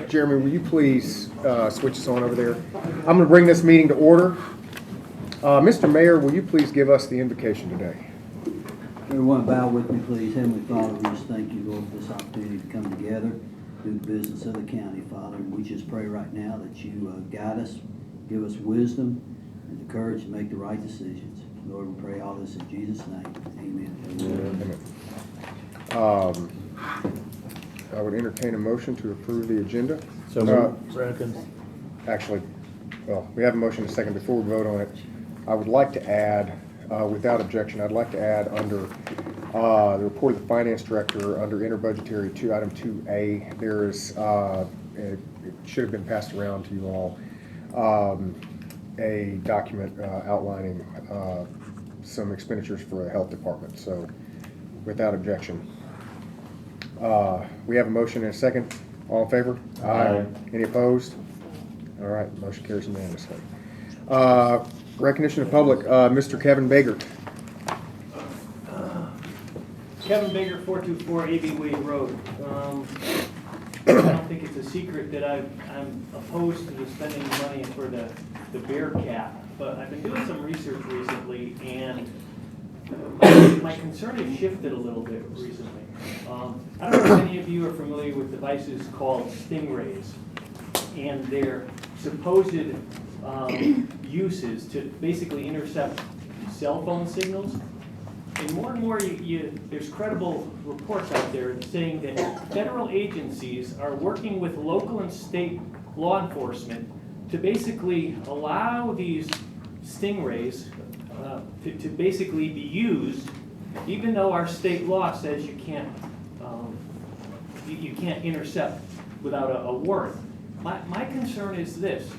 Jeremy, will you please switch us on over there? I'm going to bring this meeting to order. Mr. Mayor, will you please give us the invocation today? Everyone bow with me, please. Heavenly Father, we just thank you, Lord, for this opportunity to come together, do the business of the county, Father. And we just pray right now that you guide us, give us wisdom and the courage to make the right decisions. Lord, we pray all this in Jesus' name. Amen. Amen. I would entertain a motion to approve the agenda. So second. Actually, well, we have a motion and a second. Before we vote on it, I would like to add, without objection, I'd like to add under the report of the finance director under interbudgetary 2, item 2A, there is, it should have been passed around to you all, a document outlining some expenditures for the health department. So without objection. We have a motion and a second. All in favor? Aye. Any opposed? All right, motion carries unanimously. Recognition of public, Mr. Kevin Baker. Kevin Baker, 424 A.B. Wade Road. I don't think it's a secret that I'm opposed to the spending money for the bear cap, but I've been doing some research recently, and my concern has shifted a little bit recently. I don't know if any of you are familiar with devices called stingrays and their supposed uses to basically intercept cell phone signals. And more, there's credible reports out there saying that federal agencies are working with local and state law enforcement to basically allow these stingrays to basically be used, even though our state law says you can't intercept without a warrant. My concern is this.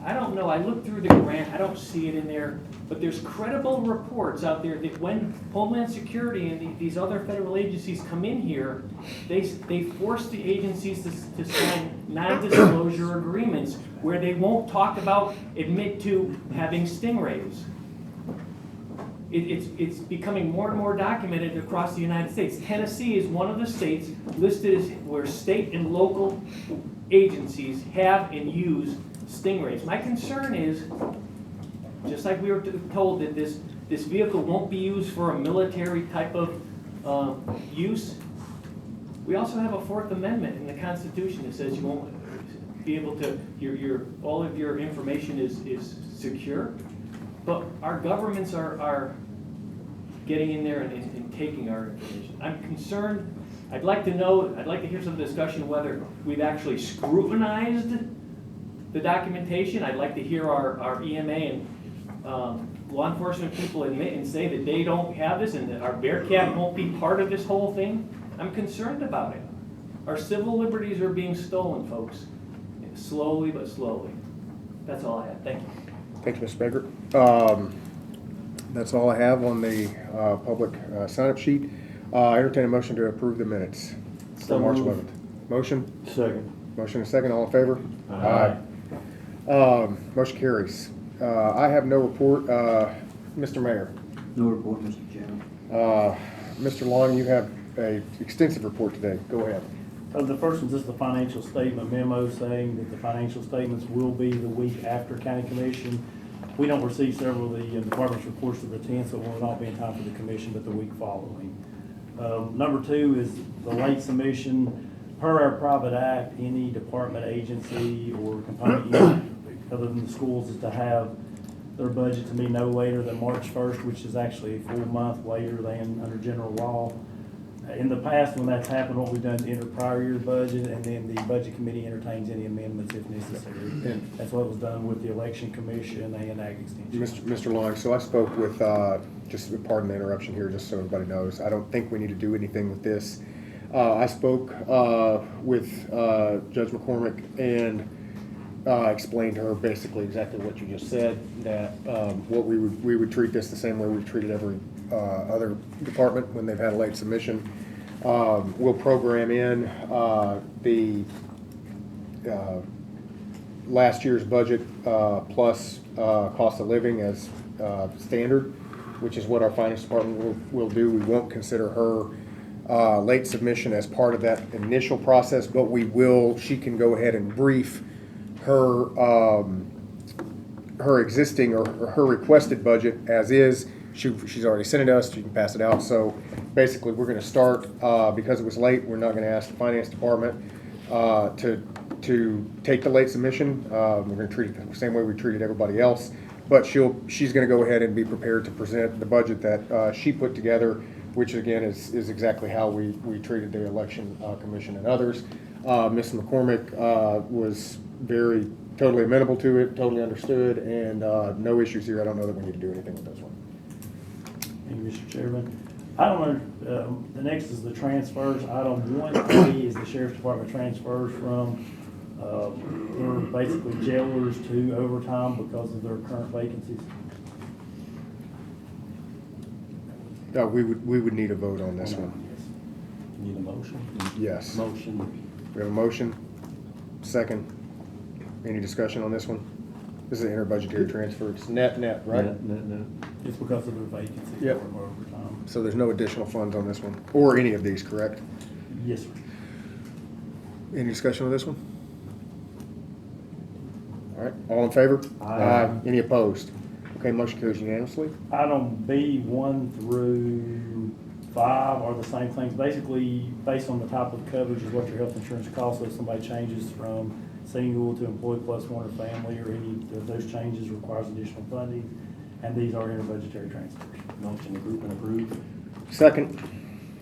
I don't know, I looked through the grant, I don't see it in there, but there's credible reports out there that when Homeland Security and these other federal agencies come in here, they force the agencies to sign non-disclosure agreements where they won't talk about, admit to having stingrays. It's becoming more and more documented across the United States. Tennessee is one of the states listed as where state and local agencies have and use stingrays. My concern is, just like we were told that this vehicle won't be used for a military type of use, we also have a Fourth Amendment in the Constitution that says you won't be able to, all of your information is secure. But our governments are getting in there and taking our information. I'm concerned. I'd like to hear some discussion whether we've actually scrutinized the documentation. I'd like to hear our EMA and law enforcement people admit and say that they don't have this and that our bear cap won't be part of this whole thing. I'm concerned about it. Our civil liberties are being stolen, folks. Slowly but slowly. That's all I have. Thank you. Thank you, Mr. Baker. That's all I have on the public sign-up sheet. Entertain a motion to approve the minutes for March 11th. Motion? Second. Motion and second. All in favor? Aye. Motion carries. I have no report. Mr. Mayor. No report, Mr. Chairman. Mr. Long, you have an extensive report today. Go ahead. The first one's just the financial statement memo saying that the financial statements will be the week after county commission. We don't receive several of the department's reports to the 10th, so it will not be in time for the commission, but the week following. Number two is the late submission. Per our private act, any department, agency, or component unit other than the schools is to have their budget to be no later than March 1st, which is actually a full month later than under general law. In the past, when that's happened, what we've done is enter prior year budget, and then the budget committee entertains any amendments if necessary. And that's what was done with the election commission and ag extension. Mr. Long, so I spoke with, just pardon the interruption here, just so everybody knows, I don't think we need to do anything with this. I spoke with Judge McCormick and explained to her basically exactly what you just said, that what we would treat this the same way we've treated every other department when they've had a late submission. We'll program in the last year's budget plus cost of living as standard, which is what our finance department will do. We won't consider her late submission as part of that initial process, but she can go ahead and brief her, her existing or her requested budget as is. She's already sent it to us, she can pass it out. So basically, we're gonna start, because it was late, we're not gonna ask the finance department to take the late submission. We're gonna treat it the same way we treated everybody else. But she's gonna go ahead and be prepared to present the budget that she put together, which again is exactly how we treated the election commission and others. Ms. McCormick was totally amenable to it, totally understood, and no issues here. I don't know that we need to do anything with this one. Thank you, Mr. Chairman. Item the next is the transfers. Item 1A is the Sheriff's Department transfers from they're basically jailers to overtime because of their current vacancies. We would need a vote on this one. Need a motion? Yes. Motion. We have a motion. Second. Any discussion on this one? This is an interbudgetary transfer. It's net, right? Net. It's because of their vacancies Yep. or overtime. So there's no additional funds on this one, or any of these, correct? Yes, sir. Any discussion on this one? All right, all in favor? Aye. Any opposed? Okay, motion carries unanimously. Item B, 1 through 5 are the same things. Basically, based on the type of coverage is what your health insurance costs. So if somebody changes from single to employee plus one or family, or any of those changes requires additional funding. And these are interbudgetary transfers. Motion to group and approve. Second.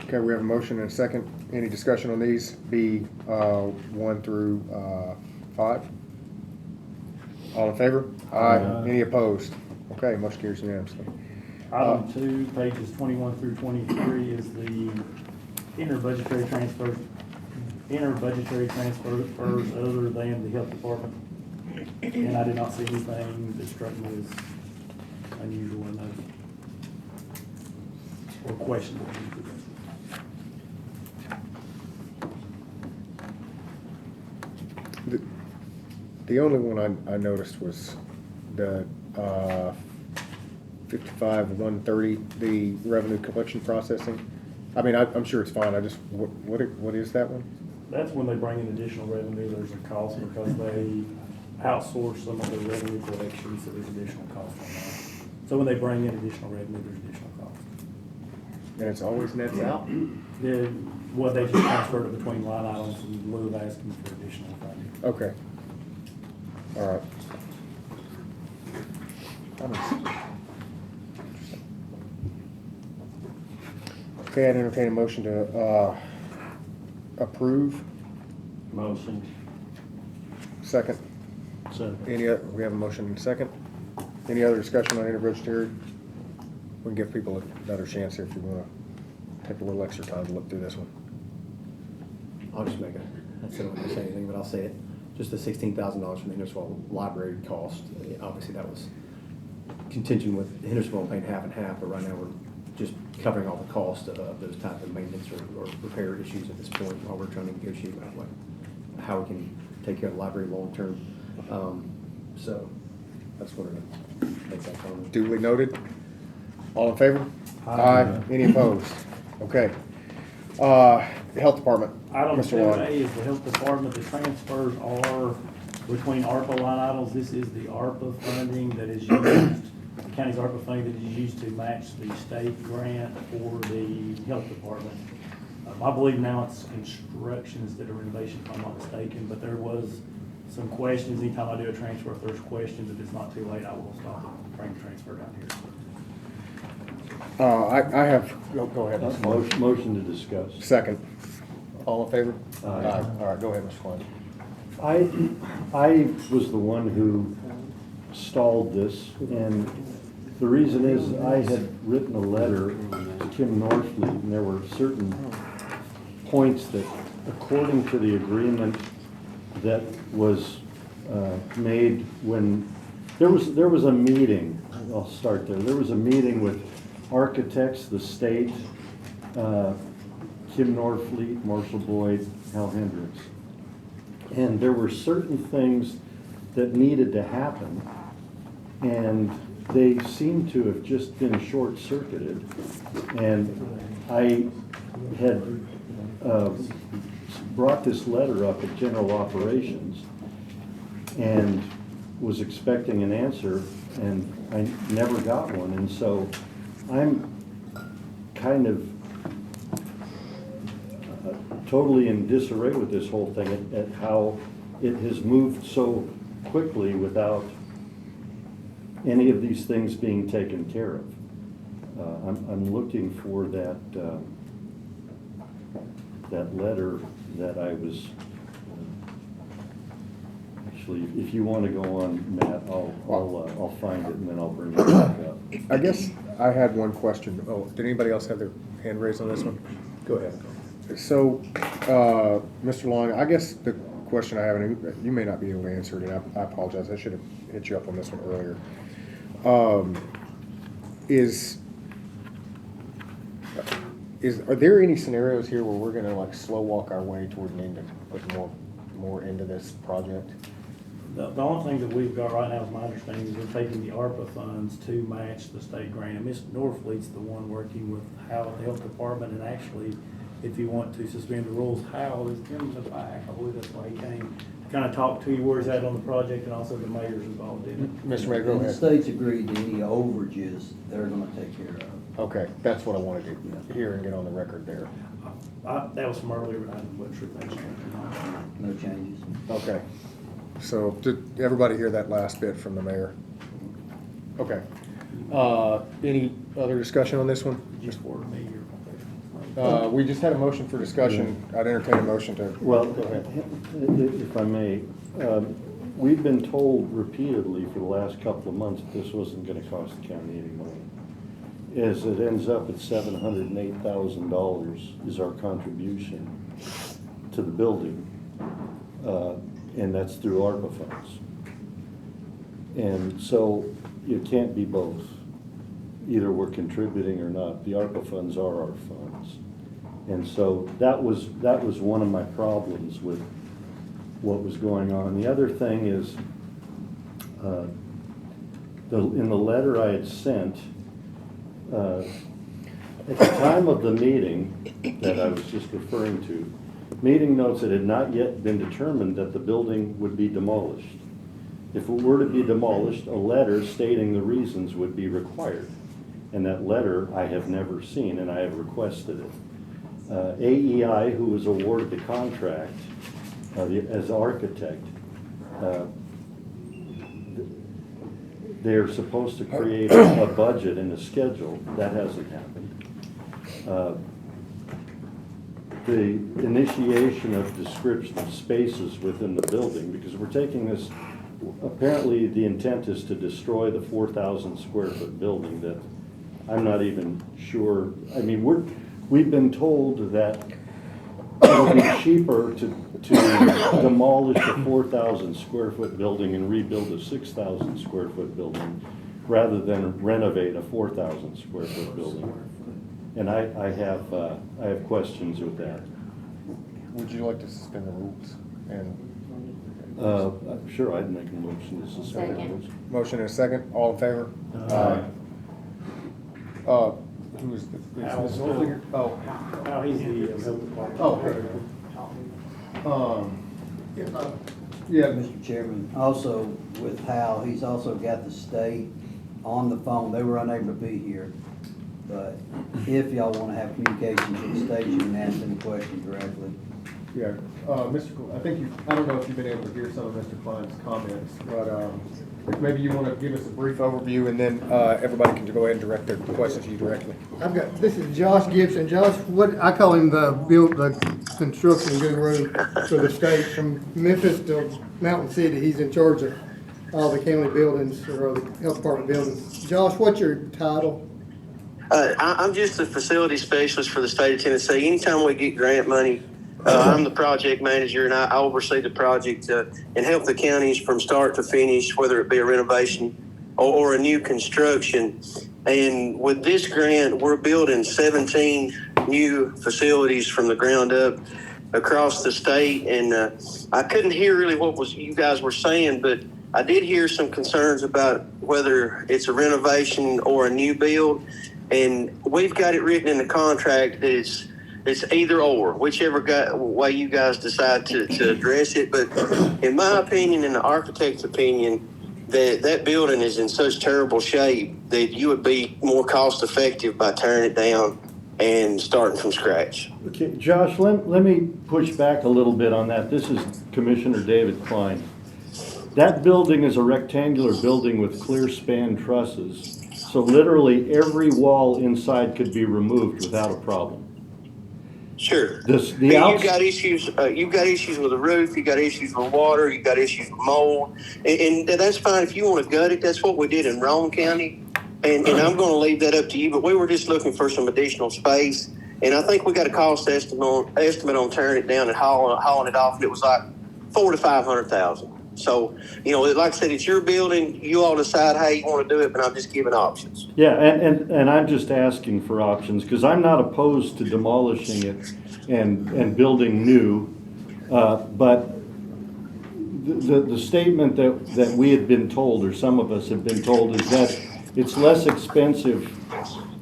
Okay, we have a motion and a second. Any discussion on these? B, 1 through 5? All in favor? Aye. Any opposed? Okay, motion carries unanimously. Item 2, pages 21 through 23 is the interbudgetary transfers other than the health department. And I did not see anything that struck me as unusual in those. Or questionable. The only one I noticed was the 55-130, the revenue collection processing. I mean, I'm sure it's fine. I just, what is that one? That's when they bring in additional revenue, there's a cost because they outsource some of the revenue collections, so there's additional cost on that. So when they bring in additional revenue, there's additional cost. And it's always nets out? Well, they just transferred it between line items in lieu of asking for additional funding. Okay. All right. Okay, I'd entertain a motion to approve. Motion. Second. We have a motion and a second. Any other discussion on interbudgetary? We can give people another chance here if you want to take a little extra time to look through this one. I'll just make I said I wasn't gonna say anything, but I'll say it. Just the $16,000 from the Hendersonville library cost. Obviously, that was contingent with Hendersonville paying half and half, but right now we're just covering all the cost of those type of maintenance or repair issues at this point while we're trying to negotiate about how we can take care of the library long term. So that's what we're gonna make that comment. Duly noted. All in favor? Aye. Any opposed? Okay. The Health Department. Item Mr. 2A Long. is the health department. The transfers are between ARPA line items. This is the ARPA funding that is used, the county's ARPA funding that is used to match the state grant for the health department. I believe now it's construction instead of renovation, if I'm not mistaken, but there was some questions. Anytime I do a transfer, if there's questions, if it's not too late, I will stop and bring the transfer down here. I have, go ahead. Mr. Klein. Motion to discuss. Second. All in favor? Aye. All right, go ahead, Mr. Klein. I was the one who stalled this, and the reason is I had written a letter to Kim Norfleet, and there were certain points that, according to the agreement that was made when, there was a meeting, I'll start there. There was a meeting with architects, the state, Kim Norfleet, Marshall Boyd, Hal Hendricks. And there were certain things that needed to happen, and they seem to have just been short-circuited. And I had brought this letter up at General Operations and was expecting an answer, and I never got one. And so I'm kind of totally in disarray with this whole thing at how it has moved so quickly without any of these things being taken care of. I'm looking for that that letter that I was, actually, if you want to go on, Matt, I'll find it and then I'll bring it back up. I guess I had one question. Oh, did anybody else have their hand raised on this one? Go ahead. So, Mr. Long, I guess the question I have, and you may not be able to answer it, and I apologize, I should have hit you up on this one earlier. Are there any scenarios here where we're gonna like slow walk our way toward needing to put more into this project? The only thing that we've got right now, is my understanding, is we're taking the ARPA funds to match the state grant. And Ms. Norfleet's the one working with Hal at the health department, and actually, if you want to suspend the rules, Hal is in the back. I believe that's why he came, to kind of talk to you where he's at on the project, and also the mayor's involved in it. Mr. Mayor, go And the ahead. state's agreed to any overages they're gonna take care of. Okay, that's what I wanted to hear and get on the record there. That was from earlier, but I wasn't sure things changed or not. No changes. Okay, so did everybody hear that last bit from the mayor? Okay. Any other discussion on this one? Just for me or. We just had a motion for discussion. I'd entertain a motion to. Well, Go ahead. if I may, we've been told repeatedly for the last couple of months that this wasn't gonna cost the county any money. As it ends up at $708,000 is our contribution to the building, and that's through ARPA funds. And so it can't be both. Either we're contributing or not. The ARPA funds are our funds. And so that was one of my problems with what was going on. The other thing is, in the letter I had sent, at the time of the meeting that I was just referring to, meeting notes, it had not yet been determined that the building would be demolished. If it were to be demolished, a letter stating the reasons would be required. And that letter I have never seen, and I have requested it. AEI, who was awarded the contract as architect, they're supposed to create a budget and a schedule. That hasn't happened. The initiation of description of spaces within the building, because we're taking this, apparently the intent is to destroy the 4,000 square foot building that I'm not even sure. I mean, we've been told that it'll be cheaper to demolish a 4,000 square foot building and rebuild a 6,000 square foot building rather than renovate a 4,000 square foot building. And I have questions with that. Would you like to suspend the rules? And Sure, I'd make a motion to suspend the Second. rules. motion and a second, all in favor? Aye. Who is Hal. this Norfleet? Oh. How he's the health department. Oh, yeah. Mr. Chairman, also with Hal, he's also got the state on the phone. They were unable to be here. But if y'all want to have communication with the state, you can ask them the question directly. Yeah, I don't know if you've been able to hear some of Mr. Klein's comments, but maybe you want to give us a brief overview, and then everybody can go ahead and direct their questions to you directly. This is Josh Gibson. Josh, I call him the construction guru for the state. From Memphis to Mountain City, he's in charge of all the county buildings, or the health department buildings. Josh, what's your title? I'm just a facility specialist for the state of Tennessee. Anytime we get grant money, I'm the project manager, and I oversee the project and help the counties from start to finish, whether it be a renovation or a new construction. And with this grant, we're building 17 new facilities from the ground up across the state. And I couldn't hear really what you guys were saying, but I did hear some concerns about whether it's a renovation or a new build. And we've got it written in the contract that It's either or, whichever way you guys decide to address it. But in my opinion, in the architect's opinion, that building is in such terrible shape that you would be more cost effective by tearing it down and starting from scratch. Okay, Josh, let me push back a little bit on that. This is Commissioner David Klein. That building is a rectangular building with clear span trusses. So literally every wall inside could be removed without a problem. Sure. The You've got issues. You've got issues with the roof. You got issues with water. You got issues with mold, and that's fine if you want to gut it. That's what we did in Roane County, and I'm going to leave that up to you. But we were just looking for some additional space, and I think we got a cost estimate on tearing it down and hauling it off, and it was like $400,000 to $500,000. So, you know, like I said, it's your building. You all decide how you want to do it, but I'm just giving options. Yeah, and I'm just asking for options, because I'm not opposed to demolishing it and building new, but the statement that we had been told, or some of us have been told, is that it's less expensive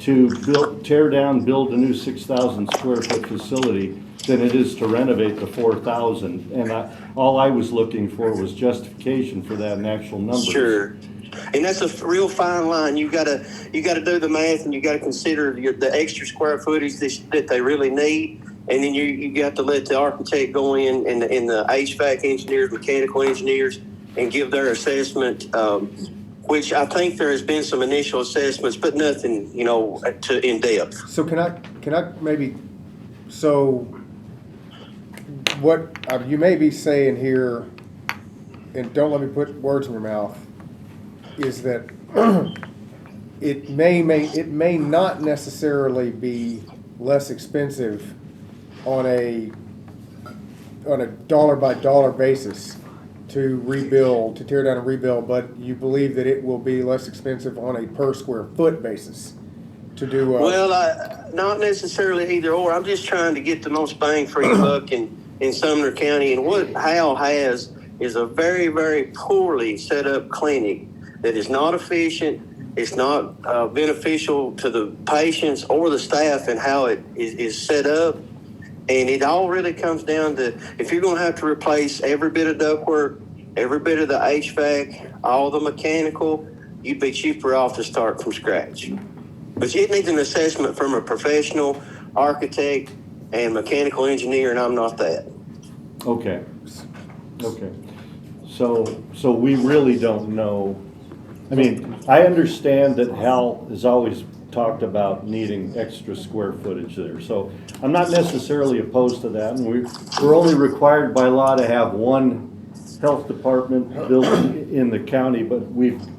to tear down, build a new 6,000 square foot facility than it is to renovate the 4,000. And all I was looking for was justification for that in actual numbers. Sure. And that's a real fine line. You gotta do the math, and you gotta consider the extra square footage that they really need. And then you got to let the architect go in and the HVAC engineers, mechanical engineers, and give their assessment, which I think there has been some initial assessments, but nothing, you know, in depth. So can I maybe, so what you may be saying here, and don't let me put words in your mouth, is that it may not necessarily be less expensive on a dollar by dollar basis to tear down and rebuild, but you believe that it will be less expensive on a per square foot basis to do. Well, not necessarily either or. I'm just trying to get the most bang for your buck in Sumner County, and what Hal has is a very, very poorly set up clinic that is not efficient. It's not beneficial to the patients or the staff and how it is set up. And it all really comes down to, if you're going to have to replace every bit of ductwork, every bit of the HVAC, all the mechanical, you'd be cheaper off to start from scratch. But it needs an assessment from a professional architect and mechanical engineer, and I'm not that. Okay. So we really don't know. I mean, I understand that Hal has always talked about needing extra square footage there. So I'm not necessarily opposed to that. And we're only required by law to have one health department building in the county, but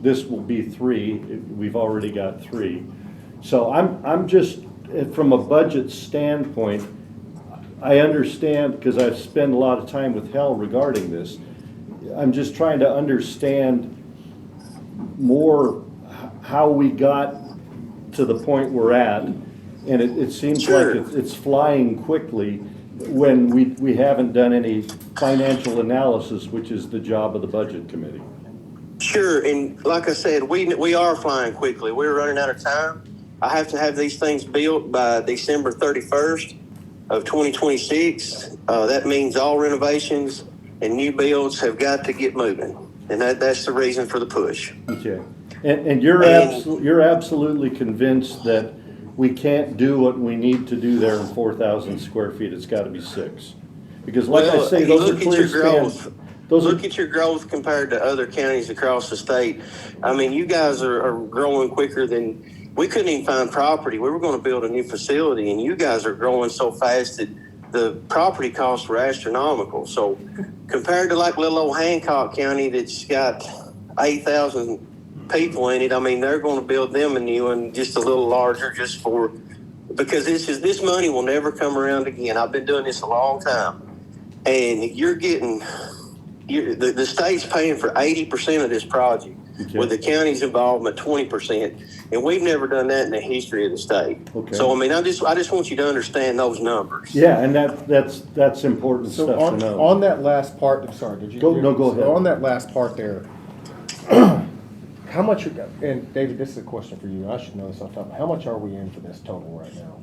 this will be 3. We've already got 3. So I'm just, from a budget standpoint, I understand, because I've spent a lot of time with Hal regarding this. I'm just trying to understand more how we got to the point we're at, and it seems Sure. like it's flying quickly when we haven't done any financial analysis, which is the job of the budget committee. Sure, and like I said, we are flying quickly. We're running out of time. I have to have these things built by December 31st of 2026. That means all renovations and new builds have got to get moving, and that's the reason for the push. Okay, and you're absolutely convinced that we can't do what we need to do there in 4,000 square feet. It's got to be 6, because like I say, those are clear spans. Look at your growth compared to other counties across the state. I mean, you guys are growing quicker than we couldn't even find property. We were going to build a new facility, and you guys are growing so fast that the property costs were astronomical. So compared to like little old Hancock County that's got 8,000 people in it, I mean, they're going to build them a new one just a little larger, just because this money will never come around again. I've been doing this a long time, and the state's paying for 80% of this project, okay, with the county's involvement 20%, and we've never done that in the history of the state. Okay. So I mean, I just want you to understand those numbers. Yeah, and that's important so stuff to know. On that last part, I'm sorry, did you? Go ahead. So on that last part there, how much, and David, this is a question for you, I should know this off the top, how much are we in for this total right now?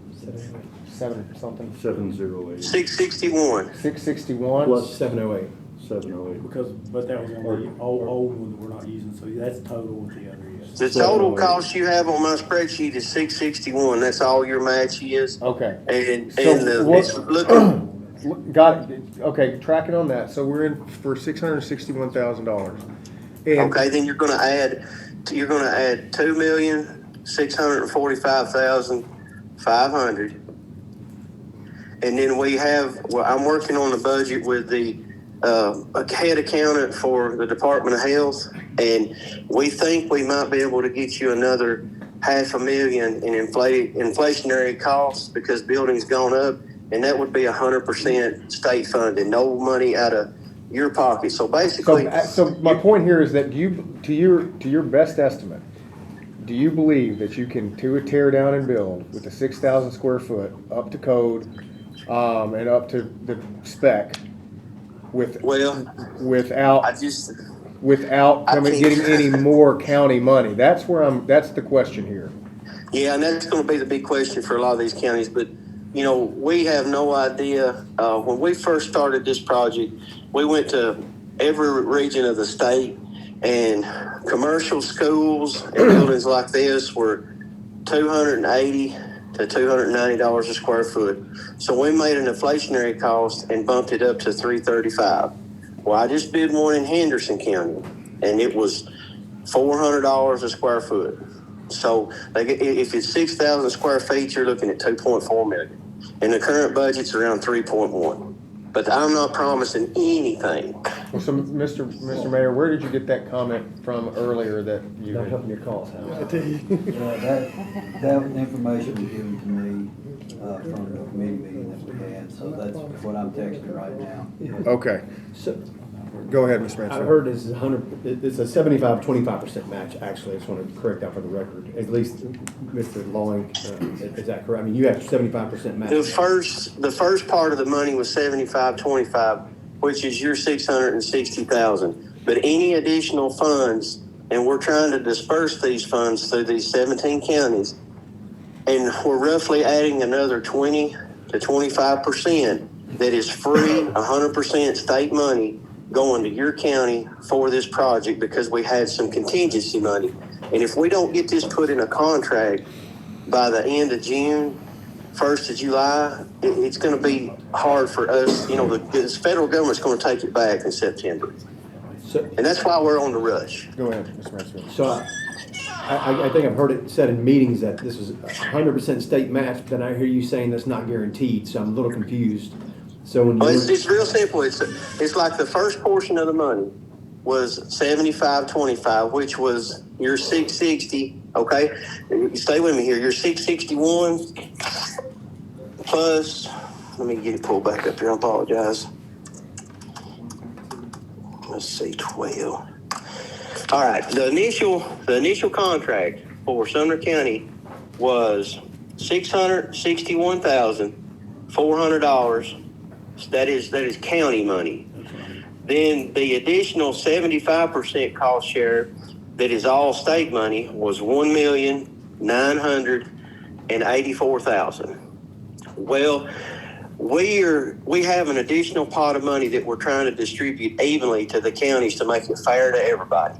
7 something? 708. 661. 661? Plus 708. 708. Because, but that was on the old one that we're not using, so that's total with the other is. The total cost you have on my spreadsheet is 661. That's all your match is. Okay. And So it's looking. Got it, okay, tracking on that, so we're in for $661,000. Okay, then you're gonna add 2,645,500. And then we have, well, I'm working on the budget with the head accountant for the Department of Health, and we think we might be able to get you another $500,000 in inflationary costs because building's gone up, and that would be 100% state funded, no money out of your pocket. So basically, So my point here is that to your best estimate, do you believe that you can do a tear down and build with a 6,000 square foot up to code, and up to the spec without getting any more county money? That's the question here. yeah, and that's going to be the big question for a lot of these counties. But, you know, we have no idea. When we first started this project, we went to every region of the state, and commercial schools and buildings like this were $280 to $290 a square foot. So we made an inflationary cost and bumped it up to $335. Well, I just bid one in Henderson County, and it was $400 a square foot. So if it's 6,000 square feet, you're looking at $2.4 million, and the current budget's around 3.1. But I'm not promising anything. Well, so Mr. Mayor, where did you get that comment from earlier that you Not had? helping your cause, Hal. That information was given to me from the committee meeting that we had, so that's what I'm texting right now. Okay, So, go ahead, Mr. I Mansfield. heard it's it's a 75-25% match, actually. I just want to correct that for the record. At least, Mr. Loing, is that correct? I mean, you have 75% match. The first part of the money was 75-25, which is your 660,000. But any additional funds, and we're trying to disperse these funds through these 17 counties, and we're roughly adding another 20 to 25% that is free, 100% state money going to your county for this project because we had some contingency money. And if we don't get this put in a contract by the end of June, 1st of July, it's going to be hard for us. You know, the federal government's going to take it back in September. So, And that's why we're on the rush. Go ahead, Mr. Mansfield. So I think I've heard it said in meetings that this was 100% state match, but then I hear you saying that's not guaranteed, so I'm a little confused. So when Well, you it's real simple. It's like the first portion of the money was 75-25, which was your 660. Okay, stay with me here. Your 661 plus. Let me get it pulled back up here. I apologize. Let's see, 12. All right. The initial contract for Sumner County was $661,400. That is county money. Then the additional 75% cost share that is all state money was $1,984,000. Well, we have an additional pot of money that we're trying to distribute evenly to the counties to make it fair to everybody.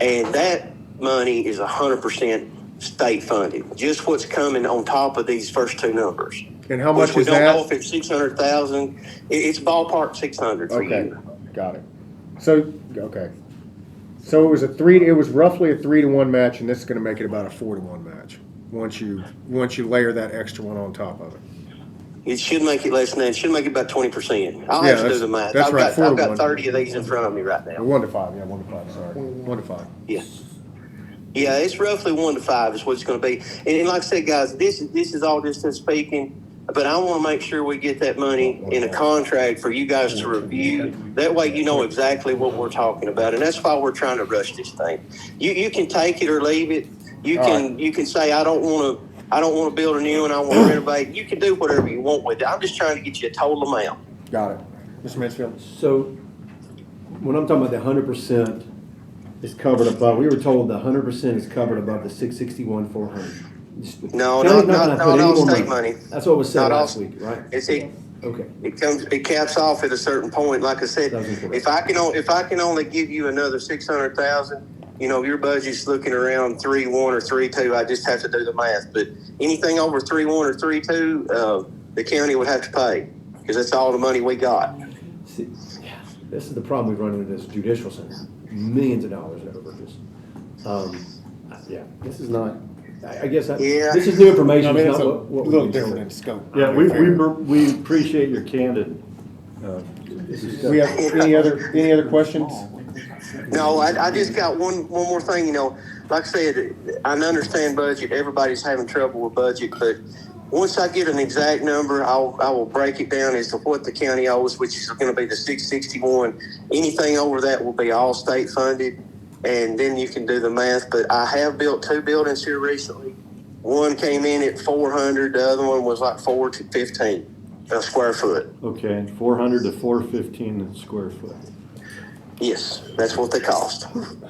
And that money is 100% state funded. Just what's coming on top of these first two numbers. And how much we is don't that? know if it's 600,000. It's ballpark 600 for Okay, you. got it. So, okay. So it was roughly a 3-to-1 match, and this is gonna make it about a 4-to-1 match, once you layer that extra one on top of it. It should make it less than that. It should make it about 20%. I'll Yeah, have to do that's- the math. that's right, I've 4 to got 1. 30 of these in front of me right now. 1 to 5, yeah, 1 to 5, sorry. 1 to 5. Yeah. Yeah, it's roughly 1 to 5 is what it's going to be. And like I said, guys, this is all distance speaking, but I want to make sure we get that money in a contract for you guys to review. That way you know exactly what we're talking about. And that's why we're trying to rush this thing. You can take it or leave it. You can say, I don't want to build a new one. I want to renovate. You can do whatever you want with it. I'm just trying to get you a total amount. Got it. Mr. Mansfield? So when I'm talking about the 100% is covered above, we were told the 100% is covered above the 661,400. No, County's not gonna put any all more state money. That's what was said Not all- last week, right? Okay. It caps off at a certain point. Like I said, That was incorrect. if I can only give you another 600,000, your budget's looking around 3.1 or 3.2. I just have to do the math. But anything over 3.1 or 3.2, the county would have to pay because that's all the money we got. See, this is the problem we've run into this judicial center. Millions of dollars over this. Yeah, this is not, I guess, this is new information. I mean, It's it's a not what little we've been different told. in scope. Yeah, we appreciate your candid. We have any other questions? No, I just got one more thing. Like I said, I understand budget. Everybody's having trouble with budget, but once I get an exact number, I will break it down as to what the county owes, which is going to be the 661. Anything over that will be all state funded, and then you can do the math. But I have built 2 buildings here recently. One came in at 400. The other one was like 415 a square foot. Okay, 400 to 415 square foot. Yes, that's what they cost.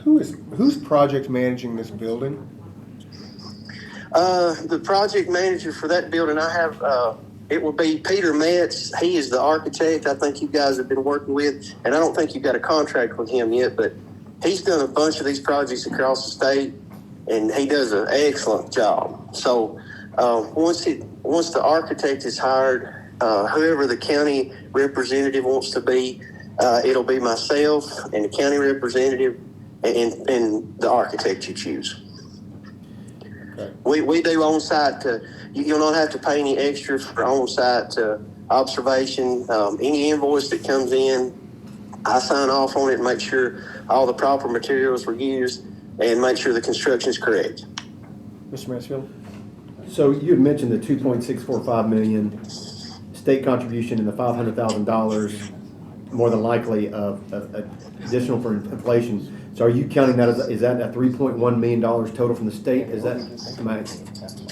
Who's project managing this building? The project manager for that building, I have, it will be Peter Metz. He is the architect I think you guys have been working with, and I don't think you've got a contract with him yet, but he's done a bunch of these projects across the state, and he does an excellent job. So once the architect is hired, whoever the county representative wants to be, it'll be myself and the county representative and the architect you choose. Okay. We do on-site, you'll not have to pay any extra for on-site observation. Any invoice that comes in, I sign off on it and make sure all the proper materials were used and make sure the construction is correct. Mr. Mansfield? So you had mentioned the 2.645 million state contribution and the $500,000 more than likely of additional for inflation. So are you counting that is that a $3.1 million total from the state? Is that, am I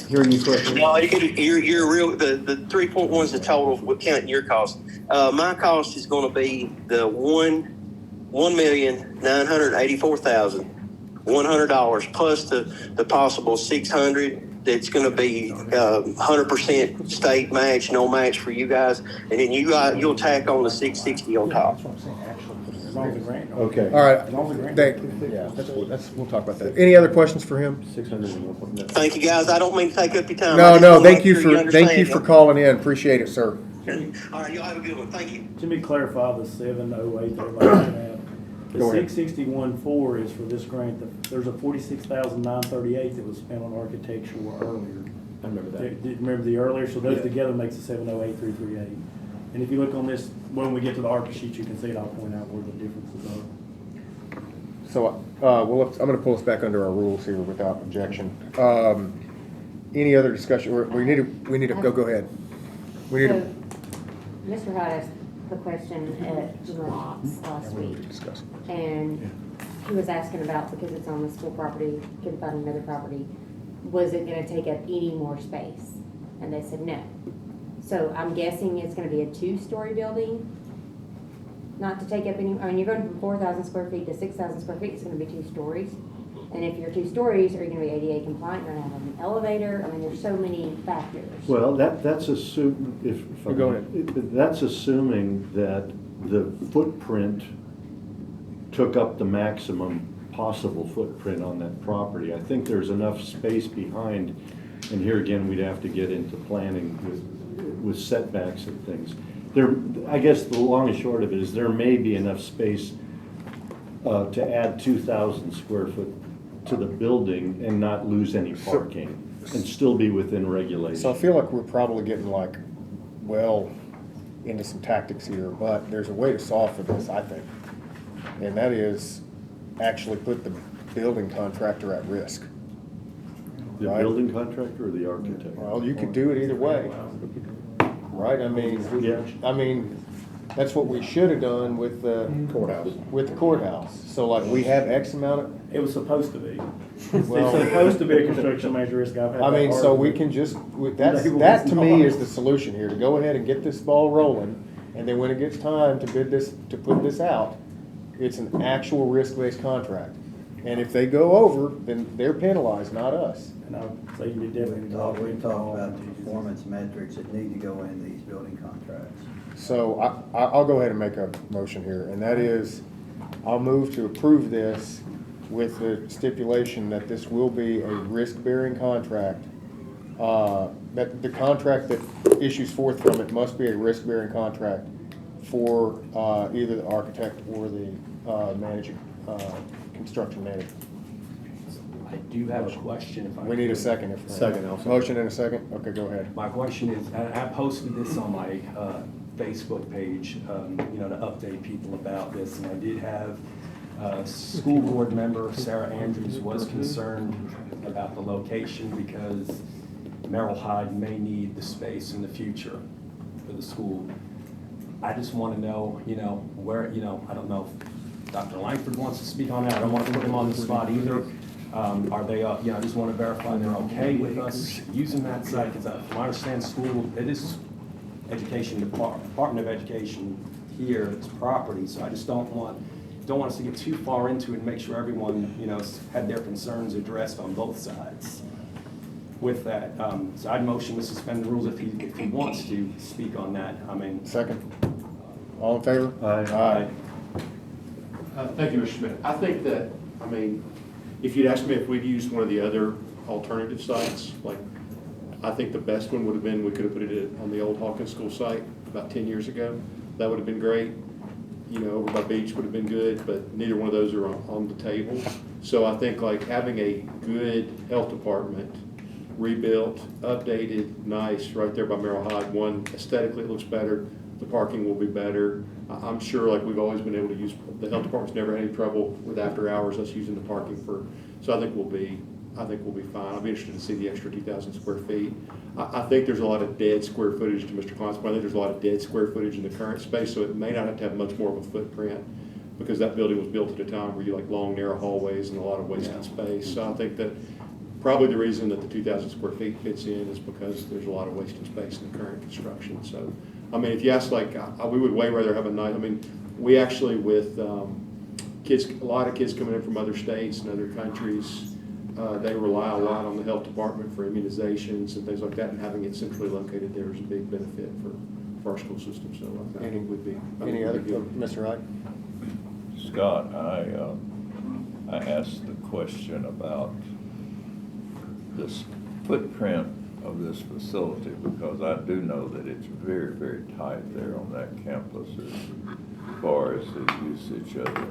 hearing you correctly? No, you're real. The 3.1 is the total with counting your cost. My cost is going to be the $1,984,100 plus the possible $600. That's going to be 100% state match, no match for you guys, and then you'll tack on the 660 on top. As long as the grant. Okay. All right. As long as the grant. We'll talk about that. Any other questions for him? 600. Thank you, guys. I don't mean to take up your time. No, thank you for calling in. Appreciate it, sir. All right, y'all have a good one. Thank you. Let me clarify the 708 they're looking at. The Go ahead. 661.4 is for this grant. There's a $46,938 that was spent on architectural earlier. I remember that. Remember the earlier? So those Yeah. together makes the 708,338. And if you look on this, when we get to the ARPA sheet, you can see it. I'll point out where the differences are. So, I'm gonna pull us back under our rules here without objection. Any other discussion? We need to go ahead. We need So, to Mr. Hyde asked the question at General Ops last week, discuss. and he was asking about, because it's on the school property, couldn't find another property, was it gonna take up any more space? And they said no. So I'm guessing it's gonna be a 2-story building, not to take up any, I mean, you're going from 4,000 square feet to 6,000 square feet, it's gonna be 2 stories. And if you're 2 stories, are you gonna be ADA compliant, you're gonna have an elevator? I mean, there's so many factors. Well, that's Go ahead. That's assuming that the footprint took up the maximum possible footprint on that property. I think there's enough space behind, and here again, we'd have to get into planning with setbacks and things. I guess the long and short of it is there may be enough space to add 2,000 square foot to the building and not lose any parking and still be within regulations. So I feel like we're probably getting into some tactics here, but there's a way to solve for this, I think. And that is actually put the building contractor at risk. The Right. building contractor or the architect? Well, you could do it either way, right? I mean, that's what we should have done with the courthouse. So like, we have X amount of, It was supposed to be. Well- It's supposed to be a construction major risk. I've had I that mean, so we argument. can just, that to me is the solution here, to go ahead and get this ball rolling. And then when it gets time to put this out, it's an actual risk-based contract. And if they go over, then they're penalized, not us. And I would say you did definitely talk We with talked about the performance metrics that need to go in these building contracts. So I'll go ahead and make a motion here, and that is, I'll move to approve this with the stipulation that this will be a risk-bearing contract. That the contract that issues forth from it must be a risk-bearing contract for either the architect or the managing, construction manager. I do have a question if I We need a could. second. Second, also. Motion and a second? Okay, go ahead. My question is, I posted this on my Facebook page, you know, to update people about this, and I did have school board member Sarah Andrews was concerned about the location because Merrill Hyde may need the space in the future for the school. I just want to know, you know, where, you know, I don't know if Dr. Langford wants to speak on that. I don't want to put him on the spot either. Are they, you know, I just want to verify they're okay with us using that site, because from my understanding, school, it is education, Department of Education here, it's property, so I just don't want us to get too far into it and make sure everyone, you know, had their concerns addressed on both sides with that. So I'd motion to suspend the rules if he wants to speak on that. I mean. Second. All in favor? Aye. Thank you, Mr. Smith. I think that, I mean, if you'd asked me if we'd used one of the other alternative sites, like, I think the best one would have been, we could have put it on the old Hawkins School site about 10 years ago. That would have been great. You know, over by Beach would have been good, but neither one of those are on the table. So I think like having a good health department, rebuilt, updated, nice, right there by Merrill Hyde. One, aesthetically it looks better, the parking will be better. I'm sure, like, we've always been able to use, the health department's never had any trouble with after hours, us using the parking for, so I think we'll be fine. I'll be interested to see the extra 2,000 square feet. I think there's a lot of dead square footage, to Mr. Klein's point. I think there's a lot of dead square footage in the current space, so it may not have to have much more of a footprint, because that building was built at a time where you like long, narrow hallways and a lot of wasted space. So I think that probably the reason that the 2,000 square feet fits in is because there's a lot of wasted space in the current construction. So, I mean, if you ask, like, we would way rather have a night. I mean, we actually, with kids, a lot of kids coming in from other states and other countries, they rely a lot on the health department for immunizations and things like that, and having it centrally located there is a big benefit for our school system. So I think would be Any other, good. Mr. Wright? Scott, I asked the question about this footprint of this facility, because I do know that it's very, very tight there on that campus as far as the usage of it.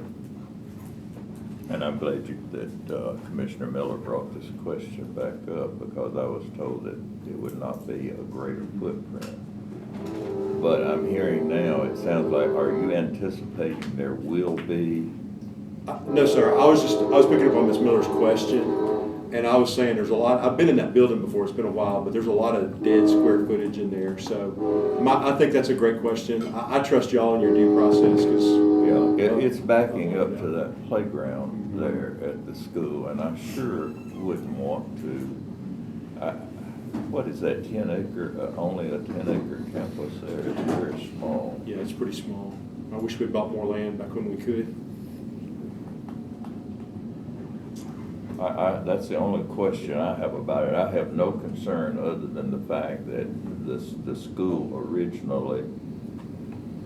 And I'm glad that Commissioner Miller brought this question back up, because I was told that it would not be a greater footprint. But I'm hearing now, it sounds like, are you anticipating there will be? No, sir. I was picking up on Ms. Miller's question, and I was saying there's a lot. I've been in that building before. It's been a while, but there's a lot of dead square footage in there. So I think that's a great question. I trust y'all in your due process, because It's backing up to that playground there at the school, and I sure wouldn't want to. What is that, 10 acre? Only a 10-acre campus there. It's very small. yeah, it's pretty small. I wish we'd bought more land back when we could. That's the only question I have about it. I have no concern other than the fact that the school originally,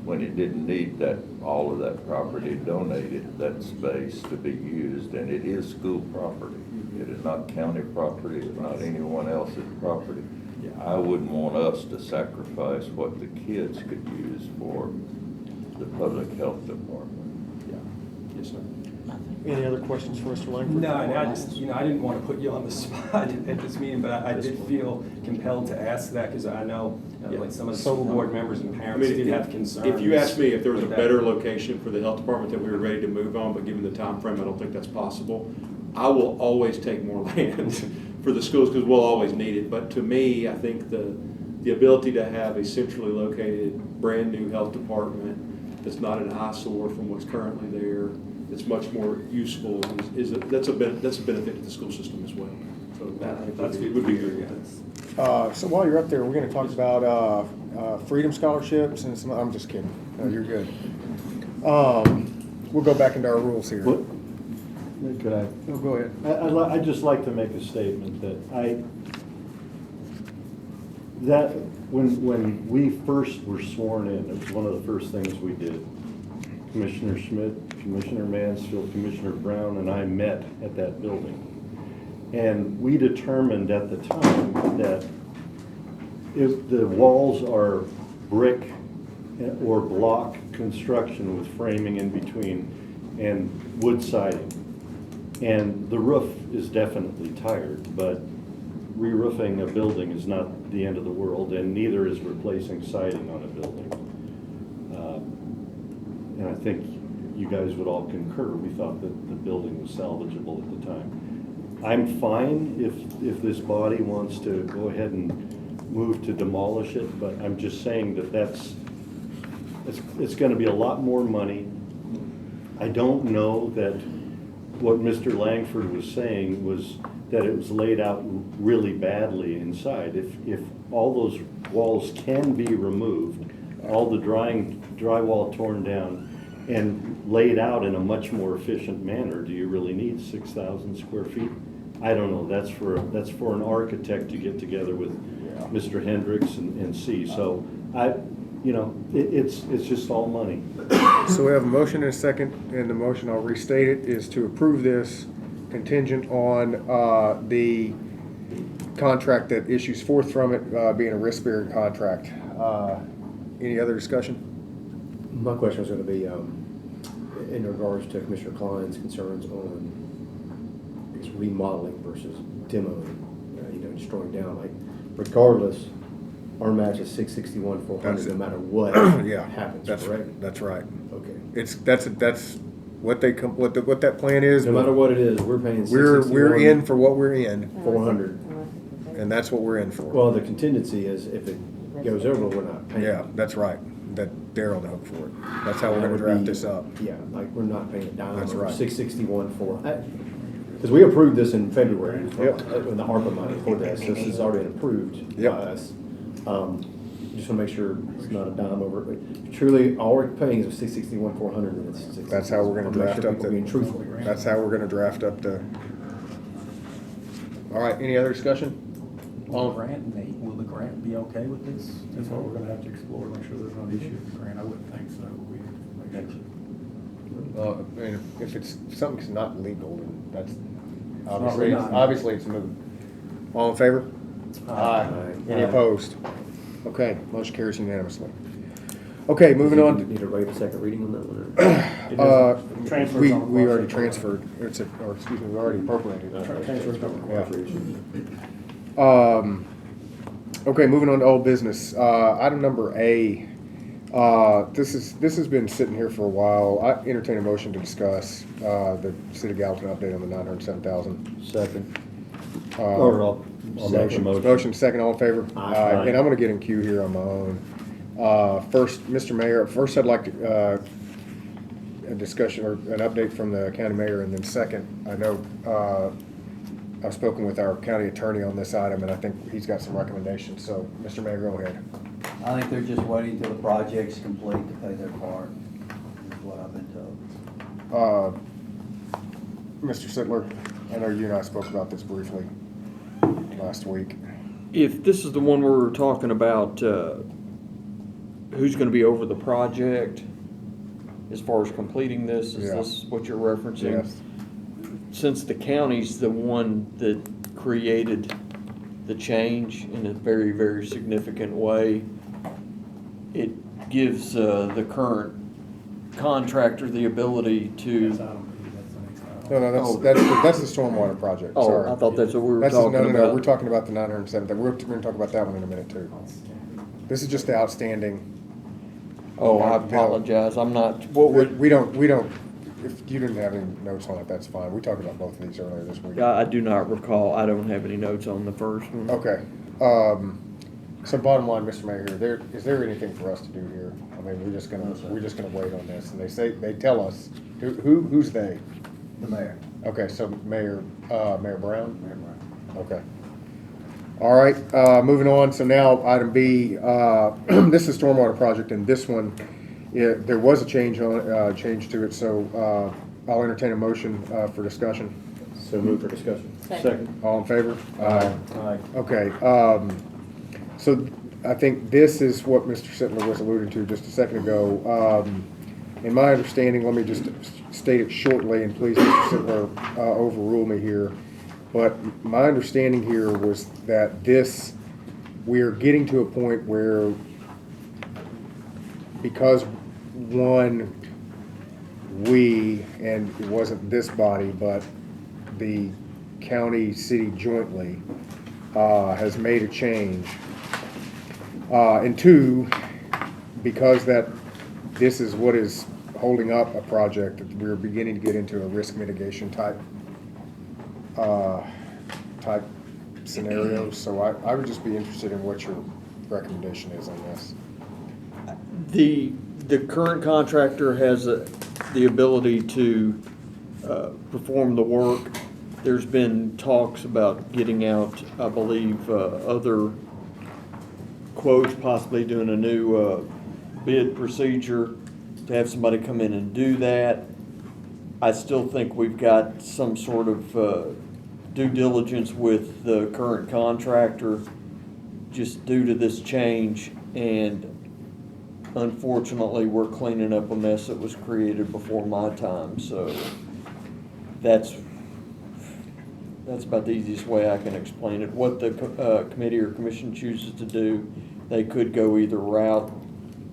when it didn't need all of that property, donated that space to be used, and it is school property. It is not county property, it's not anyone else's property. I wouldn't want us to sacrifice what the kids could use for the public health department. Yeah. Yes, sir. Any other questions for Mr. Langford? No, and I just, I didn't want to put you on the spot at this meeting, but I did feel compelled to ask that, because I know, like, some of the school board members and parents did have concerns. If you asked me if there was a with that. better location for the health department that we were ready to move on, but given the time frame, I don't think that's possible. I will always take more land for the schools, because we'll always need it. But to me, I think the ability to have a centrally located, brand-new health department that's not an eyesore from what's currently there, that's much more useful, that's a benefit to the school system as well. So that would be good. So while you're up there, we're going to talk about freedom scholarships and some. I'm just kidding. No, you're good. We'll go back into our rules here. Could I? Oh, go ahead. I'd just like to make a statement that when we first were sworn in, it was one of the first things we did. Commissioner Schmidt, Commissioner Mansfield, Commissioner Brown, and I met at that building. And we determined at the time that if the walls are brick or block construction with framing in between and wood siding, and the roof is definitely tired, but re-roofing a building is not the end of the world, and neither is replacing siding on a building. And I think you guys would all concur. We thought that the building was salvageable at the time. I'm fine if this body wants to go ahead and move to demolish it, but I'm just saying that it's gonna be a lot more money. I don't know that what Mr. Langford was saying was that it was laid out really badly inside. If all those walls can be removed, all the drywall torn down and laid out in a much more efficient manner, do you really need 6,000 square feet? I don't know. That's for an architect to get together with Mr. Hendricks and see. So it's just all money. So we have a motion and a second, and the motion, I'll restate it, is to approve this contingent on the contract that issues forth from it being a risk-bearing contract. Any other discussion? My question was going to be in regards to Commissioner Klein's concerns on remodeling versus demoing, destroying down. Like, regardless, our match is 661, 400, no matter what happens. Correct? That's right. Okay. That's what that plan is. No matter what it is, we're paying. We're in for what we're in, 400, and that's what we're in for. Well, the contingency is if it goes over, we're not paying. Yeah, that's right. That they're on the hook for it. That's how we're going to draft this up. Yeah, like we're not paying a dime. That's right. 661 for. Because we approved this in February. Yep. When the ARPA money for this. This has already been approved by us. Just want to make sure it's not a dime over it. Truly, all we're paying is 661, 400. And it's 661. That's how we're going to draft up the. Being truthful. That's how we're going to draft up the. All right. Any other discussion? Will the grant be okay with this? That's what we're gonna have to explore, make sure there's no issue with the grant. I wouldn't think so. I mean, if it's something's not legal, then that's really obviously it's moved. All in favor? Aye. Any opposed? Okay, motion carries unanimously. Okay, moving on. Need to waive a second reading on that one? We already transferred. We already appropriated. Okay, moving on to old business. Item number A. This has been sitting here for a while. I entertain a motion to discuss the City of Gallatin update on the 907,000. Second. I'll motion second, all in favor? Aye. And I'm going to get in queue here on my own. First, Mr. Mayor, I'd like to a discussion or an update from the county mayor, and then second, I know I've spoken with our county attorney on this item, and I think he's got some recommendations. So, Mr. Mayor, go ahead. I think they're just waiting till the project's complete to pay their part, is what I've been told. Mr. Sittler, I know you and I spoke about this briefly last week. If this is the one where we're talking about who's going to be over the project as far as completing this, is this what you're referencing? Yes. Since the county's the one that created the change in a very, very significant way, it gives the current contractor the ability to. No, that's the stormwater project. Oh, Sorry. I thought that's what we were talking about. No, we're talking about the 907. We're going to talk about that one in a minute too. This is just the outstanding. Oh, I apologize. I'm not. What would we don't. If you didn't have any notes on it, that's fine. We talked about both of these earlier this week. I do not recall. I don't have any notes on the first one. Okay. So bottom line, Mr. Mayor, is there anything for us to do here? I mean, we're just gonna wait on this, and they tell us who's they? The mayor. Okay, so Mayor Brown. Mayor Brown. Okay. All right. Moving on. So now item B. This is stormwater project, and this one, there was a change to it. So I'll entertain a motion for discussion. So move for discussion. Second. All in favor? Aye. Okay, so I think this is what Mr. Sittler was alluding to just a second ago. In my understanding, let me just state it shortly, and please, Mr. Sittler, overrule me here. But my understanding here was that we are getting to a point where, because and it wasn't this body, but the county, city jointly, has made a change. And two, because this is what is holding up a project, that we're beginning to get into a risk mitigation type scenarios. So I would just be interested in what your recommendation is on this. The current contractor has the ability to perform the work. There's been talks about getting out, I believe, other quotes, possibly doing a new bid procedure to have somebody come in and do that. I still think we've got some sort of due diligence with the current contractor just due to this change, and unfortunately we're cleaning up a mess that was created before my time. So that's about the easiest way I can explain it. What the committee or commission chooses to do, they could go either route.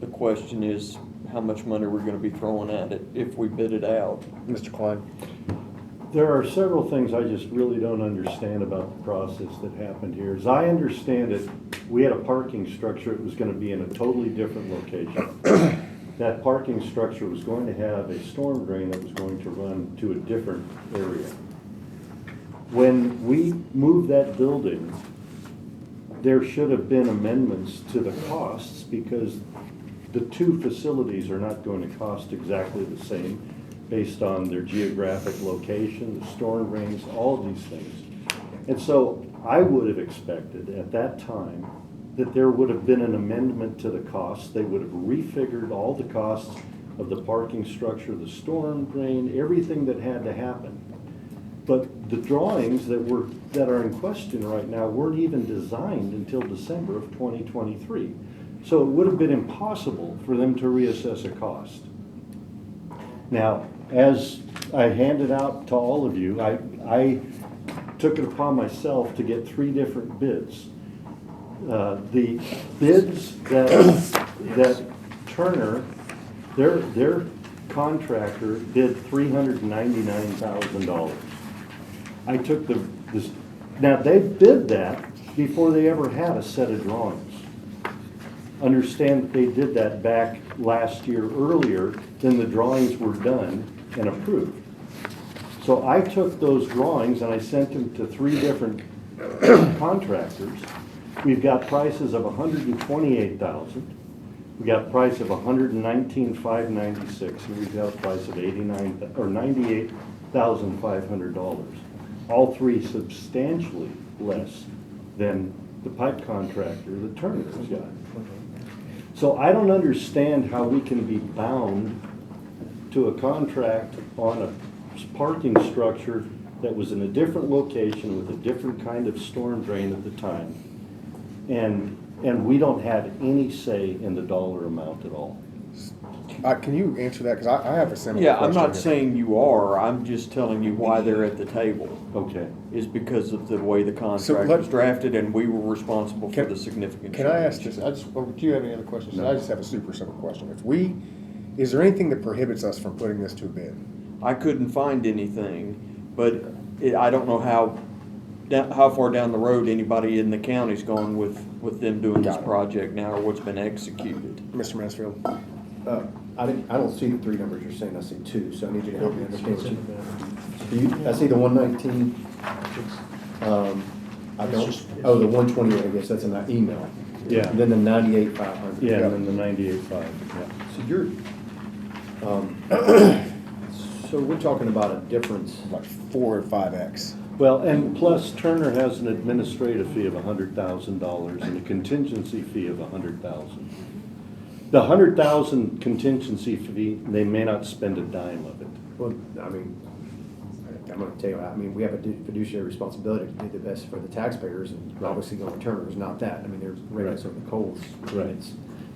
The question is how much money we're going to be throwing at it if we bid it out. Mr. Klein? There are several things I just really don't understand about the process that happened here. As I understand it, we had a parking structure. It was going to be in a totally different location. That parking structure was going to have a storm drain that was going to run to a different area. When we moved that building, there should have been amendments to the costs, because the two facilities are not going to cost exactly the same based on their geographic location, the storm drains, all of these things. And so I would have expected at that time that there would have been an amendment to the costs. They would have refigured all the costs of the parking structure, the storm drain, everything that had to happen. But the drawings that are in question right now weren't even designed until December of 2023. So it would have been impossible for them to reassess a cost. Now, as I handed out to all of you, I took it upon myself to get 3 different bids. The bids that Turner, their contractor, bid $399,000. I took now they bid that before they ever had a set of drawings. Understand that they did that back last year earlier than the drawings were done and approved. So I took those drawings and I sent them to 3 different contractors. We've got prices of $128,000. We got a price of $119,596, and we've got a price of $98,500. All 3 substantially less than the pipe contractor that Turner's got. So I don't understand how we can be bound to a contract on a parking structure that was in a different location with a different kind of storm drain at the time, and we don't have any say in the dollar amount at all. Can you answer that? Because I have a similar Yeah, question. I'm not saying you are, I'm just telling you why they're at the table. Okay. Is because of the way the contract was drafted, and we were responsible for the significant Can I ask change. this? Do you have any other questions? No. I just have a super simple question. Is there anything that prohibits us from putting this to a bid? I couldn't find anything, but I don't know how far down the road anybody in the county's gone with them doing this project now, or what's been executed. Mr. Mansfield? I don't see the 3 numbers you're saying, I see 2, so I need you to help me understand what I see the 119, I don't, the 128, I guess that's in that email. Yeah. And then the 98,500. Yeah, and then the 98.5, yeah. So you're, so we're talking about a difference. Like 4 or 5x. Well, and plus Turner has an administrative fee of $100,000 and a contingency fee of $100,000. The $100,000 contingency fee, they may not spend a dime of it, Well, I mean, I'm gonna tell you, I mean, we have a fiduciary responsibility to do the best for the taxpayers, and obviously going Turner is not that. I mean, there's rates over the coals. Right. It's,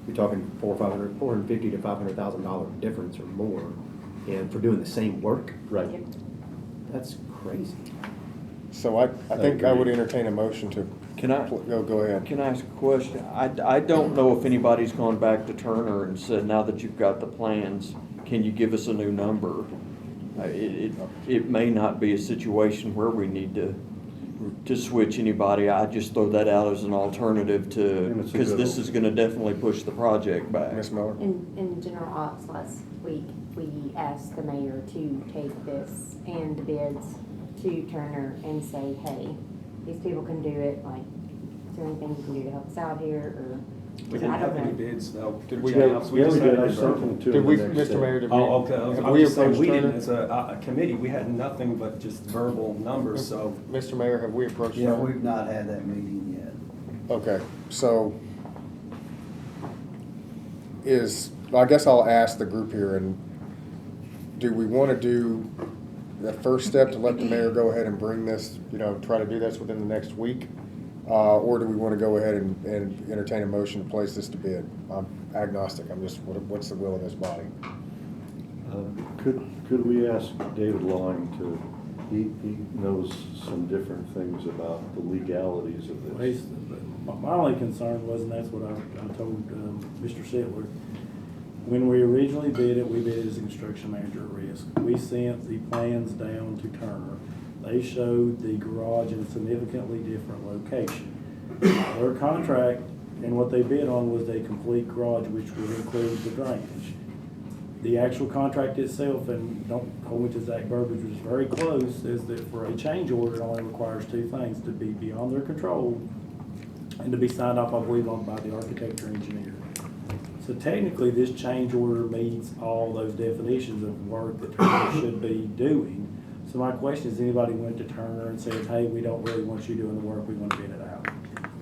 you're talking $450,000 to $500,000 difference or more, and for doing the same work, Right. that's crazy. So I think I would agree. entertain a motion to, Can I, go ahead. can I ask a question? I don't know if anybody's gone back to Turner and said, now that you've got the plans, can you give us a new number? It may not be a situation where we need to switch anybody. I just throw that out as an alternative to, And it's a because good this is gonna definitely push the project back. Ms. Miller? In general ops last week, we asked the mayor to take this and the bids to Turner and say, hey, these people can do it, like, is there anything you can do to help us out here, or? We didn't have any bids, though. Did we- Jobs, We just did had I a sent verbal. them to Did him we, the next Mr. day. Mayor, did we? Oh, okay, have I'm we just saying, approached we didn't, Turner? as a committee, we had nothing but just verbal numbers, so. Mr. Mayor, have we approached Yeah, Turner? we've not had that meeting yet. Okay, so I guess I'll ask the group here, and do we want to do the first step to let the mayor go ahead and bring this, try to do this within the next week? Or do we want to go ahead and entertain a motion to place this to bid? I'm agnostic, I'm just, what's the will of this body? Could we ask David Lawing to, he knows some different things about the legalities of Well, this. My only concern was, and that's what I told Mr. Sittler, when we originally bid it, we bid it as a construction manager at risk. We sent the plans down to Turner. They showed the garage in a significantly different location. Their contract and what they bid on was a complete garage, which would include the drainage. The actual contract itself, and don't hold me to exact verbiage, which is very close, is that for a change order, it only requires two things: to be beyond their control and to be signed off, I believe, on by the architect or engineer. So technically, this change order meets all those definitions of work that Turner should be doing. So my question is, anybody went to Turner and said, hey, we don't really want you doing the work, we want to bid it out?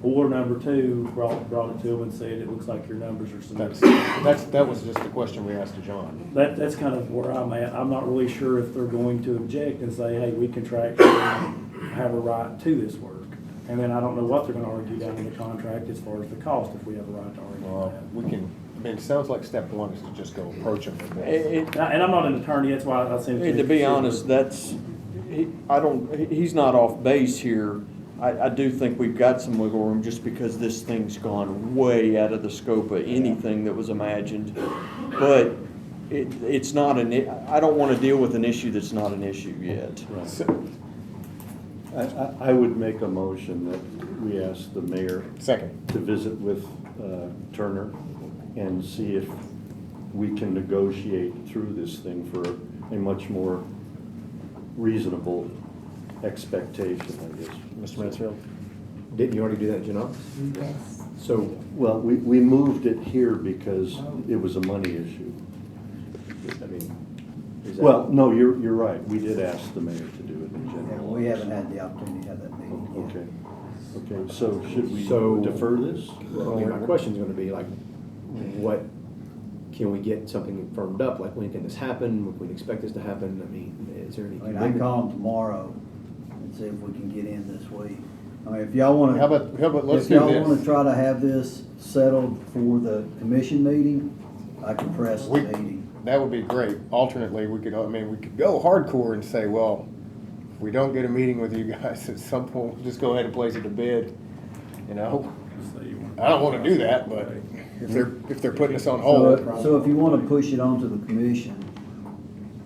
Or number two, brought it to them and said, it looks like your numbers are significant. That was just the question we asked to John. That's kind of where I'm at. I'm not really sure if they're going to object and say, hey, we contractually have a right to this work. And then I don't know what they're gonna argue down in the contract as far as the cost, if we have a right to argue that. We can, it sounds like step one is to just go approach him. It- And I'm not an attorney, that's why I seem To be honest, he's not off base here. I do think we've got some wiggle room just because this thing's gone way out of the scope of anything that was imagined. But it's not I don't want to deal with an issue that's not an issue yet. I would make a motion that we ask the mayor Second. to visit with Turner and see if we can negotiate through this thing for a much more reasonable expectation, I guess. Mr. Mansfield? Didn't you already do that in Genoa? Yes. So, Well, we moved it here because it was a money issue. I mean, is that? Well, no, you're right. We did ask the mayor to do it in Yeah, general. we haven't had the opportunity to have that meeting yet. Okay, so should we So- defer this? Well, I mean, my question's gonna be like, what, can we get something firmed up? Like, when can this happen? When can we expect this to happen? I mean, is there any? I mean, I can call them tomorrow and see if we can get in this week. I mean, if y'all wanna. How about, let's If do y'all wanna this. try to have this settled for the commission meeting, I can press the We- meeting. That would be great. Alternately, we could go hardcore and say, well, if we don't get a meeting with you guys at some point, just go ahead and place it to bid, I don't wanna do that, but if they're putting us on hold. So if you wanna push it onto the commission,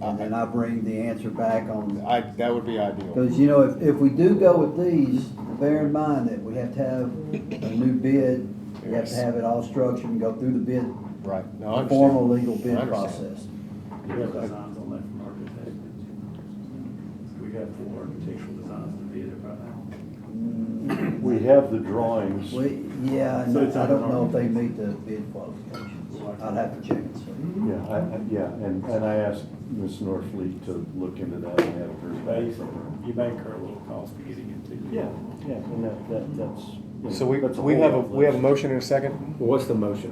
and then I bring the answer back on. That would be ideal. Because, if we do go with these, bear in mind that we have to have a new bid, we have to have it all structured and go through the bid, Right. No, I understand. formal legal I bid understand. process. We have designs on that from architects. We have 4 architectural designs to bid it right now. We have the drawings. Yeah, So it's I don't under know if our- they meet the bid qualifications. I'd have to check and see. Yeah, and I asked Ms. Norfleet to look into that and have her back. You may incur a little cost for getting into it. Yeah, and that's. So that's we whole have a list. motion and a second? Well, what's the motion?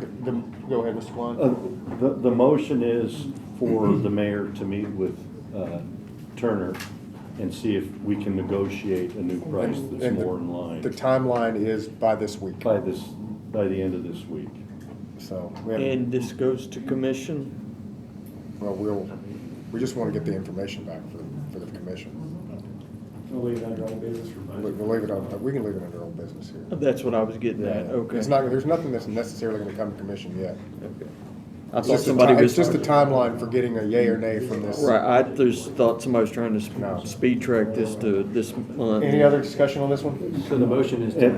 Go ahead, Mr. Klein. The motion is for the mayor to meet with Turner and see if we can negotiate a new price that's And more in line The timeline is by this week. by the end of this week. So, we And this goes to commission? we just want to get the information back for the commission. We'll leave it under old business for budget. We'll leave it on, we can leave it under old business here. That's what I was getting at, okay. It's not, there's nothing that's necessarily going to come to commission yet. Okay. I It's thought just somebody was. It's just a timeline for getting a yay or nay from this. Right, I just thought somebody was trying to No. speed track this to this month. Any other discussion on this one? So the motion is to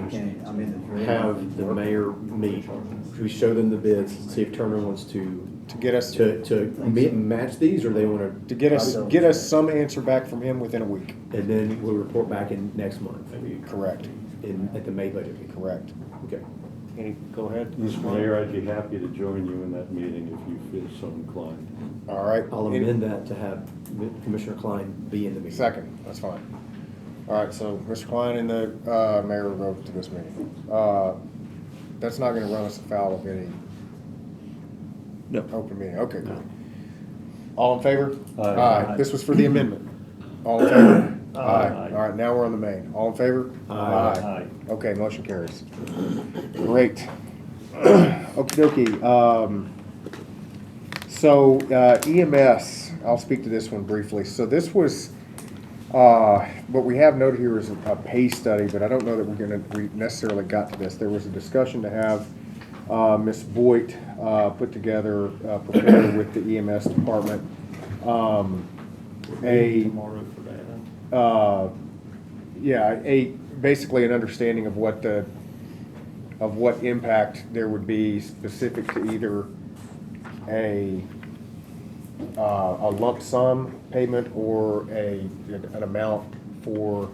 have the mayor meet, we show them the bids, see if Turner wants to Get us, match these, or they want to get us some answer back from him within a week. and then we'll report back in next month, Correct, at the May budget meeting. correct. Okay. Go ahead. Mr. Mayor, I'd be happy to join you in that meeting if you feel so inclined. All right. I'll amend that to have Commissioner Klein be in the meeting. Second, that's fine. All right, so Mr. Klein and the mayor will go to this meeting. That's not gonna run us afoul of any No. open meeting. Okay, good. All in favor? Aye. This was for the amendment. All in favor? Aye. All right, now we're on the main. All in favor? Aye. Okay, motion carries. Great. Okey dokey. So EMS, I'll speak to this one briefly. So this was, what we have noted here is a pay study, but I don't know that we necessarily got to this. There was a discussion to have Ms. Boyd put together, prepared with the EMS department, Tomorrow for that. basically an understanding of what impact there would be specific to either a lump sum payment or an amount for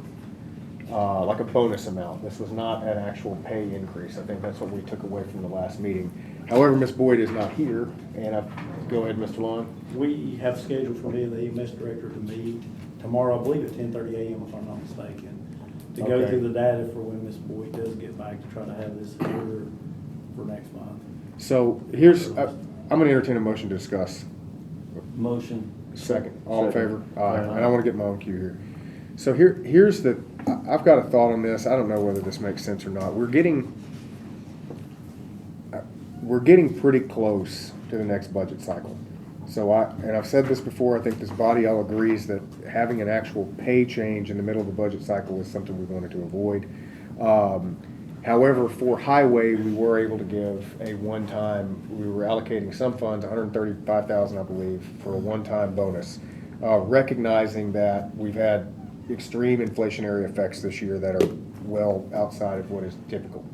like a bonus amount. This was not an actual pay increase. I think that's what we took away from the last meeting. However, Ms. Boyd is not here, and go ahead, Mr. Long. We have scheduled for me and the EMS director to meet tomorrow, I believe at 10:30 a.m. if I'm not mistaken, to go Okay. through the data for when Ms. Boyd does get back to try to have this here for next month. So I'm going to entertain a motion to discuss. Motion. Second. All in favor? Second. Aye. And I want to get my own cue here. So here's I've got a thought on this. I don't know whether this makes sense or not. We're getting pretty close to the next budget cycle. So I've said this before, I think this body all agrees that having an actual pay change in the middle of the budget cycle is something we wanted to avoid. However, for highway, we were able to give we were allocating some funds, $135,000, I believe, for a one-time bonus, recognizing that we've had extreme inflationary effects this year that are well outside of what is typical.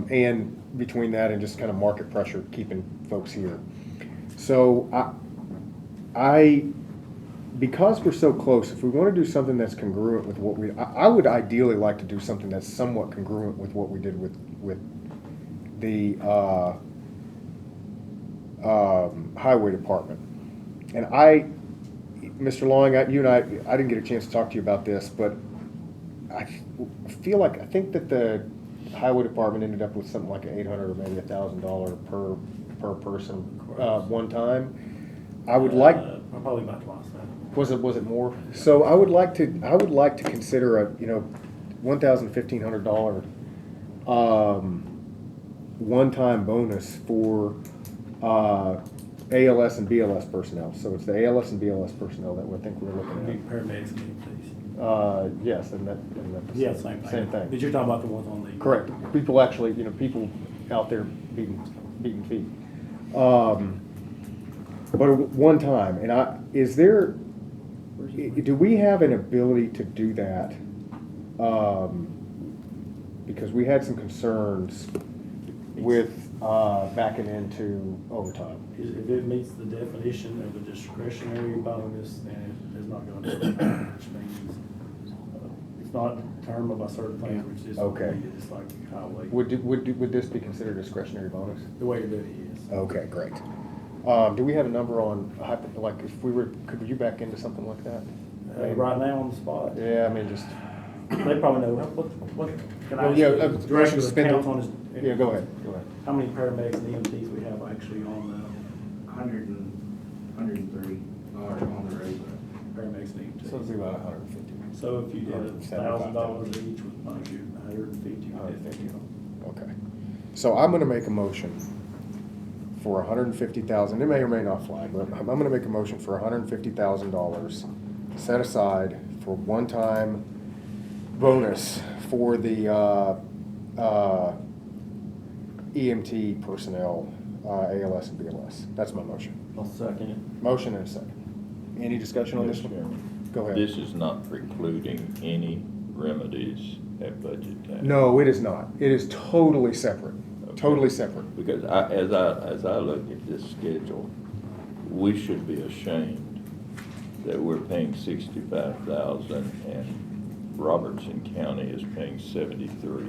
And between that and just kind of market pressure keeping folks here. So because we're so close, if we want to do something that's congruent with what I would ideally like to do something that's somewhat congruent with what we did with the highway department. And Mr. Long, you and I didn't get a chance to talk to you about this, but I think that the highway department ended up with something like $800 or maybe $1,000 per person one time. I would like. Probably about twice that. Was it more? So I would like to consider a $1,500 one-time bonus for ALS and BLS personnel. So it's the ALS and BLS personnel that I think we're looking Big at. paramedics need, please. Yes, and that. Yeah, same thing. But you're talking about the ones on the. Correct. People actually, people out there beating feet. But one time, and do we have an ability to do that? Because we had some concerns with backing into overtime. If it meets the definition of a discretionary bonus, then it's not going to be, which means it's not determined by certain things, which is Okay. It's like highway. Would this be considered a discretionary bonus? The way you're doing it is. Okay, great. Do we have a number on, like, if we were, could you back into something like that? Right now on the spot, Yeah, I mean, just. they probably know, what can I? Well, yeah, Director of spend accounts on his. Yeah, go ahead. How many paramedics and EMTs we have actually on 103 Paramedics need to. So it's about 150. So if you did $1,000 $75,000 each with budget, 150. Okay. So I'm gonna make a motion for $150,000, it may or may not fly, but I'm gonna make a motion for $150,000 set aside for one-time bonus for the, EMT personnel, ALS and BLS. That's my motion. I'll second it. Motion and a second. Any discussion on this Mr. one? Chairman, Go ahead. This is not precluding any remedies at budget time. No, it is not. It is totally separate, Okay. totally separate. Because as I look at this schedule, we should be ashamed that we're paying 65,000 and Robertson County is paying 73.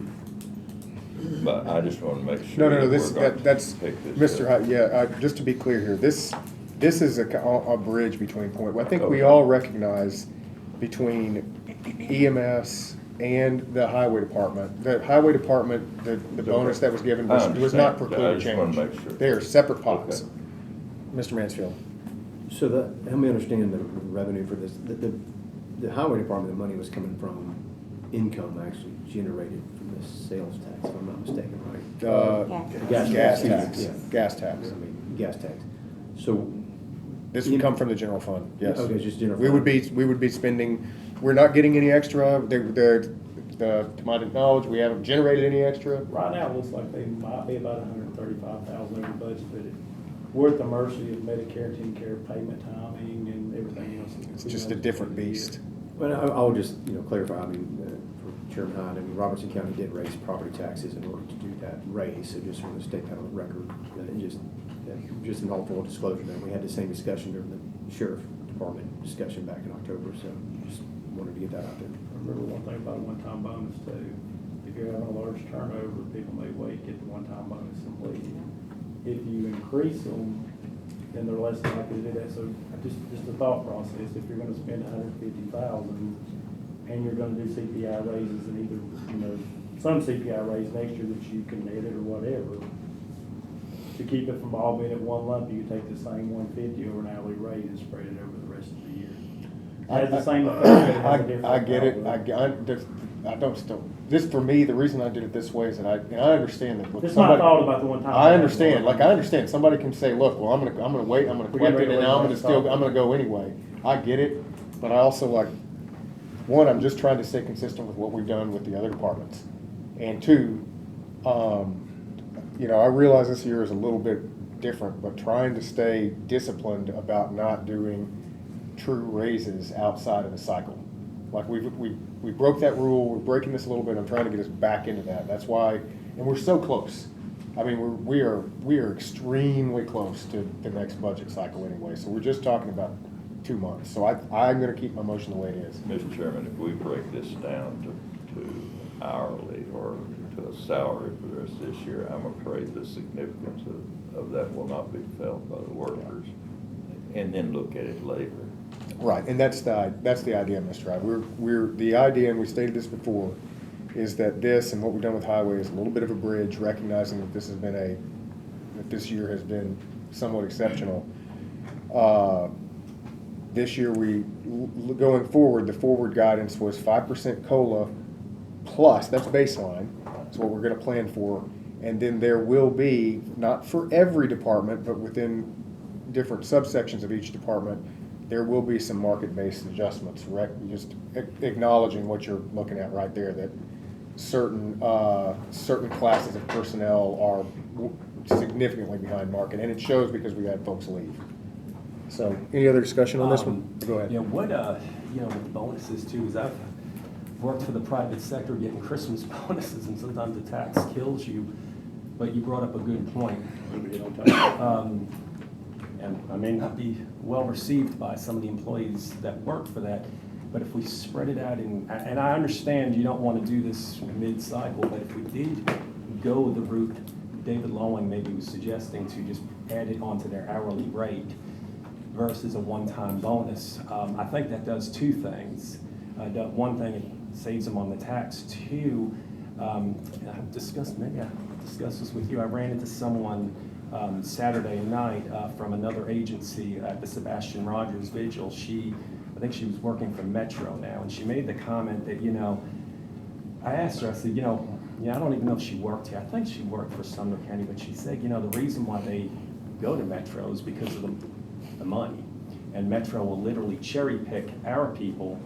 But I just want to make sure. No, that this, we're going to that's, pick this Mr. up. Hyde, yeah, just to be clear here, this is a bridge between point. I think we Okay. all recognize between EMS and the highway department. The highway department, the bonus that was given was not understand. precluded I just wanna change. make sure. They are separate pots. Okay. Mr. Mansfield. So help me understand the revenue for this. The highway department, the money was coming from income actually generated from the sales tax, if I'm not mistaken, right? Gas tax, Yeah. gas tax. I mean, gas tax. So, This would come from the general fund, yes. Okay, just general We would be spending, we're not getting any extra, to my knowledge, we haven't generated any extra. Right now, it looks like they might be about 135,000 over budget, but we're at the mercy of Medicare, TennCare payment timing and everything else. It's just a different beast. well, I'll just, clarify, I mean, for Chairman Hyde, I mean, Robertson County did raise property taxes in order to do that raise, so just want to state that on the record. And just an all full disclosure that we had the same discussion during the sheriff department discussion back in October, so just wanted to get that out there. Remember one thing about a one-time bonus too, if you're having a large turnover, people may wait, get the one-time bonus completed. If you increase them, then they're less likely to do that. So just a thought process, if you're gonna spend 150,000 and you're gonna do CPI raises and either, some CPI raise next year that you can edit or whatever, to keep it from all being at one lump, you can take the same 150 over an hourly rate and spread it over the rest of the year. It has the same effect, but it has a different I get it, outlook. I don't still, this for me, the reason I did it this way is that I understand that. It's my thought about the one-time. I understand, somebody can say, look, well, I'm gonna wait, I'm gonna We collect got it, and I'm gonna go anyway. I get it, but I also one, I'm just trying to stay consistent with what we've done with the other departments. And two, I realize this year is a little bit different, but trying to stay disciplined about not doing true raises outside of the cycle. Like we broke that rule, we're breaking this a little bit, I'm trying to get us back into that. That's why, and we're so close. I mean, we are extremely close to the next budget cycle anyway, so we're just talking about 2 months. So I'm gonna keep my motion the way it is. Mr. Chairman, if we break this down to hourly or to a salary for the rest of this year, I'm afraid the significance of that will not be felt by the workers, and then look at it later. Right, and that's the idea, Mr. Hyde. We're the idea, and we stated this before, is that this and what we've done with highway is a little bit of a bridge, recognizing that this year has been somewhat exceptional. This year, going forward, the forward guidance was 5% COLA plus, that's baseline, that's what we're gonna plan for. And then there will be, not for every department, but within different subsections of each department, there will be some market-based adjustments, just acknowledging what you're looking at right there, that certain classes of personnel are significantly behind market, and it shows because we had folks leave. So, any other discussion on this one? Go ahead. With bonuses too, is I've worked for the private sector getting Christmas bonuses, and sometimes the tax kills you, but you brought up a good point. And I may not be well received by some of the employees that work for that, but if we spread it out and I understand you don't want to do this mid-cycle, but if we did go the route David Lowing maybe was suggesting to just add it onto their hourly rate versus a one-time bonus, I think that does two things. One thing, it saves them on the tax. Two, I've discussed this with you. I ran into someone Saturday night from another agency at the Sebastian Rogers Vigil. I think she was working for Metro now, and she made the comment that, I asked her, I said, I don't even know if she worked here. I think she worked for Sumner County, but she said, the reason why they go to Metro is because of the money. And Metro will literally cherry pick our people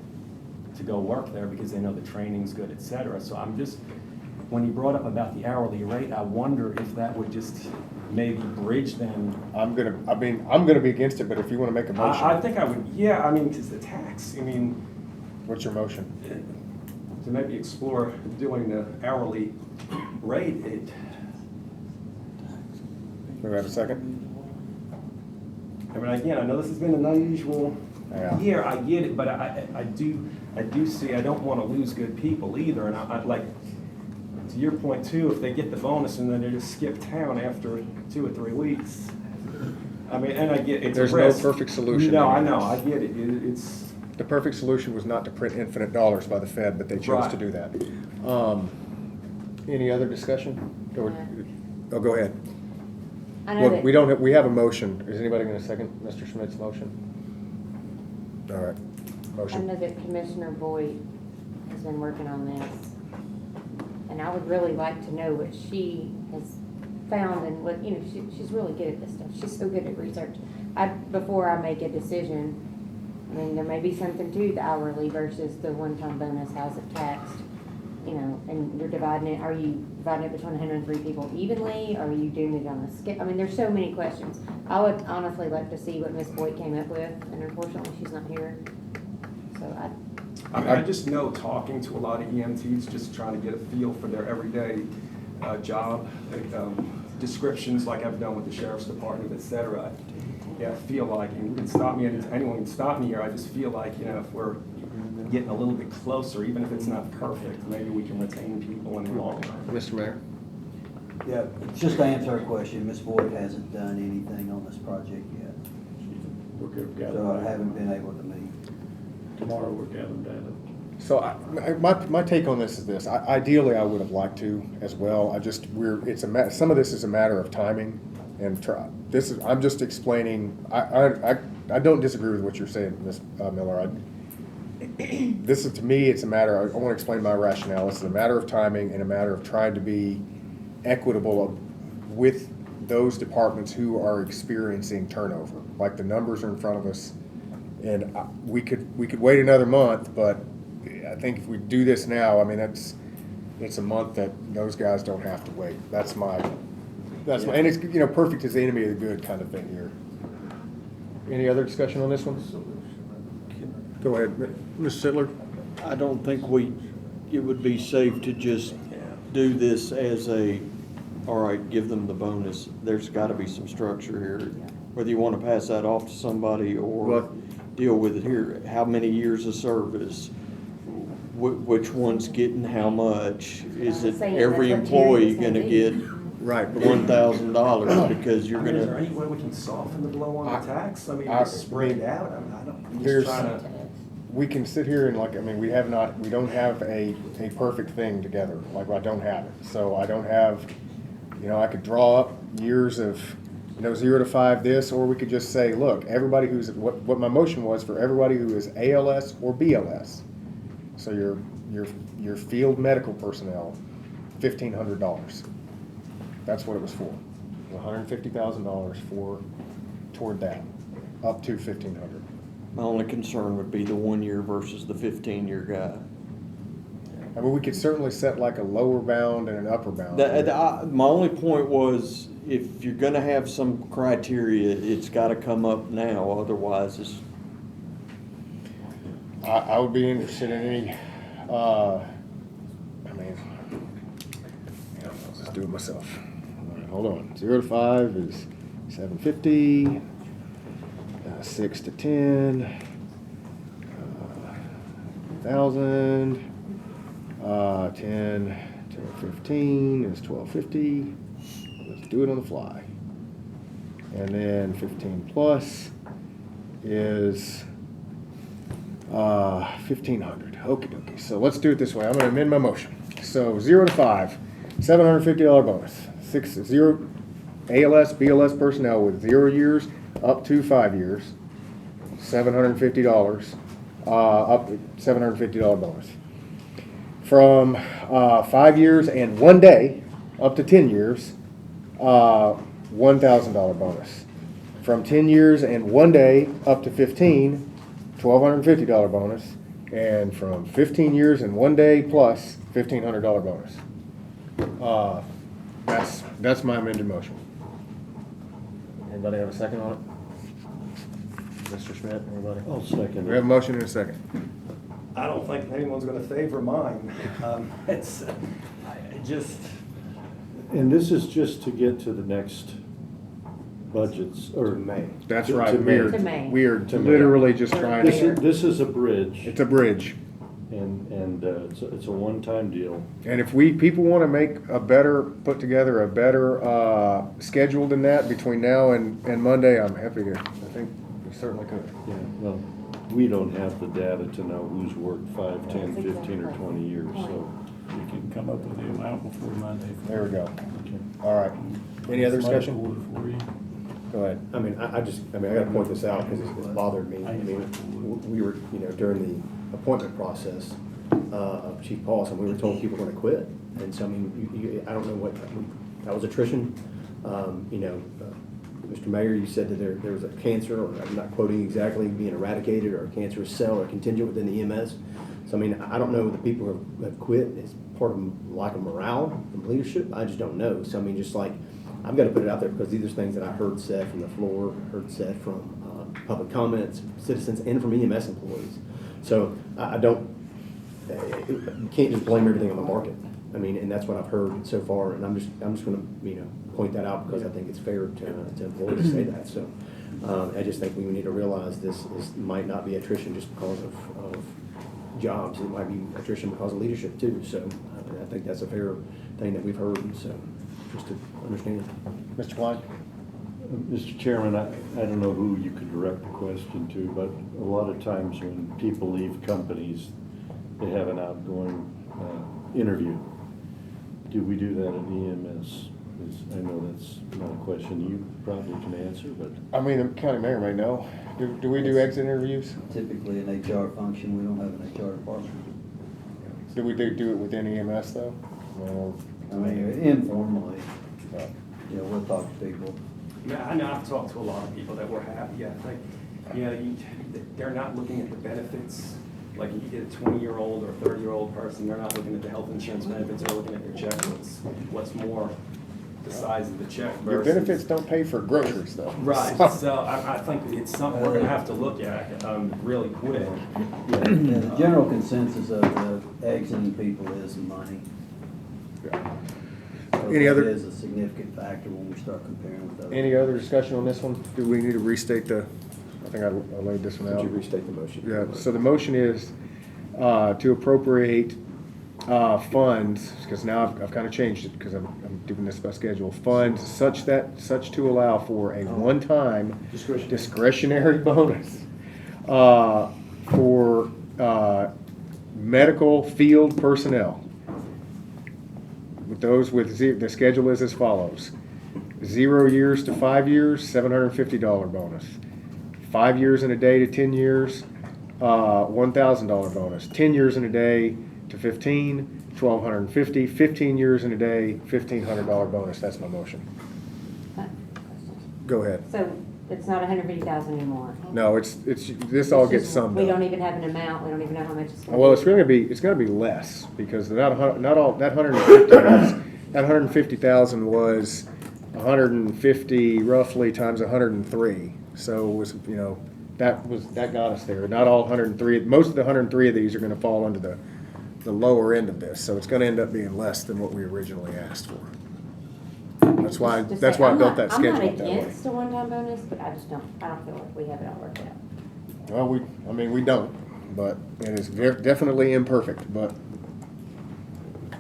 to go work there because they know the training's good, et cetera. So when he brought up about the hourly rate, I wonder if that would just maybe bridge them. I'm gonna be against it, but if you wanna make a motion. I think I would, because the tax, What's your motion? to maybe explore doing the hourly rate, Do we have a second? again, I know this has been an unusual Yeah. year, I get it, but I do see, I don't want to lose good people either, and I like, to your point too, if they get the bonus and then they just skip town after 2 or 3 weeks, and I get, it's a risk. There's no perfect solution. No, I know, I get it, it's. The perfect solution was not to print infinite dollars by the Fed, but they chose to do that. Any other discussion? Oh, go ahead. I know Well, that. we have a motion. Is anybody gonna second Mr. Schmidt's motion? All right, I motion. know that Commissioner Boyd has been working on this, and I would really like to know what she has found and what, she's really good at this stuff. She's so good at research. Before I make a decision, there may be something to the hourly versus the one-time bonus, how's it taxed? And you're dividing it, are you dividing it between 103 people evenly? Are you doing it on a scale? There's so many questions. I would honestly like to see what Ms. Boyd came up with, and unfortunately, she's not here. So I just know, talking to a lot of EMTs, just trying to get a feel for their everyday job descriptions, like I've done with the sheriff's department, et cetera. I feel like, and you can stop me, anyone can stop me here, I just feel like, if we're getting a little bit closer, even if it's not perfect, maybe we can retain people in the long run. Mr. Mayor? Yeah, just to answer her question, Ms. Boyd hasn't done anything on this project yet, so I haven't been able to meet. Tomorrow we're gathering data. So my take on this is this. Ideally, I would have liked to as well. Some of this is a matter of timing, and I'm just explaining. I don't disagree with what you're saying, Ms. Miller. This is, to me, it's a matter. I want to explain my rationale. This is a matter of timing and a matter of trying to be equitable with those departments who are experiencing turnover. Like, the numbers are in front of us, and we could wait another month, but I think if we do this now, it's a month that those guys don't have to wait. That's my, and it's, perfect is the enemy of the good kind of thing here. Any other discussion on this one? Go ahead, Mr. Sittler. I don't think it would be safe to just do this as all right, give them the bonus. There's gotta be some structure here. Whether you wanna pass that off to somebody or deal with it here. How many years of service? Which one's getting how much? Is it every employee gonna get $1,000 because you're Is there gonna? any way we can soften the blow on the tax? Just spread it out. I'm just trying to. We can sit here and we don't have a perfect thing together. Like, I don't have it. So I don't have, I could draw up years of, 0 to 5 this, or we could just say, look, everybody who's, what my motion was for everybody who is ALS or BLS. So your field medical personnel, $1,500. That's what it was for. $150,000 toward that, up to $1,500. My only concern would be the 1 year versus the 15-year guy. We could certainly set like a lower bound and an upper bound. My only point was, if you're gonna have some criteria, it's gotta come up now, otherwise it's. I would be interested in any, I'll just do it myself. All right, hold on. 0 to 5 is $750. 6 to 10, 1,000. 10 to 15 is $1,250. Let's do it on the fly. And then 15 plus is $1,500. Okie dokie. So let's do it this way. I'm going to amend my motion. So 0 to 5, $750 bonus. ALS, BLS personnel with 0 years up to 5 years, $750, up to $750 bonus. From 5 years and 1 day up to 10 years, $1,000 bonus. From 10 years and 1 day up to 15, $1,250 bonus. And from 15 years and 1 day plus, $1,500 bonus. That's my amended motion. Anybody have a second on it? Mr. Schmidt, anybody? I'll second We have a it. motion and a second. I don't think anyone's gonna favor mine. It's, just, And this is just to get to the next budgets, or May. That's To right. May. To May. We are To May. literally just trying to, This is a bridge, it's a bridge. and it's a one-time deal. And if people want to put together a better schedule than that between now and Monday, I'm happy to. I think we certainly could. Yeah, well, we don't have the data to know who's worked 5, 10, 15, or 20 years, so. We can come up with the amount before Monday. There we go. Okay. All right. Any other Somebody discussion? order for you. Go ahead. I mean, I gotta point this out because it's bothered me. I mean, we were, during the appointment process of Chief Paulson, we were told people were gonna quit. And so, I mean, I don't know what, that was attrition. Mr. Mayor, you said that there was a cancer, or I'm not quoting exactly, being eradicated, or a cancerous cell or contingent within the EMS. So, I mean, I don't know the people who have quit is part of lack of morale from leadership. I just don't know. So, I mean, just like, I've got to put it out there because these are things that I heard said from the floor, heard said from public comments, citizens, and from EMS employees. So I don't, you can't just blame everything on the market. I mean, and that's what I've heard so far, and I'm just going to, point that out because I think it's fair to employees to say that. So I just think we need to realize this might not be attrition just because of jobs. It might be attrition because of leadership too. So I think that's a fair thing that we've heard. So just to understand. Mr. Klein? Mr. Chairman, I don't know who you could direct the question to, but a lot of times when people leave companies, they have an outgoing interview. Do we do that at EMS? I know that's not a question you probably can answer, but. I mean, the county mayor may know. Do we do exit interviews? Typically an HR function, we don't have an HR department. Do we do it within EMS though? Well, I mean, informally, we'll talk to people. yeah, I know I've talked to a lot of people that were happy. I think, they're not looking at the benefits. Like you get a 20-year-old or a 30-year-old person, they're not looking at the health insurance benefits, they're looking at their check. What's more the size of the check your versus. benefits don't pay for groceries though. Right, so I think it's something we're gonna have to look at, really quick. The general consensus of the exiting people is money. So Any other- It is a significant factor when we start comparing with others. Any other discussion on this one? Do we need to restate I think I laid this one Could out. you restate the motion? Yeah, so the motion is to appropriate funds, because now I've kind of changed it, because I'm doing this by schedule, funds such to allow for a one-time discretionary bonus for medical field personnel. With those the schedule is as follows: 0 years to 5 years, $750 bonus. 5 years and a day to 10 years, $1,000 bonus. 10 years and a day to 15, $1,250. 15 years and a day, $1,500 bonus. That's my motion. Go ahead. So it's not 150,000 anymore? No, it's this all gets summed We up. don't even have an amount, we don't even know how much it's gonna be. Well, it's gonna be less, because not all that 150,000 was 150 roughly times 103. So it was, that got us there. Not all 103. Most of the 103 of these are gonna fall under the lower end of this. So it's gonna end up being less than what we originally asked for. That's why I built that schedule up that I'm way. not against a one-time bonus, but I don't feel like we have it all worked out. Well, we don't, but it is definitely imperfect, but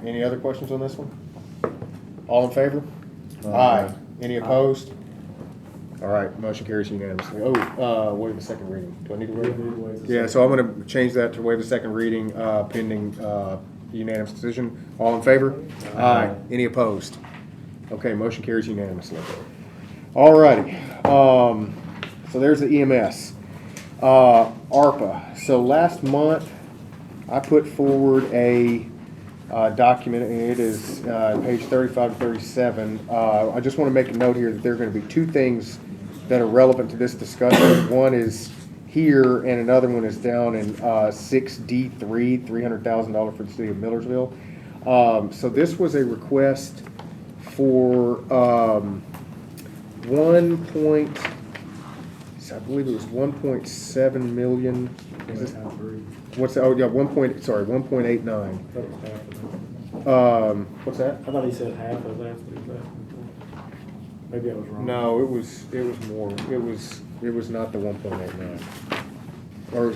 any other questions on this one? All in favor? Aye. Any opposed? All right, motion carries unanimously. Waive the second reading. Do I need to waive? Yeah, so I'm gonna change that to waive the second reading, pending, unanimous decision. All in favor? Aye. Any opposed? Okay, motion carries unanimously. All righty, so there's the EMS. ARPA, so last month, I put forward a document, and it is page 35 to 37. I just want to make a note here that there are going to be two things that are relevant to this discussion. One is here, and another one is down in 6D3, $300,000 for the city of Millersville. So this was a request for I believe it was 1.7 million. Is this, what's that? Oh yeah, 1.89. What's that? I thought he said half of that. Maybe I was wrong. No, it was more. It was not the 1.89. Or I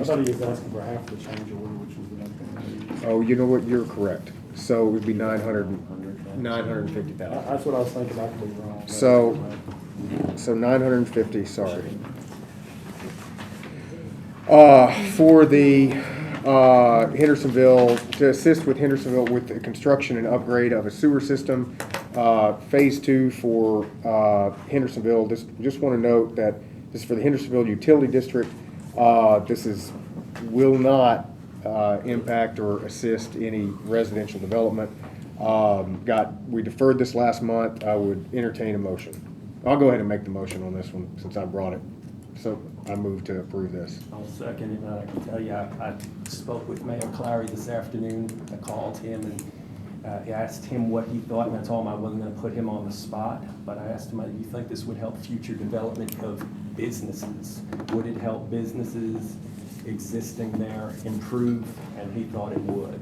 thought he was asking for half the change order, which was the next one. oh, you know what? You're correct. So it would be 950,000. That's what I was thinking. I could be wrong. So 950. Sorry. For the Hendersonville, to assist with Hendersonville with the construction and upgrade of a sewer system, phase 2 for Hendersonville. Just want to note that this is for the Hendersonville Utility District. This will not impact or assist any residential development. We deferred this last month. I would entertain a motion. I'll go ahead and make the motion on this one since I brought it. So I move to approve this. I'll second it, and I can tell you, I spoke with Mayor Clary this afternoon. I called him and I asked him what he thought, and I told him I wasn't gonna put him on the spot, but I asked him, do you think this would help future development of businesses? Would it help businesses existing there improve? And he thought it would.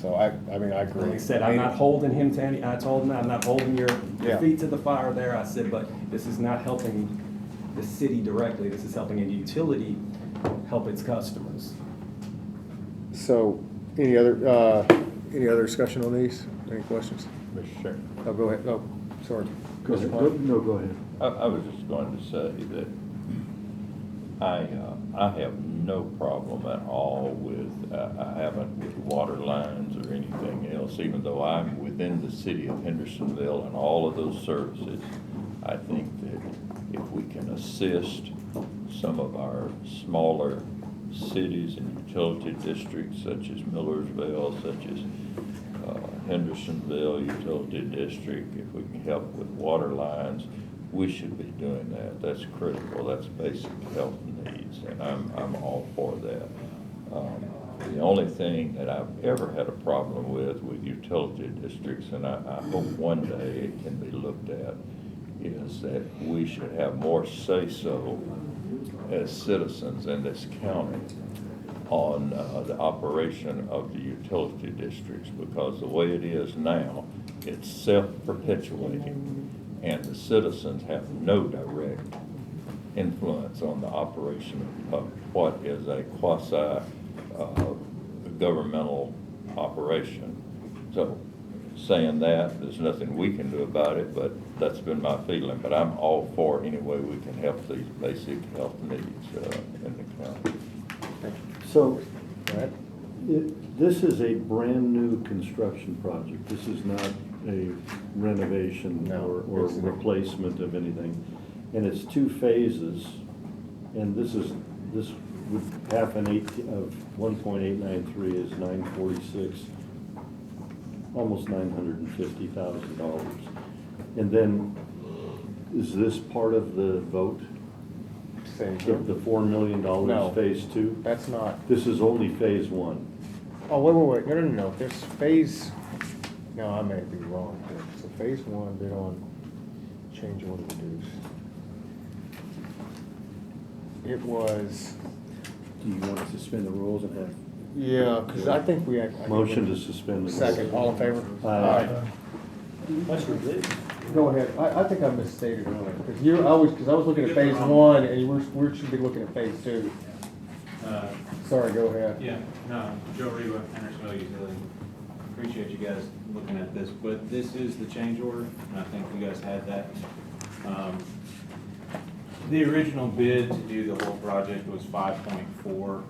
So I mean, I agree. Like I said, I'm not holding him to any, I told him, I'm not holding your feet to the fire there. I said, but this is not helping the city directly. This is helping a utility help its customers. So any other discussion on these? Any questions? Sure. Oh, go ahead. Oh, sorry. Go ahead. I was just going to say that I have no problem at all with, I haven't with water lines or anything else, even though I'm within the city of Hendersonville and all of those services. I think that if we can assist some of our smaller cities and utility districts such as Millersville, such as Hendersonville Utility District, if we can help with water lines, we should be doing that. That's critical. That's basic health needs, and I'm all for that. The only thing that I've ever had a problem with utility districts, and I hope one day it can be looked at, is that we should have more say-so as citizens in this county on the operation of the utility districts, because the way it is now, it's self-perpetuating, and the citizens have no direct influence on the operation of what is a quasi-governmental operation. So, saying that, there's nothing we can do about it, but that's been my feeling. But I'm all for any way we can help these basic health needs in the county. So, this is a brand-new construction project. This is not a renovation or replacement of anything. And it's 2 phases, and this would half of 1.893 is 946, almost $950,000. And then, is this part of the vote? The $4 million phase 2? That's not. This is only phase 1. Oh, wait. No. There's phase, no, I may be wrong here. So phase 1, bid on change order reduce. It was. Do you want to suspend the rules and have? Yeah, because I think we. Motion to suspend the rules. Second, all in favor? Aye. That's ridiculous. Go ahead. I think I misstated earlier, because I was looking at phase 1, and we should be looking at phase 2. Sorry, go ahead. Yeah, no, Joe Reba, Hendersonville Utility. Appreciate you guys looking at this, but this is the change order, and I think you guys had that. The original bid to do the whole project was 5.4.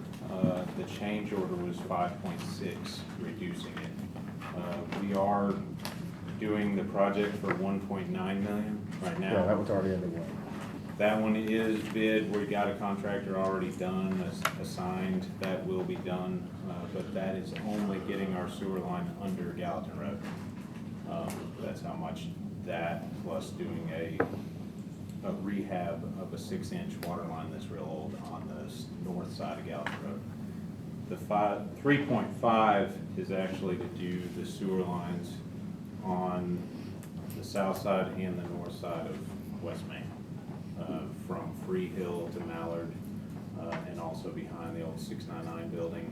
The change order was 5.6, reducing it. We are doing the project for 1.9 million right now. Yeah, that one's already underway. That one is bid, we got a contractor already done, assigned, that will be done, but that is only getting our sewer line under Gallatin Road. That's how much that, plus doing a rehab of a 6-inch water line that's real old on the north side of Gallatin Road. The 3.5 is actually to do the sewer lines on the south side and the north side of West Main. From Free Hill to Mallard, and also behind the old 699 building,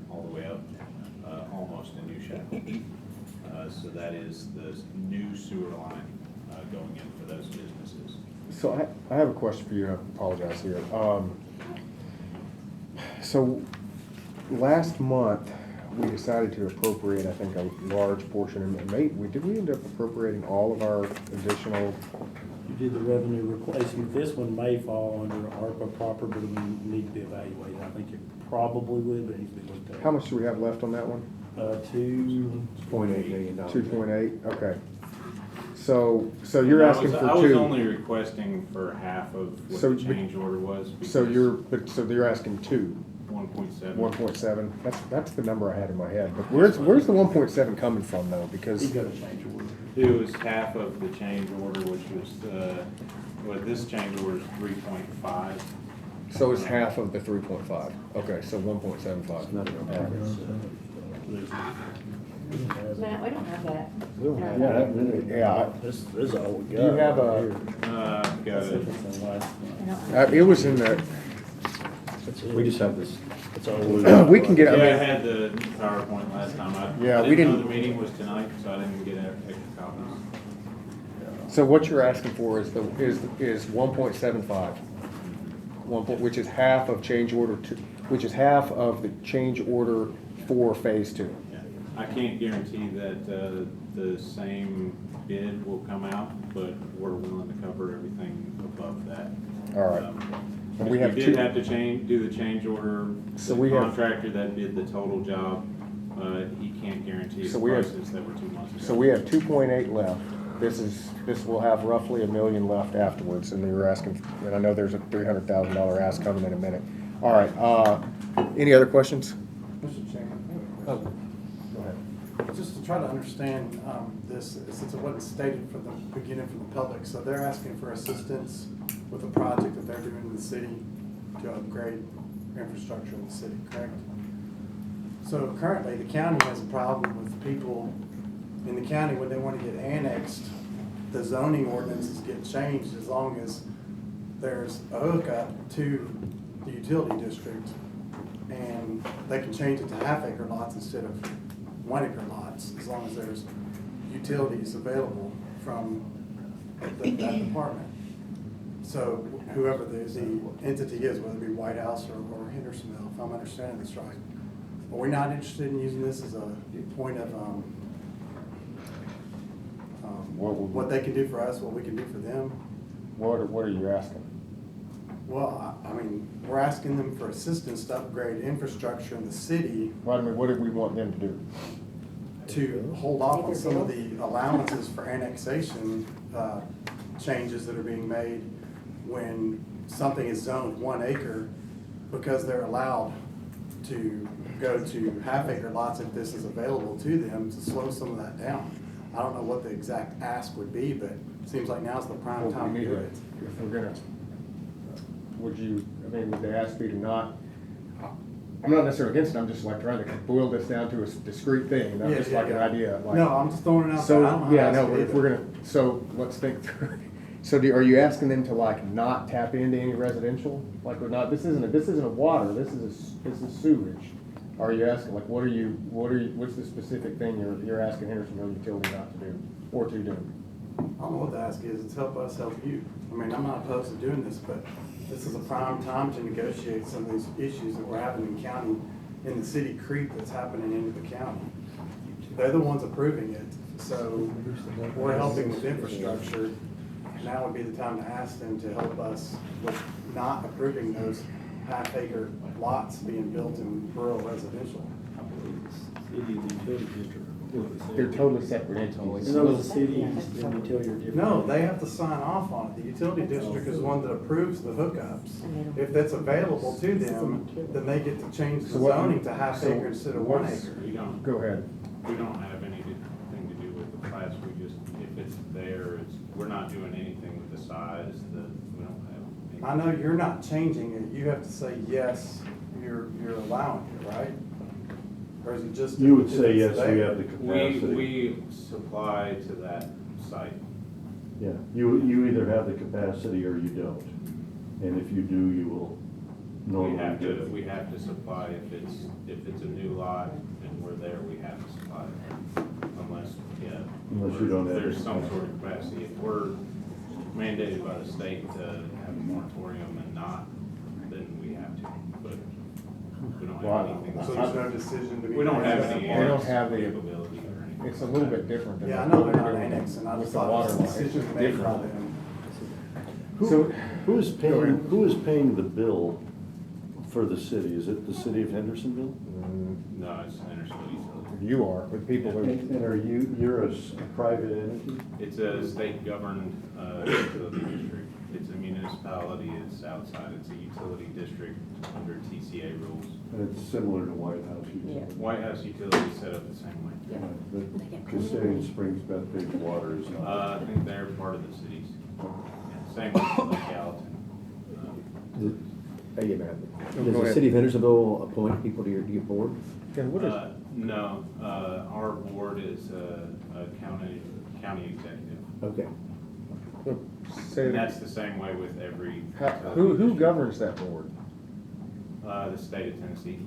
all the way up, almost to New Shadow. So that is the new sewer line going in for those businesses. So I have a question for you, and I apologize here. So last month, we decided to appropriate, I think, a large portion, and did we end up appropriating all of our additional? You did the revenue replacement. This one may fall under ARPA proper, but it would need to be evaluated. I think it probably would, but it needs to be looked at. How much do we have left on that one? $2.8 million. 2.8, okay. So you're asking for two. I was only requesting for half of what the change order was. So you're asking two. 1.7. 1.7. That's the number I had in my head. But where's the 1.7 coming from though? Because He's got a change order. It was half of the change order, which was, this change order is 3.5. so it's half of the 3.5. Okay, so 1.75. Matt, we don't have that. Yeah. This is all we got. Do you have Got it. it was in the. We just have this. That's all We can get. Yeah, I I mean, had the PowerPoint last time. we didn't. know the meeting was tonight, so I didn't get extra copies. So what you're asking for is 1.75. Which is half of change order two, which is half of the change order for phase 2. Yeah. I can't guarantee that the same bid will come out, but we're willing to cover everything above that. All right. And we have did have to do the change order. So the we have. contractor that did the total job, he can't guarantee the So we have. prices that were 2 months ago. So we have 2.8 left. This will have roughly $1 million left afterwards, and you're asking, and I know there's a $300,000 ask coming in a minute. All right, any other questions? Mr. Chairman, Oh, go ahead. just to try to understand this, since it wasn't stated from the beginning from the public, so they're asking for assistance with a project that they're doing in the city to upgrade infrastructure in the city, correct? So currently, the county has a problem with people in the county when they want to get annexed. The zoning ordinances get changed as long as there's a hookup to the utility district, and they can change it to half-acre lots instead of 1-acre lots, as long as there's utilities available from that department. So whoever the entity is, whether it be White House or Hendersonville, if I'm understanding this right, are we not interested in using this as a point of what they can do for us, what we can do for them? What are you asking? Well, I mean, we're asking them for assistance to upgrade infrastructure in the city. Well, I mean, what do we want them to do? To hold off on some of the allowances for annexation changes that are being made when something is zoned 1 acre, because they're allowed to go to half-acre lots if this is available to them, to slow some of that down. I don't know what the exact ask would be, but it seems like now's the prime time to do it. If we're gonna, would they ask me to not, I'm not necessarily against it, I'm just like trying to boil this down to a discrete thing, not just like an idea. Like, No, I'm just throwing it out so, there. I don't know how yeah, to no, ask it if we're either. gonna, so let's think through it. So are you asking them to like not tap into any residential? Like we're not, this isn't a water, this is sewage. Are you asking, like, what's the specific thing you're asking Hendersonville Utility not to do, or to do? I don't know what the ask is, it's help us help you. I mean, I'm not opposed to doing this, but this is a prime time to negotiate some of these issues that we're having in county, in the city creep that's happening into the county. They're the ones approving it, so we're helping with infrastructure. Now would be the time to ask them to help us with not approving those half-acre lots being built in rural residential. I believe the city and the utility district They're totally separate entities. And those cities and utility are different. No, they have to sign off on it. The utility district is the one that approves the hookups. If that's available to them, then they get to change the So what- zoning to half so acre instead of 1 what's- acre. We don't, Go ahead. we don't have anything to do with the class, we just, if it's there, we're not doing anything with the size, we don't have. I know you're not changing it. You have to say, yes, you're allowing it, right? Or is it just? You would if say, it's yes, we there? have the capacity. We supply to that site. Yeah, you either have the capacity or you don't. And if you do, you will normally get We have to supply if it's a new lot and we're there, we have to supply it. Unless you don't have There's the some capacity. sort of capacity. If we're mandated by the state to have a moratorium and not, then we have to. But we don't have anything. So there's no decision to be. We don't made have at that any. point? They don't have the- capability or anything. It's a little bit different than. Yeah, I what know we're they're not doing annexing. I with just the thought water it was a line. It's decision made by different. them. Who is Go ahead. who is paying the bill for the city? Is it the city of Hendersonville? No, it's an interstate utility. You are, with people who. And are you're a private entity? It's a state governed, utility district. It's a municipality, it's outside, it's a utility district under TCA rules. And it's similar to White House usually. White House utility is set up the same way. But Castaic Springs, Bethpage Water is not. I think they're part of the cities. Yeah, same with Gallatin. Hey, yeah, man. Go Does the ahead. city of Hendersonville appoint people to your board? Yeah, what is, No, our board is a county executive. Okay. say, And that's the same way with every. who governs that board? The state of Tennessee.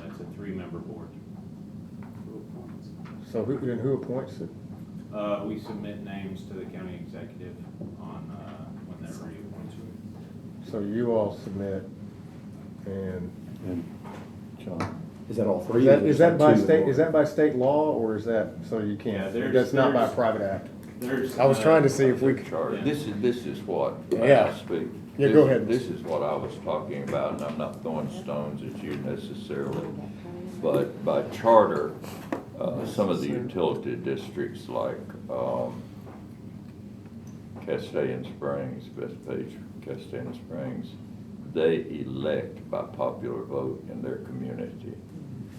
It's a 3-member board. So who appoints it? We submit names to the county executive on, whenever he appoints you. So you all submit, and John. Is that all three? is that, or is that by two state, more? is that by state law, or is that, so you Yeah, can't? there's- That's not by there's- private act? There's. I was trying to see if we could. Charter. This is what, Yeah. I speak. Yeah, This- go ahead. This is what I was talking about, and I'm not throwing stones at you necessarily. But by charter, some of the utility districts like, Castaic Springs, Bethpage, Castaic Springs, they elect by popular vote in their community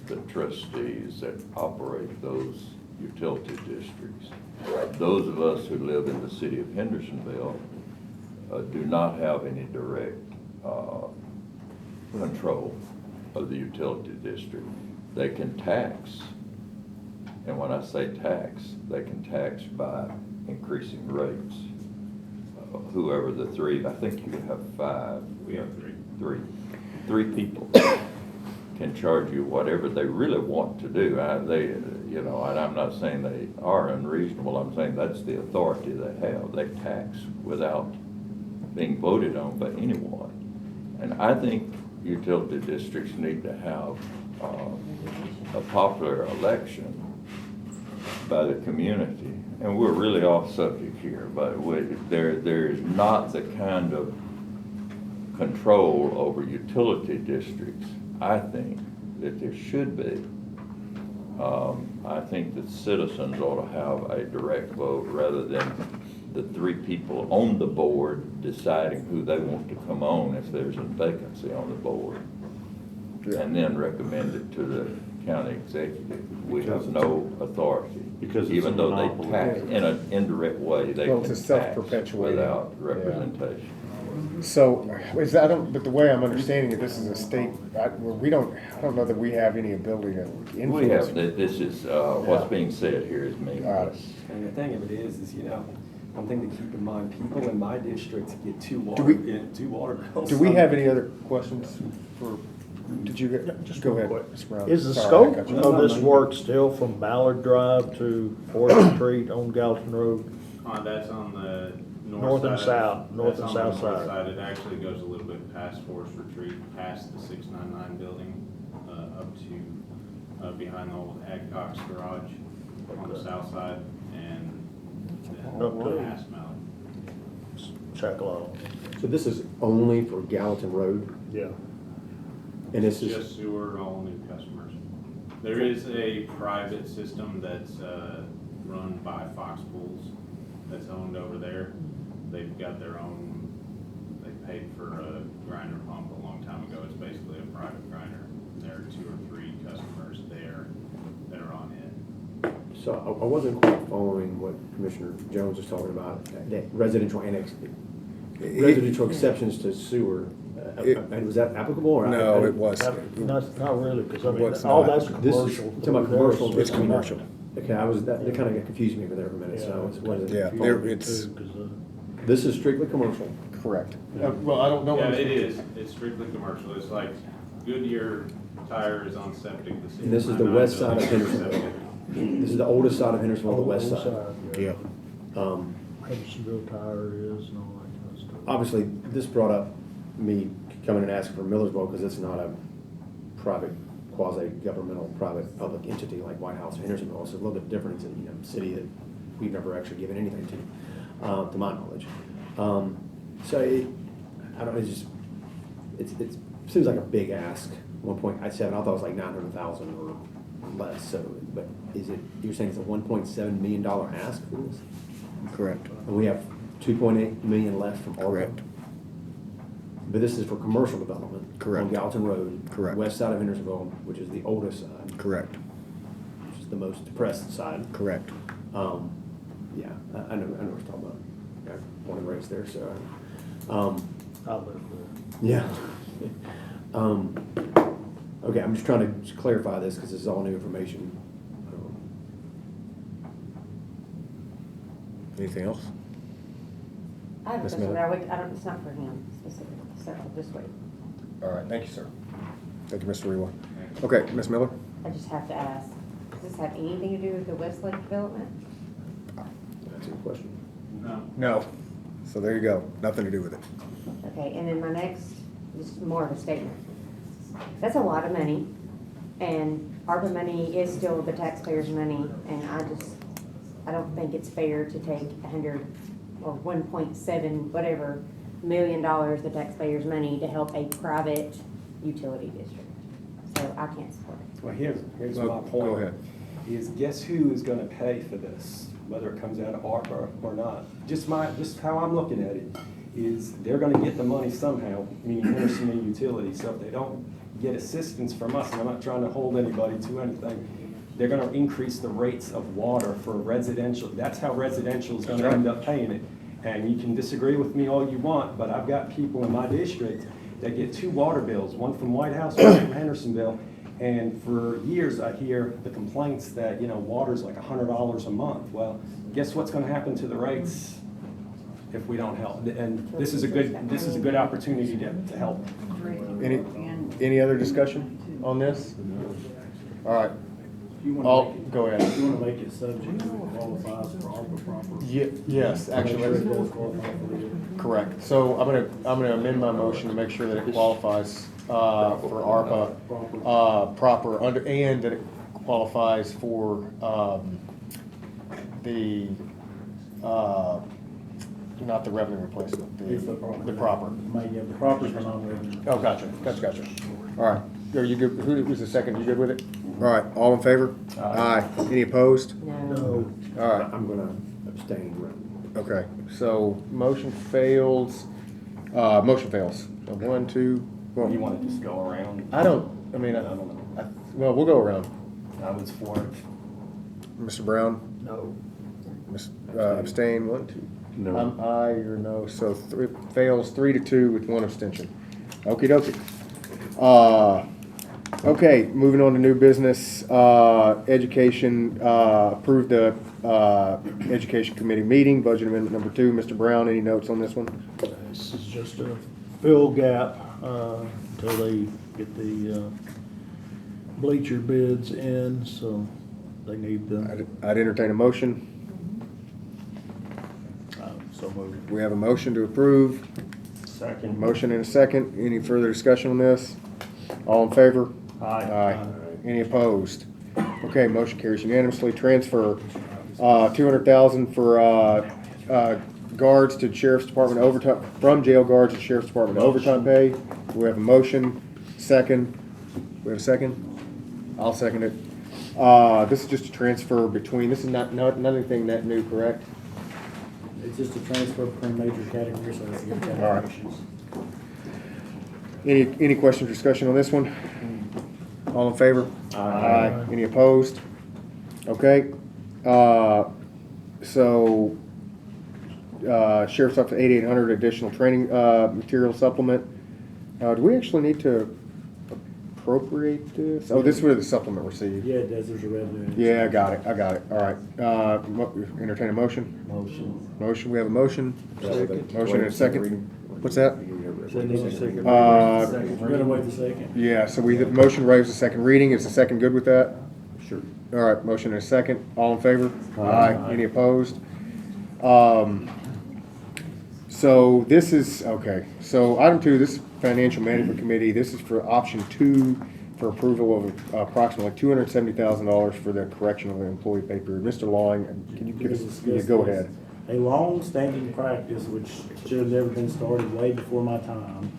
the trustees that operate those utility districts. Those of us who live in the city of Hendersonville do not have any direct control of the utility district. They can tax, and when I say tax, they can tax by increasing rates. Whoever the three, I think you have 5. We have 3. Three people can charge you whatever they really want to do. And I'm not saying they are unreasonable, I'm saying that's the authority they have. They tax without being voted on by anyone. And I think utility districts need to have a popular election by the community. And we're really off subject here, but there is not the kind of control over utility districts, I think, that there should be. I think that citizens ought to have a direct vote rather than the 3 people on the board deciding who they want to come on if there's a vacancy on the board. And then recommend it to the county executive. We have no authority. Because it's even a though they monopoly. tax in an indirect way, they Well, can it's a tax self-perpetuating, without yeah. representation. So, but the way I'm understanding it, this is a state, I don't know that we have any ability to influence. We have, this is, what's Yeah. being said here is meaningless. And the thing of it is, one thing to keep in mind, people in my district get two water bills. Do we have any other questions for, did you get, just go ahead, Mr. Brown. Is the Sorry, I scope cut you. of this work still from Ballard Drive to 4th Street on Gallatin Road? That's on the North and side. south, north That's and on the south north side. It actually goes a little bit past Forest Retreat, past the 699 building, up to behind the old Adcock's garage on the south side, and then Up to- past Mallard. Check along. So this is only for Gallatin Road? Yeah. And this is, Just sewer, all new customers. There is a private system that's run by Fox Pools that's owned over there. They've got their own, they paid for a grinder pump a long time ago. It's basically a private grinder. There are 2 or 3 customers there that are on it. So I wasn't quite following what Commissioner Jones was talking about, that residential exceptions to sewer. And was that applicable or? No, it was. Not really, because I mean, What's all not? that's This is, commercial. talking about commercial. It's commercial. Okay, that kind of got confusing me for there for a minute, so it wasn't. Yeah, it's This is strictly commercial. correct. Well, I don't know. Yeah, it is. It's strictly commercial. It's like Goodyear tire is on septic. And this is the west side of Hendersonville. This is the oldest side of Hendersonville, the west side. Yeah. Hendersonville Tire is and all that kind of stuff. Obviously, this brought up me coming and asking for Millersville because it's not a private, quasi-governmental, private public entity like White House or Hendersonville. It's a little bit different. It's a city that we've never actually given anything to my knowledge. So I don't know, it seems like a big ask. 1.7, I thought it was like 900,000 or less. So, but you're saying it's a $1.7 million ask for this? Correct. And we have 2.8 million left from ARPA. Correct. But this is for commercial development. Correct. On Gallatin Road. Correct. West side of Hendersonville, which is the oldest side. Correct. Which is the most depressed side. Correct. Yeah, I know what you're talking about. Yeah, born and raised there, so. I live there. Yeah. Okay, I'm just trying to just clarify this because this is all new information. Anything else? I have a Ms. question, Miller? but I don't, it's not for him specifically, so I'll just wait. All right, thank you, sir. Thank you, Mr. Rewa. Okay, Ms. Miller? I just have to ask, does this have anything to do with the Westlake development? That's a good question. No. No. So there you go. Nothing to do with it. Okay, and then my next, this is more of a statement. That's a lot of money, and ARPA money is still the taxpayers' money, and I don't think it's fair to take 100 or 1.7 whatever million dollars, the taxpayers' money, to help a private utility district. So I can't support it. Well, here's Well, my point. go ahead. Is guess who is gonna pay for this, whether it comes out of ARPA or not? Just how I'm looking at it, is they're gonna get the money somehow, meaning Henderson Utility. So if they don't get assistance from us, and I'm not trying to hold anybody to anything, they're gonna increase the rates of water for residential. That's how residential is gonna end up paying it. And you can disagree with me all you want, but I've got people in my district that get 2 water bills, one from White House, one from Hendersonville. And for years, I hear the complaints that, water's like $100 a month. Well, guess what's gonna happen to the rates if we don't help? And this is a good opportunity to help. Any other discussion on this? All right. Go ahead. You want to make it subject to what qualifies for ARPA proper? Yes, actually. Make sure it does qualify for the. Correct. So I'm gonna amend my motion to make sure that it qualifies for ARPA proper and that it qualifies for the not the revenue replacement, the proper. Yeah, the proper's for non-revenue. Oh, gotcha. All right. Are you good? Who was the second? You good with it? All right. All in favor? Aye. Any opposed? No. All right. I'm gonna abstain. Okay, so motion fails. Motion fails. So 1, 2. Well, You wanna just go around? I don't know. Well, we'll go around. I was for it. Mr. Brown? No. Abstain, 1, 2. No. I'm aye, you're no, so fails 3 to 2 with 1 abstention. Okey dokey. Okay, moving on to new business, education, approved the, education committee meeting, budget amendment number 2. Mr. Brown, any notes on this one? This is just a fill gap, until they get the, bleacher bids in, so they need them. I'd entertain a motion. So moved. We have a motion to approve. Second. Motion and a second. Any further discussion on this? All in favor? Aye. Any opposed? Okay, motion carries unanimously. Transfer, $200,000 for, guards to Sheriff's Department overtime, from jail guards to Sheriff's Department overtime pay. We have a motion. Second. We have a second? I'll second it. This is just a transfer between, this is not anything that new, correct? It's just a transfer between major categories, so it's your All right. categories. Any questions or discussion on this one? All in favor? Aye. Any opposed? Okay. So, Sheriff's Office 8800 additional training material supplement. Do we actually need to appropriate this? Oh, this is where the supplement received. Yeah, it does, there's a revenue. Yeah, I got it. All right. Entertain a motion? Motion, we have a motion. Motion and a second. What's that? We're gonna wait a second. Yeah, so the motion waives the second reading. Is the second good with that? Sure. All right, motion and a second. All in favor? Aye. Any opposed? So this is, okay, so item 2, this is Financial Management Committee. This is for option 2 for approval of approximately $270,000 for the correction of the employee pay period. Mr. Long, can you give us, yeah, go ahead. A long-standing practice, which should have never been started way before my time.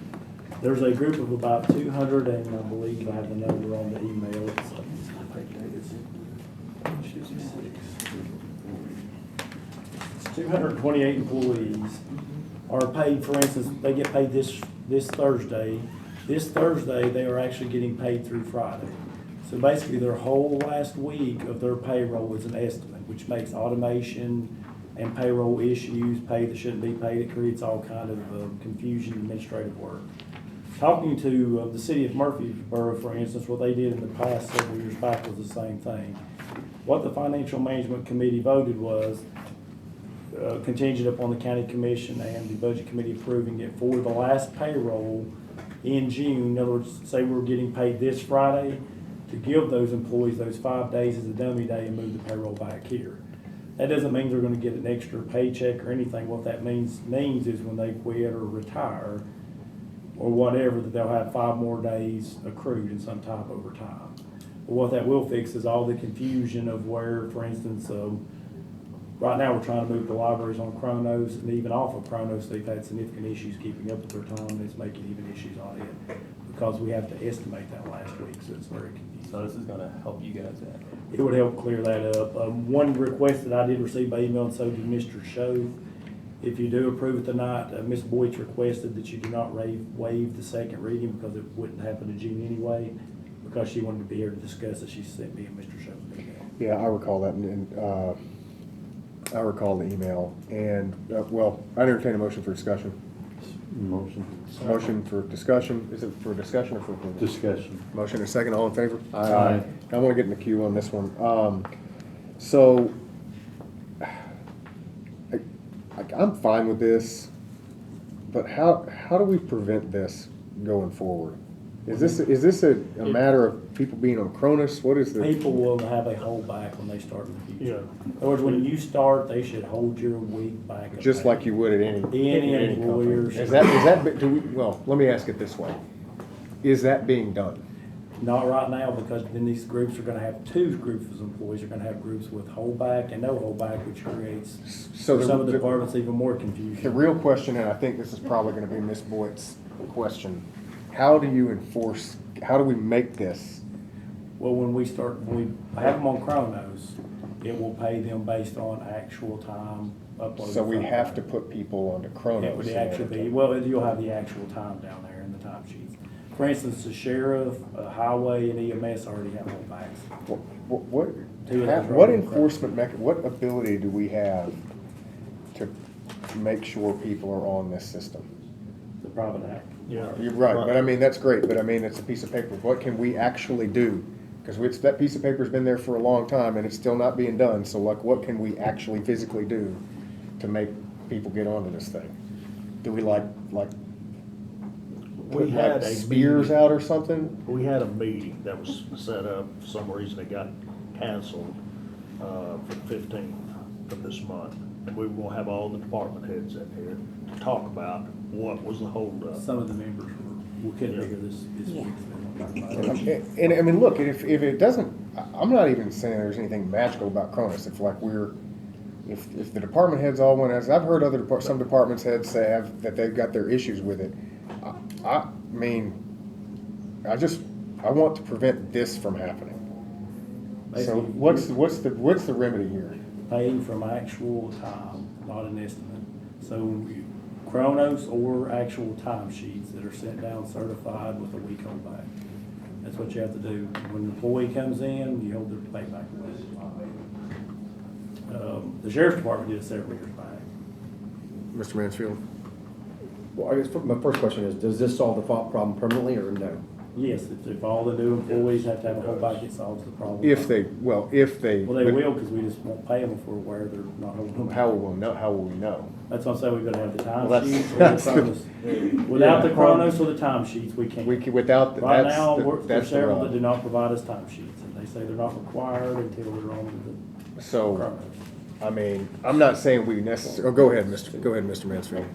There's a group of about 200, and I believe I have the number on the email. It's 228 employees are paid, for instance, they get paid this Thursday. This Thursday, they are actually getting paid through Friday. So basically, their whole last week of their payroll is an estimate, which makes automation and payroll issues, pay that shouldn't be paid, it creates all kind of confusion, administrative work. Talking to the city of Murfreesboro, for instance, what they did in the past several years back was the same thing. What the Financial Management Committee voted was contingent upon the county commission and the budget committee approving it for the last payroll in June. In other words, say we're getting paid this Friday, to give those employees those 5 days as a dummy day and move the payroll back here. That doesn't mean they're gonna get an extra paycheck or anything. What that means is when they quit or retire or whatever, that they'll have 5 more days accrued in some type over time. But what that will fix is all the confusion of where, for instance, right now we're trying to move the libraries on Chronos, and even off of Chronos, they've had significant issues keeping up with their time, and it's making even issues on it because we have to estimate that last week, so it's very confusing. So this is gonna help you guys out. It would help clear that up. One request that I did receive by email, and so did Mr. Shove. If you do approve it tonight, Ms. Boyd requested that you do not waive the second reading because it wouldn't happen in June anyway, because she wanted to be here to discuss it. She sent me and Mr. Shove's email. Yeah, I recall that, and I recall the email. And, well, I entertain a motion for discussion. Motion. Motion for discussion. Is it for discussion or for approval? Discussion. Motion and a second. All in favor? Aye. I want to get in the queue on this one. So, I'm fine with this, but how do we prevent this going forward? Is this a matter of people being on Cronus? What is the? People will have a holdback when they start in the future. In other words, when you start, they should hold your week back. Just like you would at any employer. Is that, do we, well, let me ask it this way. Is that being done? Not right now, because then these groups are gonna have 2 groups of employees. They're gonna have groups with holdback and no holdback, which creates, So for some of the departments, even more confusion. The real question, and I think this is probably gonna be Ms. Boyd's question, how do you enforce, how do we make this? Well, when we have them on Chronos, it will pay them based on actual time uploaded. So we have to put people onto Chronos. It would actually be, well, you'll have the actual time down there in the time sheets. For instance, the sheriff, highway, and EMS already have holdbacks. What enforcement what ability do we have to make sure people are on this system? The Private Act. Yeah. You're right, but I mean, that's great, but I mean, it's a piece of paper. What can we actually do? Because that piece of paper's been there for a long time and it's still not being done, so like, what can we actually physically do to make people get onto this thing? Do we put had a spears meeting. out or something? We had a meeting that was set up, for some reason it got canceled, for the 15th of this month. And we were gonna have all the department heads in here to talk about what was the holdup. Some of the members couldn't be here this week. And I mean, look, if it doesn't, I'm not even saying there's anything magical about Cronus. If like if the department heads all want, as I've heard some departments heads say that they've got their issues with it. I mean, I want to prevent this from happening. So what's the remedy here? Paying from actual time, not an estimate. So Chronos or actual timesheets that are sent down certified with a week holdback. That's what you have to do. When an employee comes in, you hold their payback away. The sheriff's department did it several years back. Mr. Mansfield? Well, I guess my first question is, does this solve the problem permanently or no? Yes, if all the new employees have to have a holdback, it solves the problem. If they. Well, they will, because we just won't pay them if we're aware they're not holding them. How will we know? That's what I'm saying, we've got to have the time Well, sheets or that's- the Chronos. Without the Chronos or the time sheets, we can't. Right now, there's several that do not provide us time sheets, and they say they're not required until they're on the So, Chronos. I mean, I'm not saying we necessarily, go ahead, Mr. Mansfield.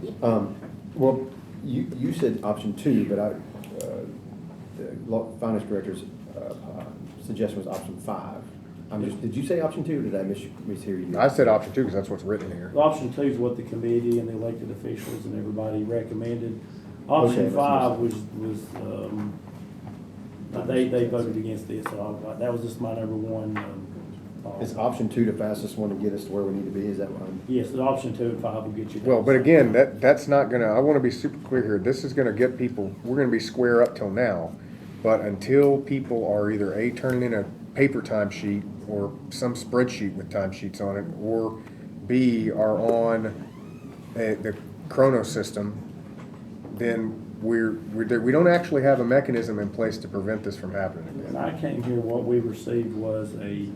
Well, you said option 2, but the finance director's suggestion was option 5. Did you say option 2, or did I mishear you? I said option 2 because that's what's written here. Option 2 is what the committee and the elected officials and everybody recommended. Option Okay, 5 was they voted against this, so that was just my number one. Is option 2 the fastest one to get us to where we need to be? Is that what I'm? Yes, the option 2 and 5 will get you. Well, but again, that's not gonna, I wanna be super clear here. This is gonna get people, we're gonna be square up till now. But until people are either A, turning in a paper timesheet or some spreadsheet with timesheets on it, or B, are on the Chrono system, then we don't actually have a mechanism in place to prevent this from happening When again. I came here, what we received was a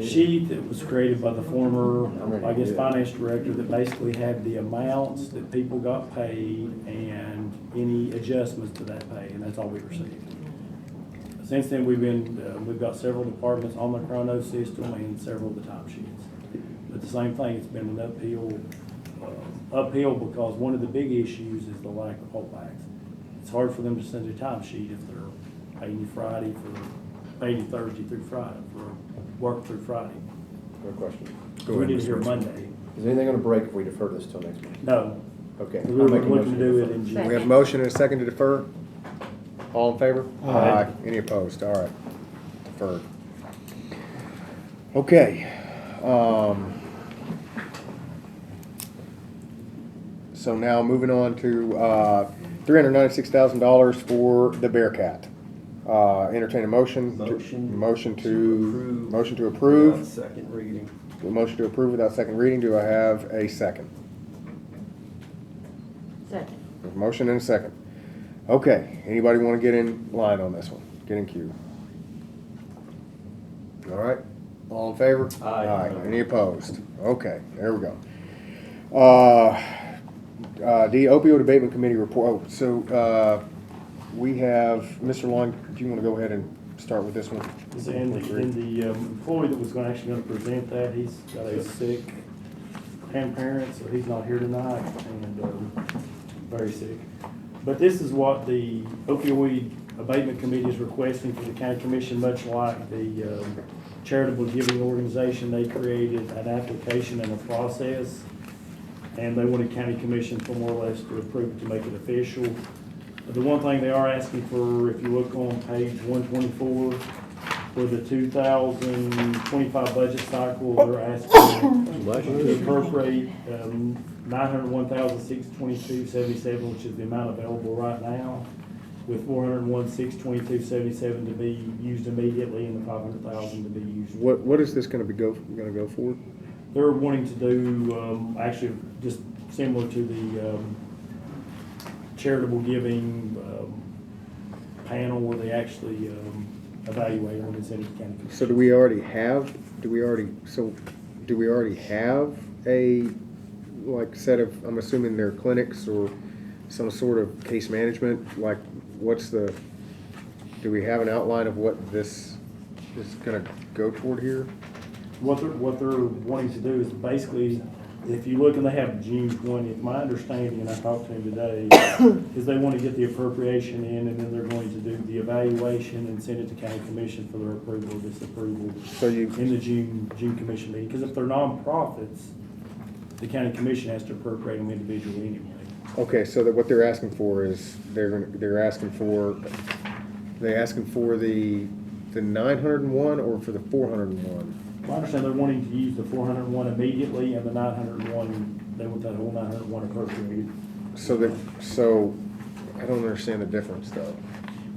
sheet that was created by the former, I guess, finance director that basically had the amounts that people got paid and any adjustments to that pay, and that's all we received. Since then, we've got several departments on the Chrono system and several of the timesheets. But the same thing, it's been an uphill because one of the big issues is the lack of holdbacks. It's hard for them to send a timesheet if they're paying you Friday paying you Thursday through Friday, for work through Friday. Good question. Go We ahead, need Mr. to hear Mansfield. Monday. Is anything going to break if we defer this till next month? No. Okay. We were I'll make a looking motion to do it defer. in June. We have a motion and a second to defer. All in favor? Aye. Any opposed? All right. Deferred. Okay. So now moving on to $396,000 for the Bearcat. Entertain a motion. Motion to approve. Without second reading. A motion to approve without second reading. Do I have a second? Second. There's a motion and a second. Okay, anybody want to get in line on this one? Get in queue. All right, all in favor? Aye. Any opposed? Okay, there we go. The opioid abatement committee report. Oh, so we have, Mr. Long, do you want to go ahead and start with this one? And the employee that was actually going to present that, he's got a sick grandparent, so he's not here tonight, and very sick. But this is what the opioid abatement committee is requesting for the county commission, much like the charitable giving organization. They created an application and a process, and they wanted county commission for more or less to approve it to make it official. The one thing they are asking for, if you look on page 124, for the 2025 budget cycle, they're asking to appropriate $901,622.77, which is the amount available right now, with $401,622.77 to be used immediately and the $500,000 to be used. What is this going to go for? They're wanting to do actually just similar to the charitable giving panel where they actually evaluate them and send it to county commission. So do we already have a set of, I'm assuming they're clinics or some sort of case management? Like do we have an outline of what this is gonna go toward here? What they're wanting to do is basically, if you look and they have June 20th, my understanding, and I talked to him today, is they want to get the appropriation in and then they're going to do the evaluation and send it to county commission for their approval or disapproval in the June commission meeting. Because if they're nonprofits, the county commission has to appropriate them individually anyway. Okay, so that what they're asking for is they're asking for the the 901 or for the 401? I understand they're wanting to use the 401 immediately and the 901, they want that whole 901 appropriated. So I don't understand the difference though.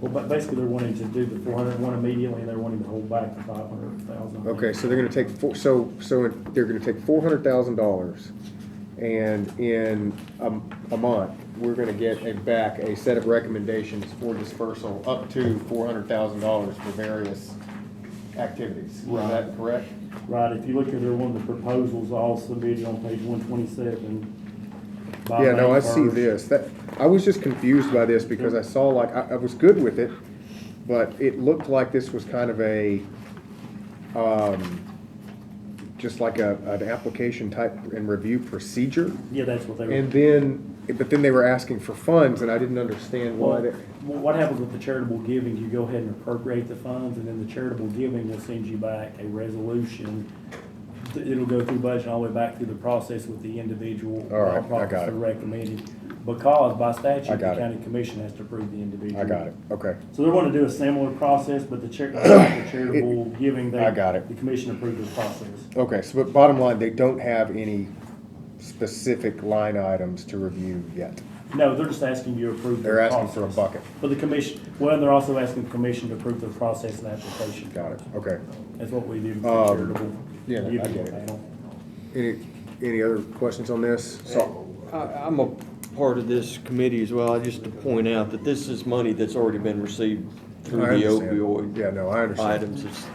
Well, but basically they're wanting to do the 401 immediately and they're wanting to hold back the 500,000. Okay, so they're gonna take they're gonna take $400,000, and in a month, we're gonna get back a set of recommendations for dispersal up to $400,000 for various activities. Is that correct? Right, if you look at their one of the proposals all submitted on page 127. by Yeah, no, May I see 1st. this. I was just confused by this because I saw I was good with it, but it looked like this was kind of a, just like an application type and review procedure. Yeah, that's what they were. But then they were asking for funds and I didn't understand why they. Well, what happens with the charitable giving, you go ahead and appropriate the funds, and then the charitable giving will send you back a resolution. It'll go through budget all the way back through the process with the individual All right, I nonprofits got that it. are recommended. Because by statute, I the got it. county commission has to approve the individual. I got it, okay. So they want to do a similar process, but the charitable giving, I got it. the commission approved the process. Okay, so but bottom line, they don't have any specific line items to review yet. No, they're just asking you to approve the They're process. asking for a bucket. For the commission, well, they're also asking the commission to approve the process and application. Got it, okay. That's what we do with the charitable. Yeah, I giving get it. panel. Any other questions on this? So, I'm a part of this committee as well. I just to point out that this is money that's already been received through I the understand. opioid. Yeah, no, I understand. Items. It's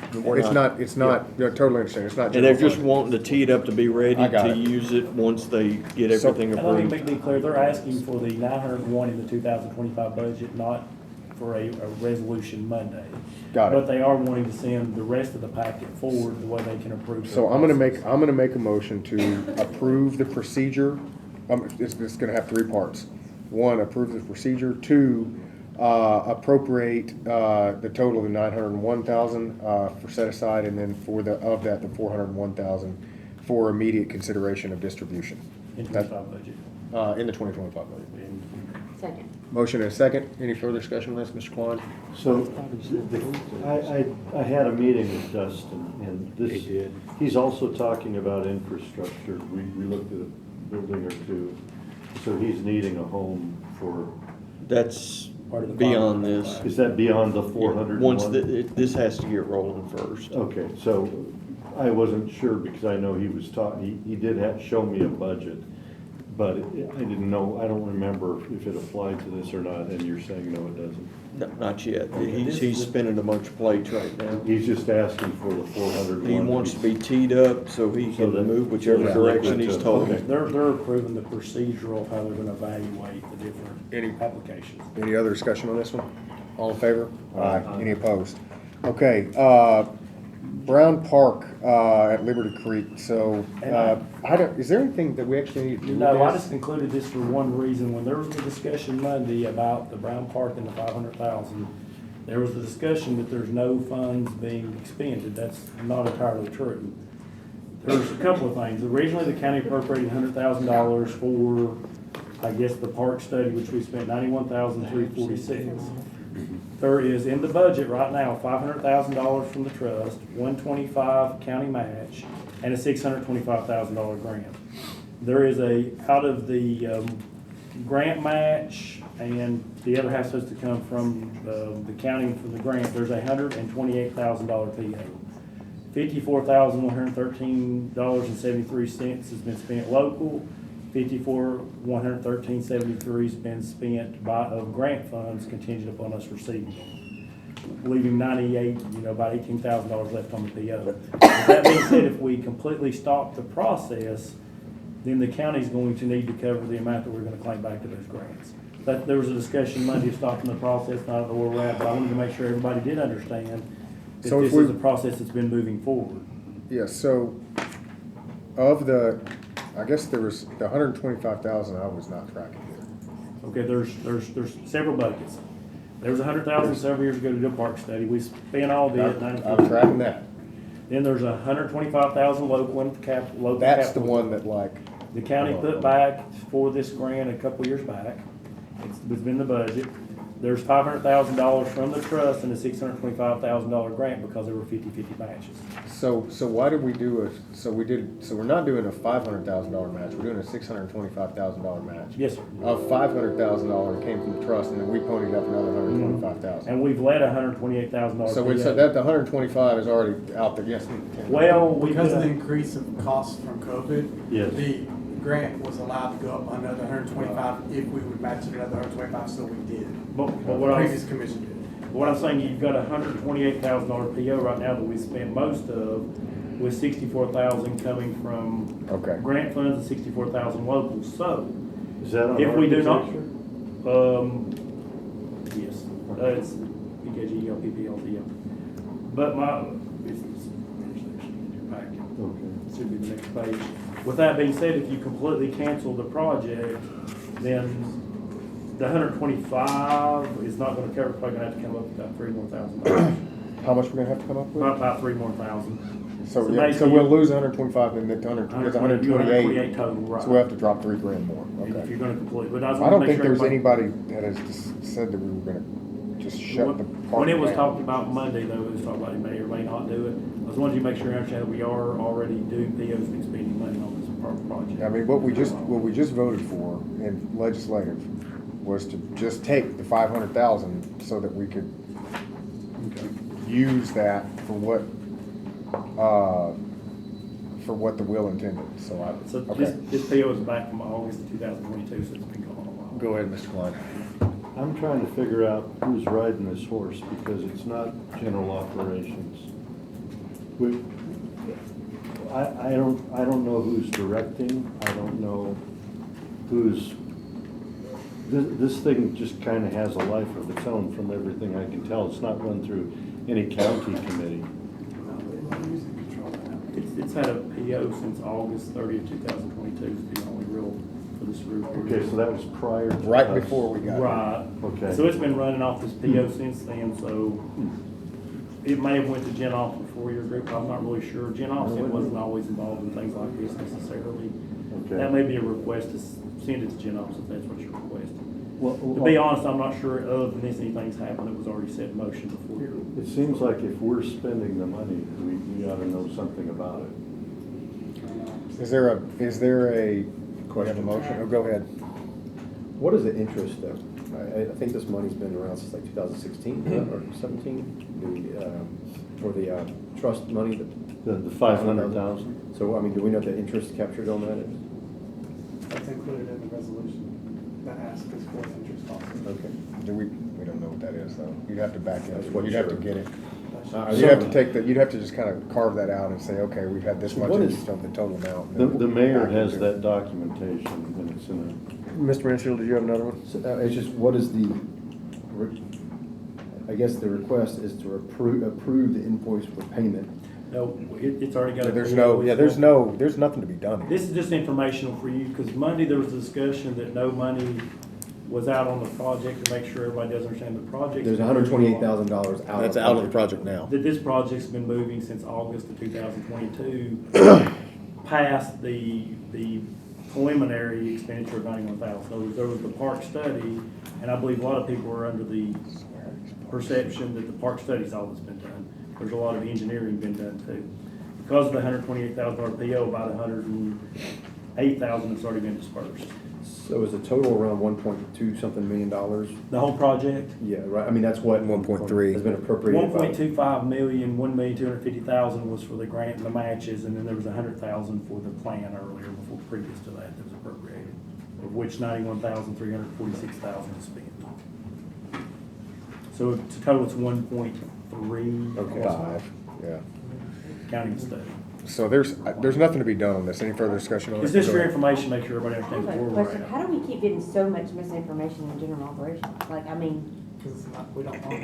not, no, totally understand, it's not. And they're general just fund. wanting to tee it up to be ready I got to it. use it once they get So- everything And let me approved. be clear, they're asking for the 901 in the 2025 budget, not for a resolution Monday. Got it. But they are wanting to send the rest of the packet forward the way they can approve. So I'm gonna make a motion to approve the procedure. It's gonna have three parts. One, approve the procedure. Two, appropriate the total of the 901,000 for set aside, and then the 401,000 for immediate consideration of distribution. In 25 budget. In the 2025 budget. Second. Motion and a second. Any further discussion on this, Mr. Klein? So, I had a meeting with Dustin, and this, he's also talking about infrastructure. We looked at a building or two, so he's needing a home for. That's Part of the beyond bond. this. Is that beyond the 401? Once this has to get rolling first. Okay, so I wasn't sure because I know he was he did show me a budget, but I didn't know, I don't remember if it applied to this or not, and you're saying no, it doesn't. No, not yet. He's spinning a bunch of plates right now. He's just asking for the 401. He wants to be teed up so he So can that- move whichever Yeah. direction he's told. Okay. They're approving the procedural of how they're gonna evaluate the different applications. Any other discussion on this one? All in favor? Aye. Any opposed? Okay, Brown Park, at Liberty Creek, so, is there anything that we actually need to do with No, I this? just included this for one reason. When there was the discussion Monday about the Brown Park and the 500,000, there was the discussion that there's no funds being expended. That's not entirely true. There's a couple of things. Originally, the county appropriated $100,000 for, I guess, the park study, which we spent $91,346. There is in the budget right now, $500,000 from the trust, $125 county match, and a $625,000 grant. There is out of the grant match, and the other half supposed to come from the county for the grant, there's a $128,000 PO. $54,113.73 has been spent local. $54,113.73 has been spent of grant funds contingent upon us receiving them, leaving about $18,000 left on the PO. With that being said, if we completely stop the process, then the county's going to need to cover the amount that we're gonna claim back to those grants. But there was a discussion Monday of stopping the process, and I don't know where we're at, but I wanted to make sure everybody did understand that So if this is we- a process that's been moving forward. Yeah, so, I guess there was the 125,000 I was not tracking here. Okay, there's several buckets. There was 100,000 several years ago to do a park study. We spent all of it. I'm tracking that. Then there's 125,000 local and local. That's the capital. one that The county put back for this grant a couple years back. It's been the budget. There's $500,000 from the trust and a $625,000 grant because there were 50-50 matches. So why did we do so we're not doing a $500,000 match, we're doing a $625,000 match. Yes, sir. Of $500,000 came from the trust, and then we ponied up another $125,000. And we've let $128,000. So it's, that the 125 is already out there, yes? Well, Because of the increase of costs from COVID, Yes. the grant was allowed to go up another 125 if we would match it another 125, so we did. But The what previous commission did. What I'm saying, you've got a $128,000 PO right now that we spent most of, with 64,000 coming from Okay. grant funds and 64,000 local. So, Is that on if we do not, architecture? yes, it's PKG, PPLT. But it's in your packet. Okay. Should be the next page. With that being said, if you completely cancel the project, then the 125 is not gonna cover, probably gonna have to come up with about $3 more. How much we're gonna have to come up with? About $3 more thousand. So basically, we'll lose 125, and then 128. total, right. So we'll have to drop $3,000 more, If okay. you're gonna complete, but I just I wanna don't make think sure there's everybody- anybody that has just said that we were gonna just shut the park When it was down. talked about Monday, though, it was talked about he may or may not do it. I just wanted you to make sure you understand that we are already doing POs and expending money on this project. I mean, what we just voted for in legislative was to just take the 500,000 so that we could use that for what the will intended, so So okay. this PO is back from August of 2022, so it's been going on a while. Go ahead, Mr. Klein. I'm trying to figure out who's riding this horse, because it's not general operations. I don't know who's directing, I don't know who's, this thing just kind of has a life of its own from everything I can tell. It's not run through any county committee. It's had a PO since August 30th, 2022, is the only real, for this roof. Okay, so that was prior to Right us. before we got here. Right. Okay. So it's been running off this PO since then, so it may have went to Gen Ops before your group, I'm not really sure. Gen Ops wasn't always involved in things like this necessarily. Okay. That may be a request to send it to Gen Ops if that's what you're requesting. Well, To be honest, I'm not sure other than this, anything's happened that was already set in motion before. It seems like if we're spending the money, we ought to know something about it. Is there a question? A motion? Oh, go ahead. What is the interest though? I think this money's been around since like 2016 or 17, for the trust money. The 500,000? So, I mean, do we know what the interest captured on that is? That's included in the resolution that asks us for the interest also. Okay. We don't know what that is, though. You'd have to back That's in, what you'd have to sure. get it. So- You'd have to just kind of carve that out and say, okay, we've had this So much what interest is- of the total amount. The mayor Back has into that it. documentation, and it's in Mr. Mansfield, did you have another one? So, it's just, what is the, I guess the request is to approve the invoice for payment. No, it's already got. There's nothing to be done here. This is just informational for you, because Monday there was a discussion that no money was out on the project, to make sure everybody does understand the project. There's $128,000 out. That's out of the project now. That this project's been moving since August of 2022, past the preliminary expenditure of $91,000. So there was the park study, and I believe a lot of people were under the perception that the park study's all that's been done. There's a lot of engineering been done too. Because of the $128,000 PO, about $108,000 has already been dispersed. So is the total around 1.2 something million dollars? The whole project? Yeah, right, I mean, that's what. 1.3. Has been appropriated. 1.25 million, 1,250,000 was for the grant and the matches, and then there was 100,000 for the plan earlier, before, previous to that was appropriated, of which 91,346,000 was spent. So to total, it's 1.3. Okay. 5, yeah. Counting the study. So there's nothing to be done on this. Any further discussion on it? It's just Go your ahead. information, make sure everybody I have understands a where we're question. at. How do we keep getting so much misinformation in general operations? Like, I mean, Because we don't know.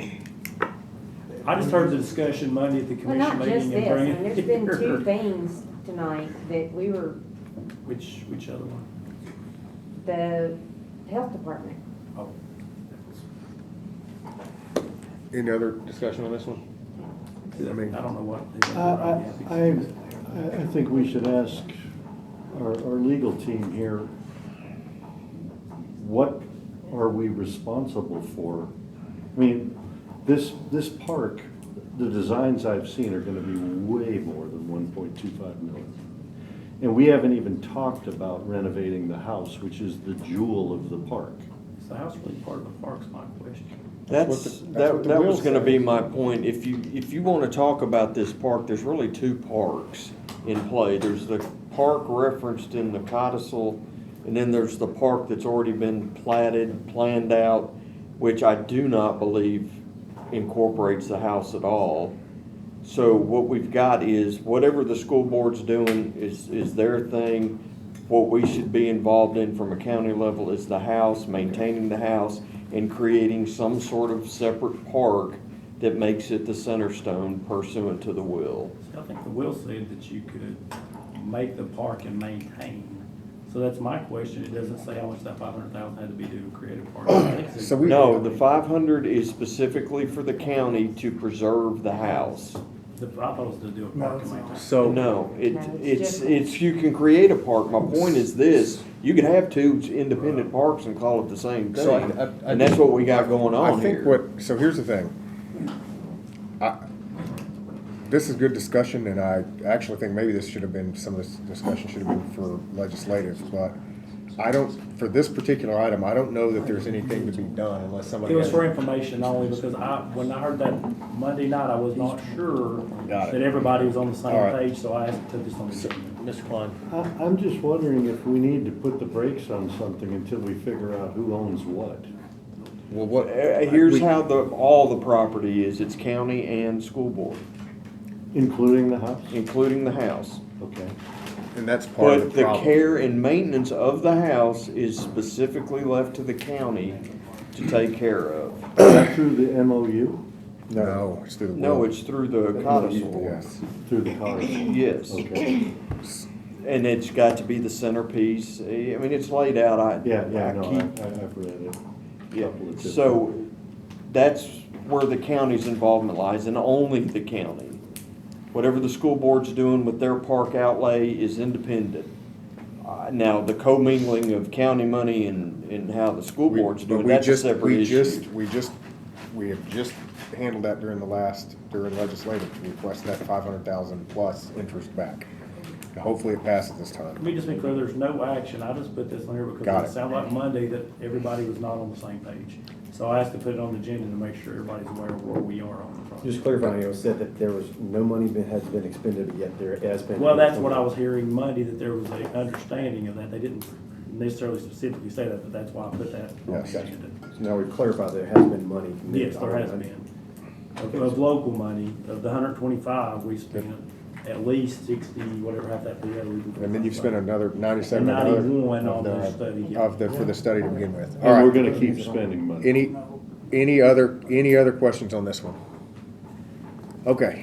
I just heard the discussion Monday at the well, not commission just meeting this. and I bringing mean, it there's been two here. things tonight that we were, Which other one? the health department. Oh. Any other discussion on this one? I mean, I don't know what. I think we should ask our legal team here, what are we responsible for I mean, this park, the designs I've seen are gonna be way more than 1.25 million. And we haven't even talked about renovating the house, which is the jewel of the park. Is the house really part of the park's my question? That what the was will gonna be says. my point. If you wanna talk about this park, there's really two parks in play. There's the park referenced in the codicil, and then there's the park that's already been platted, planned out, which I do not believe incorporates the house at all. So what we've got is whatever the school board's doing is their thing. What we should be involved in from a county level is the house, maintaining the house, and creating some sort of separate park that makes it the center stone pursuant to the will. I think the will said that you could make the park and maintain. So that's my question. It doesn't say how much that 500,000 had to be to create a park. I think it's- No, the 500 is specifically for the county to preserve the house. I thought it was to do a park and maintain. So, no, it's it's, you can create a park. My point is this, you could have two independent parks and call it the same So thing. And that's what we got going on I think here. so here's the thing. This is good discussion, and I actually think maybe this should have been, some of this discussion should have been for legislative, but I don't, for this particular item, I don't know that there's anything to be done unless somebody. It was has- for information only because when I heard that Monday night, I was not sure Got it. that everybody was on the same All right. page, so I asked to put this on the agenda. Mr. Klein. I'm just wondering if we need to put the brakes on something until we figure out who owns what. Well, what? Here's how all the property is. It's county and school board, Including the house? including the house. Okay. And that's part of But the the problem. care and maintenance of the house is specifically left to the county to take care of. Is that through the MOU? No, it's through the will. No, it's through the codicil. Yes. Through the codicil? Yes. Okay. And it's got to be the centerpiece. I mean, it's laid out. No, I've read it. Yeah, Couple of different- so that's where the county's involvement lies, and only the county. Whatever the school board's doing with their park outlay is independent. Now, the commingling of county money and how the school board's doing, that's a separate issue. We have just handled that during legislative to request that 500,000 plus interest back. Hopefully it passes this time. Let me just be clear, there's no action. I just put this on here Got because it. it sounded like Monday that everybody was not on the same page. So I asked to put it on the agenda to make sure everybody's aware of where we are on the project. Just clarifying, it was said that there was no money has been expended, but yet there has been. Well, that's what I was hearing Monday, that there was an understanding of that. They didn't necessarily specifically say that, but that's why I put that on Yes. the agenda. So now we've clarified there has been money. Yes, there has been. Of local money, of the 125, we spent at least 60, whatever half that be. And then you've spent another 97. And another 91 on of the study, yeah. for the study to begin with. All And right. we're gonna keep spending money. Any other questions on this one? Okay,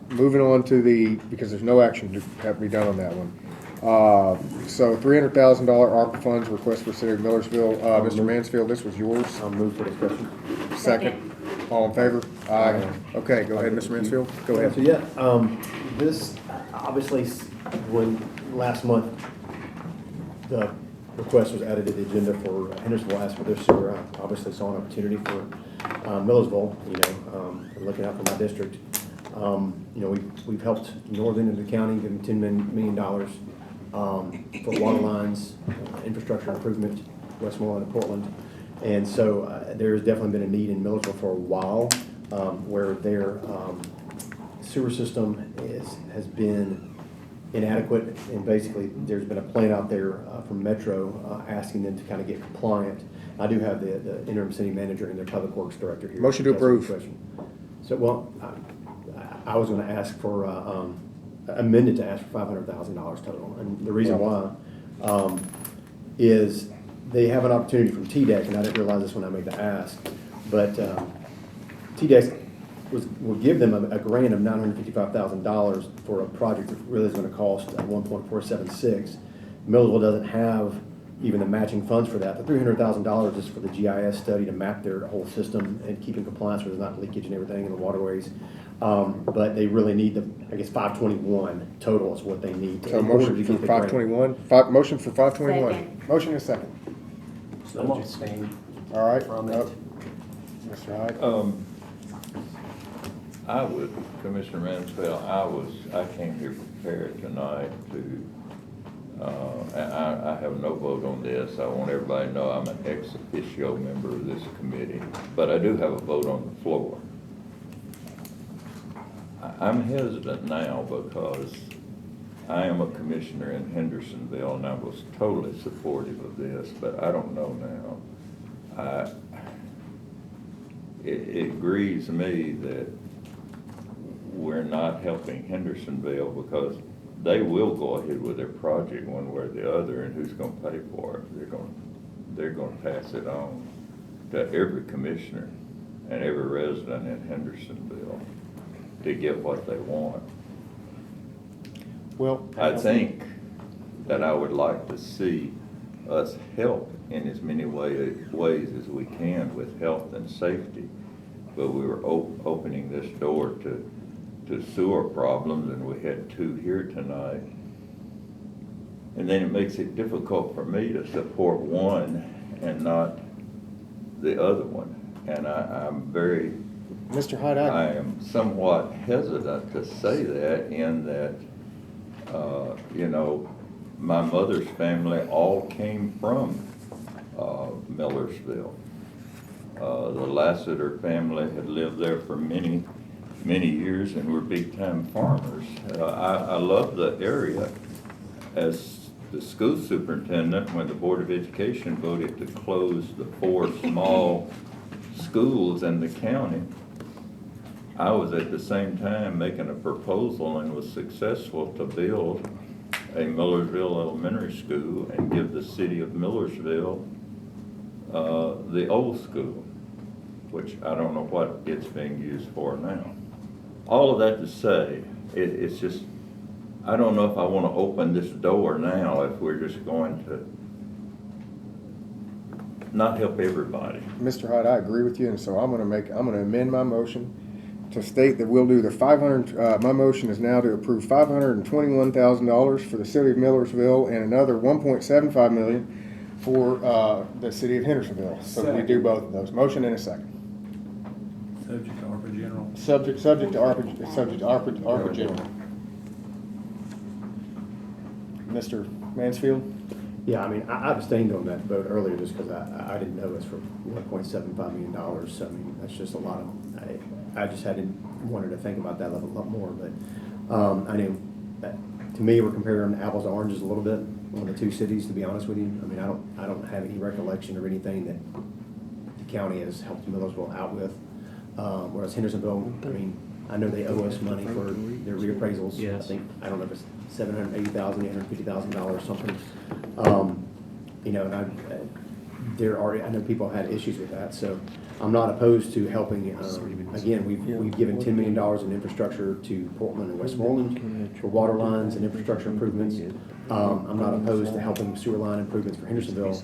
moving on to because there's no action to have to be done on that one. So $300,000 ARPA funds request for City of Millersville. Mr. Mansfield, this was yours. I'll move for discussion. Second. All in favor? Aye. Okay, go ahead, Mr. Mansfield. Go ahead. So, yeah, this, obviously, when last month, the request was added to the agenda for Hendersonville, asked for their sewer, I obviously saw an opportunity for Millersville, looking out for my district. We've helped northern end of the county, give them $10 million for water lines, infrastructure improvement, Westmoreland and Portland. And so there's definitely been a need in Millersville for a while where their sewer system has been inadequate, and basically there's been a plan out there from Metro asking them to kind of get compliant. I do have the interim city manager and their public works director here. Motion to approve. So, well, I was going to ask for amended to ask for $500,000 total, and the reason why is they have an opportunity from TDEC, and I didn't realize this when I made the ask, but TDEC will give them a grant of $955,000 for a project that really is going to cost $1.476. Millersville doesn't have even the matching funds for that. The $300,000 is for the GIS study to map their whole system and keep in compliance where there's not leakage and everything in the waterways. But they really need I guess 521 total is what they need. So motion for 521, motion for 521. Second. Motion is second. I'm abstaining. All right. From it. Mr. Mr. Hyde? I would, Commissioner Mansfield, I came here prepared tonight to, I have no vote on this. I want everybody to know I'm an ex officio member of this committee, but I do have a vote on the floor. I'm hesitant now because I am a commissioner in Hendersonville and I was totally supportive of this, but I don't know now. It grieves me that we're not helping Hendersonville because they will go ahead with their project one way or the other, and who's going to pay for it? They're going to pass it on to every commissioner and every resident in Hendersonville to get what they want. Well, I think that I would like to see us help in as many ways as we can with health and safety, but we were opening this door to sewer problems, and we had two here tonight. And then it makes it difficult for me to support one and not the other one. And I'm very, Mr. Hyde, I am somewhat hesitant to say that in that, you know, my mother's family all came from Millersville. The Lassiter family had lived there for many years and were big-time farmers. I love the area. As the school superintendent, when the Board of Education voted to close the 4 small schools in the county, I was at the same time making a proposal and was successful to build a Millersville Elementary School and give the city of Millersville the old school, which I don't know what it's being used for now. All of that to say, it's just, I don't know if I want to open this door now if we're just going to not help everybody. Mr. Hyde, I agree with you, and so I'm gonna amend my motion to state that we'll do the 500, my motion is now to approve $521,000 for the city of Millersville and another $1.75 million for the city of Hendersonville. So we do both of those. Motion in a second. Subject to ARPA General. Subject to ARPA General. Mr. Mansfield? Yeah, I mean, I abstained on that vote earlier just because I didn't know it's for $1.75 million. So, I mean, that's just a lot of, I just wanted to think about that a lot more. But I know that, to me, we're comparing apples to oranges a little bit on the two cities, to be honest with you. I mean, I don't have any recollection of anything that the county has helped Millersville out with. Whereas Hendersonville, I mean, I know they owe us money for their reappraisals. Yes. I don't know if it's $780,000, $850,000 or something. You know, and I know people had issues with that, so I'm not opposed to helping. Again, we've given $10 million in infrastructure to Portland and Westmoreland for water lines and infrastructure improvements. I'm not opposed to helping sewer line improvements for Hendersonville.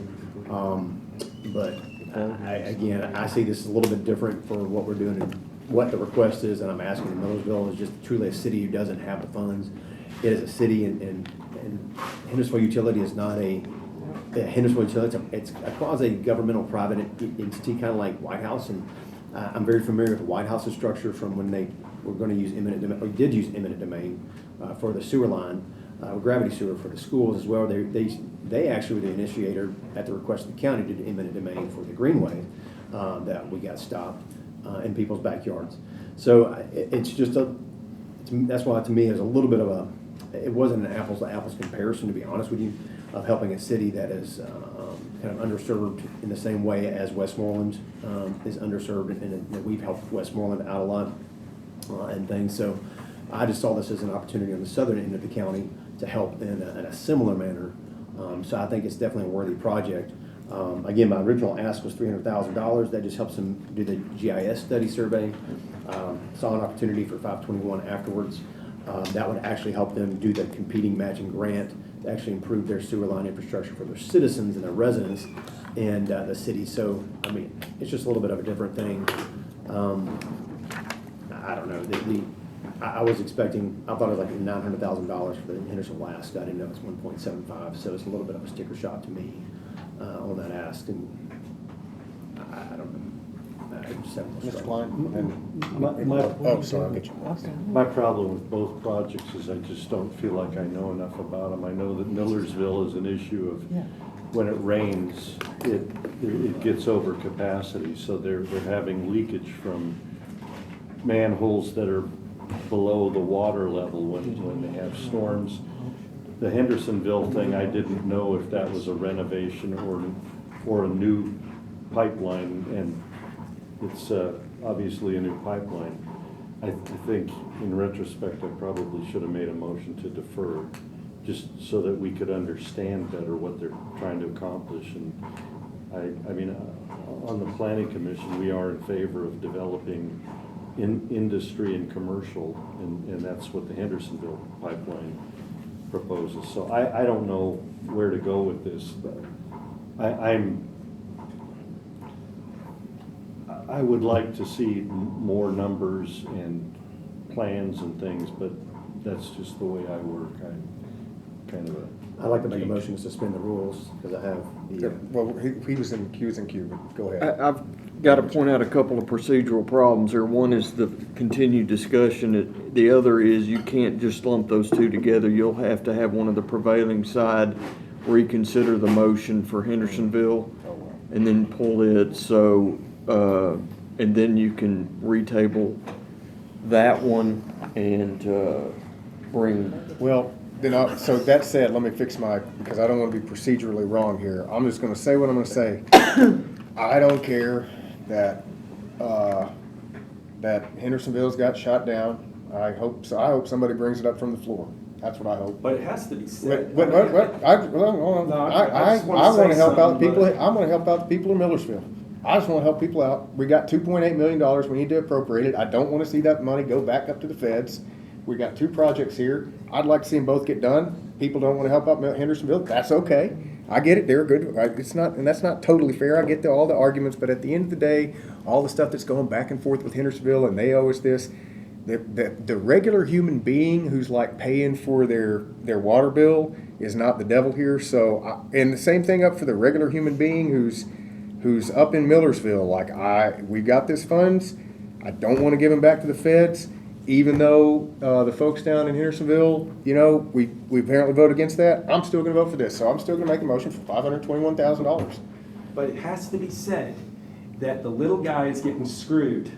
But I see this a little bit different for what we're doing and what the request is, and I'm asking. Millersville is just truly a city who doesn't have the funds. It is a city, and Hendersonville Utility is not a Hendersonville Utility. It's a quasi-governmental private entity, kind of like White House, and I'm very familiar with the White House's structure from when they were going to use eminent domain, or did use eminent domain for the sewer line, gravity sewer for the schools as well. They actually were the initiator at the request of the county did eminent domain for the greenway that we got stopped in people's backyards. So it's just that's why to me it's a little bit of it wasn't an apples to apples comparison, to be honest with you, of helping a city that is kind of underserved in the same way as Westmoreland is underserved, and that we've helped Westmoreland out a lot and things. So I just saw this as an opportunity on the southern end of the county to help in a similar manner. So I think it's definitely a worthy project. Again, my original ask was $300,000. That just helps them do the GIS study survey. Saw an opportunity for $521 afterwards. That would actually help them do the competing matching grant to actually improve their sewer line infrastructure for their citizens and their residents and the city. So, I mean, it's just a little bit of a different thing. I don't know. I was expecting, I thought it was like $900,000 for the Henderson last. I didn't know it was 1.75, so it's a little bit of a sticker shot to me on that ask. And I don't know. Mr. Klein? My- Sorry, I'll get you. My problem with both projects is I just don't feel like I know enough about them. I know that Millersville is an issue of, when it rains, it gets over capacity, so they're having leakage from manholes that are below the water level when they have storms. The Hendersonville thing, I didn't know if that was a renovation or a new pipeline, and it's obviously a new pipeline. I think in retrospect, I probably should have made a motion to defer, just so that we could understand better what they're trying to accomplish. And I mean, on the planning commission, we are in favor of developing industry and commercial, and that's what the Hendersonville pipeline proposes. So I don't know where to go with this, but I would like to see more numbers and plans and things, but that's just the way I work. I'm kind of a... I'd like to make a motion to suspend the rules, because I have the... Well, he was in Q, but go ahead. I've got to point out a couple of procedural problems there. One is the continued discussion. The other is you can't just lump those two together. You'll have to have one of the prevailing side reconsider the motion for Hendersonville and then pull it. So, and then you can retable that one and bring... Well, then, so that said, let me fix because I don't want to be procedurally wrong here. I'm just going to say what I'm going to say. I don't care that that Hendersonville's got shot down. I hope somebody brings it up from the floor. That's what I hope. But it has to be said. What? I want to help out people. I want to help out the people of Millersville. I just want to help people out. We got $2.8 million. We need to appropriate it. I don't want to see that money go back up to the feds. We got two projects here. I'd like to see them both get done. People don't want to help out Hendersonville. That's okay. I get it. They're good. It's not, and that's not totally fair. I get all the arguments, but at the end of the day, all the stuff that's going back and forth with Hendersonville, and they owe us this. The regular human being who's like paying for their water bill is not the devil here. So, and the same thing up for the regular human being who's up in Millersville. Like we got this funds. I don't want to give them back to the feds. Even though the folks down in Hendersonville, we apparently voted against that, I'm still going to vote for this. So I'm still going to make a motion for $521,000. But it has to be said that the little guy is getting screwed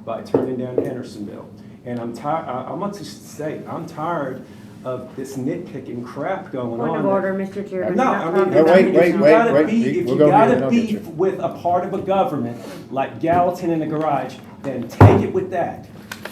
by turning down Hendersonville. And I'm tired. I want to say I'm tired of this nitpicking crap going on. Point of order, Mr. Chairman. No, I mean, if you gotta beef with a part of a government like Gallatin in the garage, then take it with that.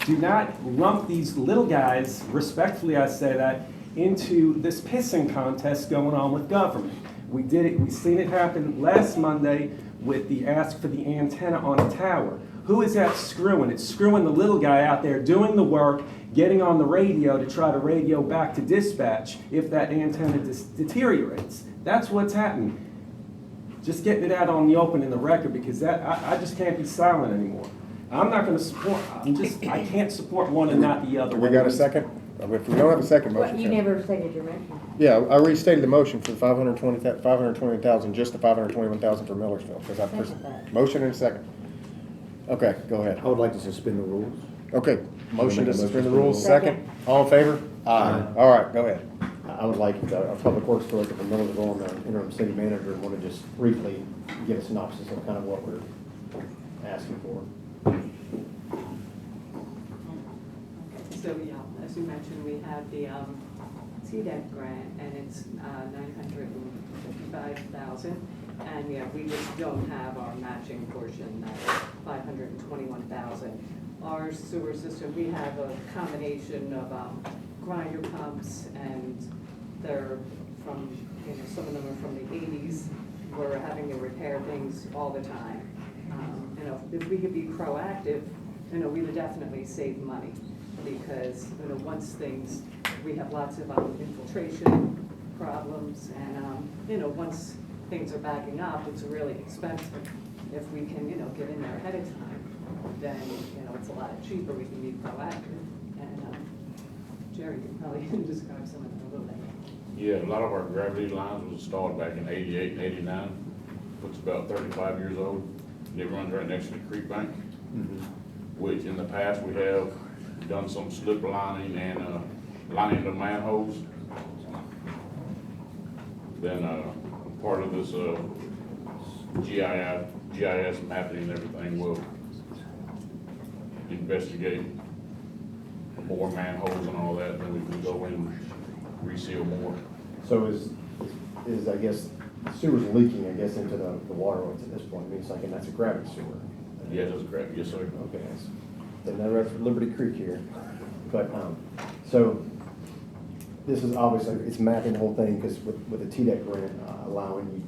Do not lump these little guys, respectfully I say that, into this pissing contest going on with government. We did it, we seen it happen last Monday with the ask for the antenna on a tower. Who is that screwing? It's screwing the little guy out there doing the work, getting on the radio to try to radio back to dispatch if that antenna deteriorates. That's what's happening. Just getting it out on the open in the record, because that I just can't be silent anymore. I'm not going to support, I can't support one and not the other. We got a second? If we don't have a second motion. Well, you never stated your motion. Yeah, I restated the motion for $520,000, just the $521,000 for Millersville. Because I motion and a second. Okay, go ahead. I would like to suspend the rules. Okay, motion to suspend the rules, second. All in favor? Aye. All right, go ahead. I would like our Public Works Director from Millersville and our interim city manager want to just briefly give a synopsis of kind of what we're asking for. So, yeah, as you mentioned, we have the CDEC grant, and it's $955,000. And, yeah, we just don't have our matching portion, that's $521,000. Our sewer system, we have a combination of grinder pumps, and they're from, some of them are from the 80s. We're having to repair things all the time. If we could be proactive, we would definitely save money, because once we have lots of infiltration problems, and once things are backing up, it's really expensive. If we can get in there ahead of time, then it's a lot cheaper. We can be proactive. And Jerry can probably describe some of them a little bit. Yeah, a lot of our gravity lines was installed back in '88 and '89, which is about 35 years old. It runs right next to the creek bank, which in the past we have done some slip lining and lining the manholes. Then part of this GIS mapping and everything will investigate more manholes and all that, then we can go in and reseal more. So is I guess, sewer's leaking, I guess, into the waterways at this point? I mean, it's like, and that's a gravity sewer. Yeah, that's correct, yes, sir. Okay, then that's Liberty Creek here. But, so, this is obviously, it's mapping the whole thing, because with the TDEC grant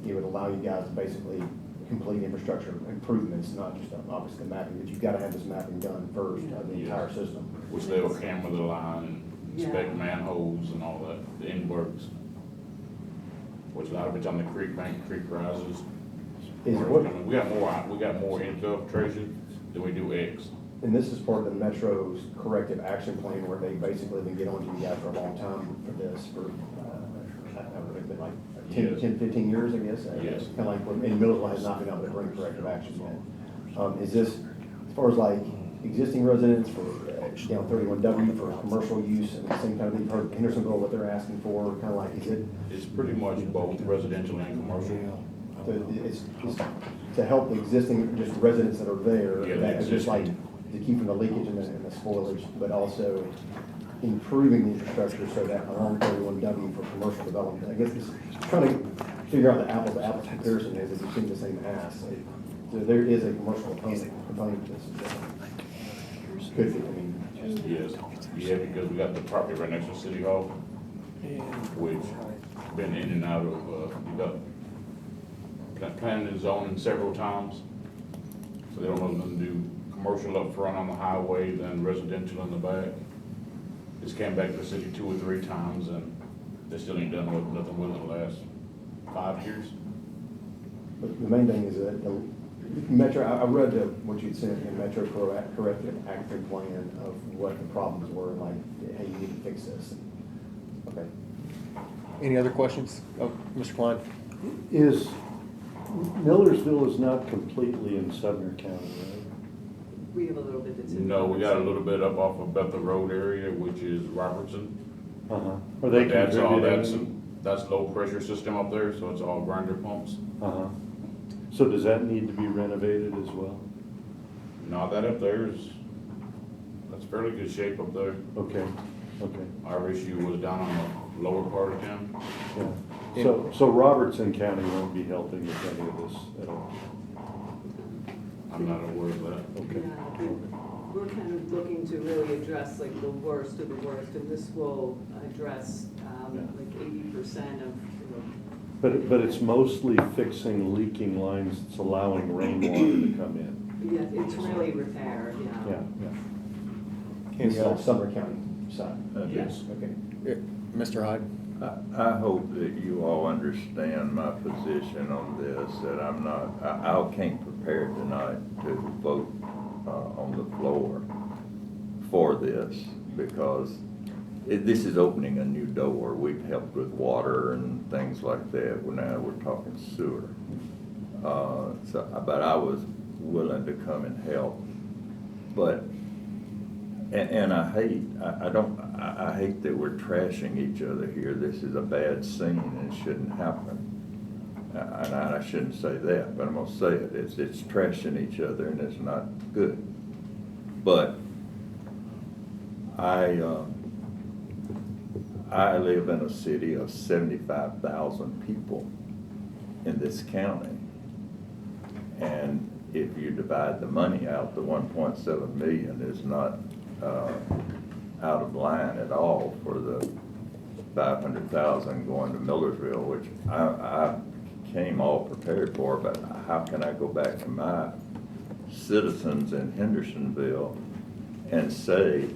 it would allow you guys to basically complete infrastructure improvements, not just obviously the mapping, but you've got to have this mapping done first of the entire system. Which they'll camera the line and inspect manholes and all that, the inworks. Which a lot of it's on the creek bank, creek rises. We got more infiltration than we do eggs. And this is part of the Metro's corrective action plan, where they basically been getting on to you guys for a long time for this, for, I don't know, it's been like 10, 15 years, I guess? Yes. Kind of like, and Millersville has not been able to bring corrective action yet. Is this, as far as like existing residents for, 31W for commercial use, and the same kind of thing, you've heard Hendersonville, what they're asking for, kind of like, is it? It's pretty much both residential and commercial. So it's to help the existing, just residents that are there, Yeah, that are just like, to keep from the leakage and the spoilage, but also improving the infrastructure so that along 31W for commercial development. I guess it's trying to figure out the apples to apples comparison is it's in the same ass. So there is a commercial component to this. Could be, I mean. Yes, yeah, because we got the property right next to City Hall, which been in and out of, we got planning and zoning several times. So they don't know them to do commercial up front on the highway, then residential in the back. It's came back to the city 2 or 3 times, and they still ain't done nothing with it in the last 5 years. But the main thing is that the Metro, I read what you'd sent in Metro corrective action plan of what the problems were, and like, hey, you need to fix this. Okay. Any other questions? Oh, Mr. Klein? Millersville is not completely in Sumner County, right? We have a little bit that's in. No, we got a little bit up off of Bethel Road area, which is Robertson. Are they That's contributing? that's low pressure system up there, so it's all grinder pumps. So does that need to be renovated as well? No, that up there is, that's fairly good shape up there. Okay. Our issue was down on the lower part of town. Yeah. So Robertson County won't be helping with any of this at all? I'm not aware of that. Okay. Yeah, we're kind of looking to really address like the worst of the worst, and this will address like 80% of. But it's mostly fixing leaking lines that's allowing rainwater to come in. Yeah, it's really repair, Yeah. It's on Sumner County side. Yes. Okay. Mr. Hyde? I hope that you all understand my position on this, that I'm not, I came prepared tonight to vote on the floor for this, because this is opening a new door. We've helped with water and things like that. Now we're talking sewer. But I was willing to come and help. But, and I hate that we're trashing each other here. This is a bad scene and it shouldn't happen. And I shouldn't say that, but I'm gonna say it. It's trashing each other and it's not good. But I live in a city of 75,000 people in this county. And if you divide the money out, the 1.7 million is not out of line at all for the 500,000 going to Millersville, which I came all prepared for, but how can I go back to my citizens in Hendersonville and say,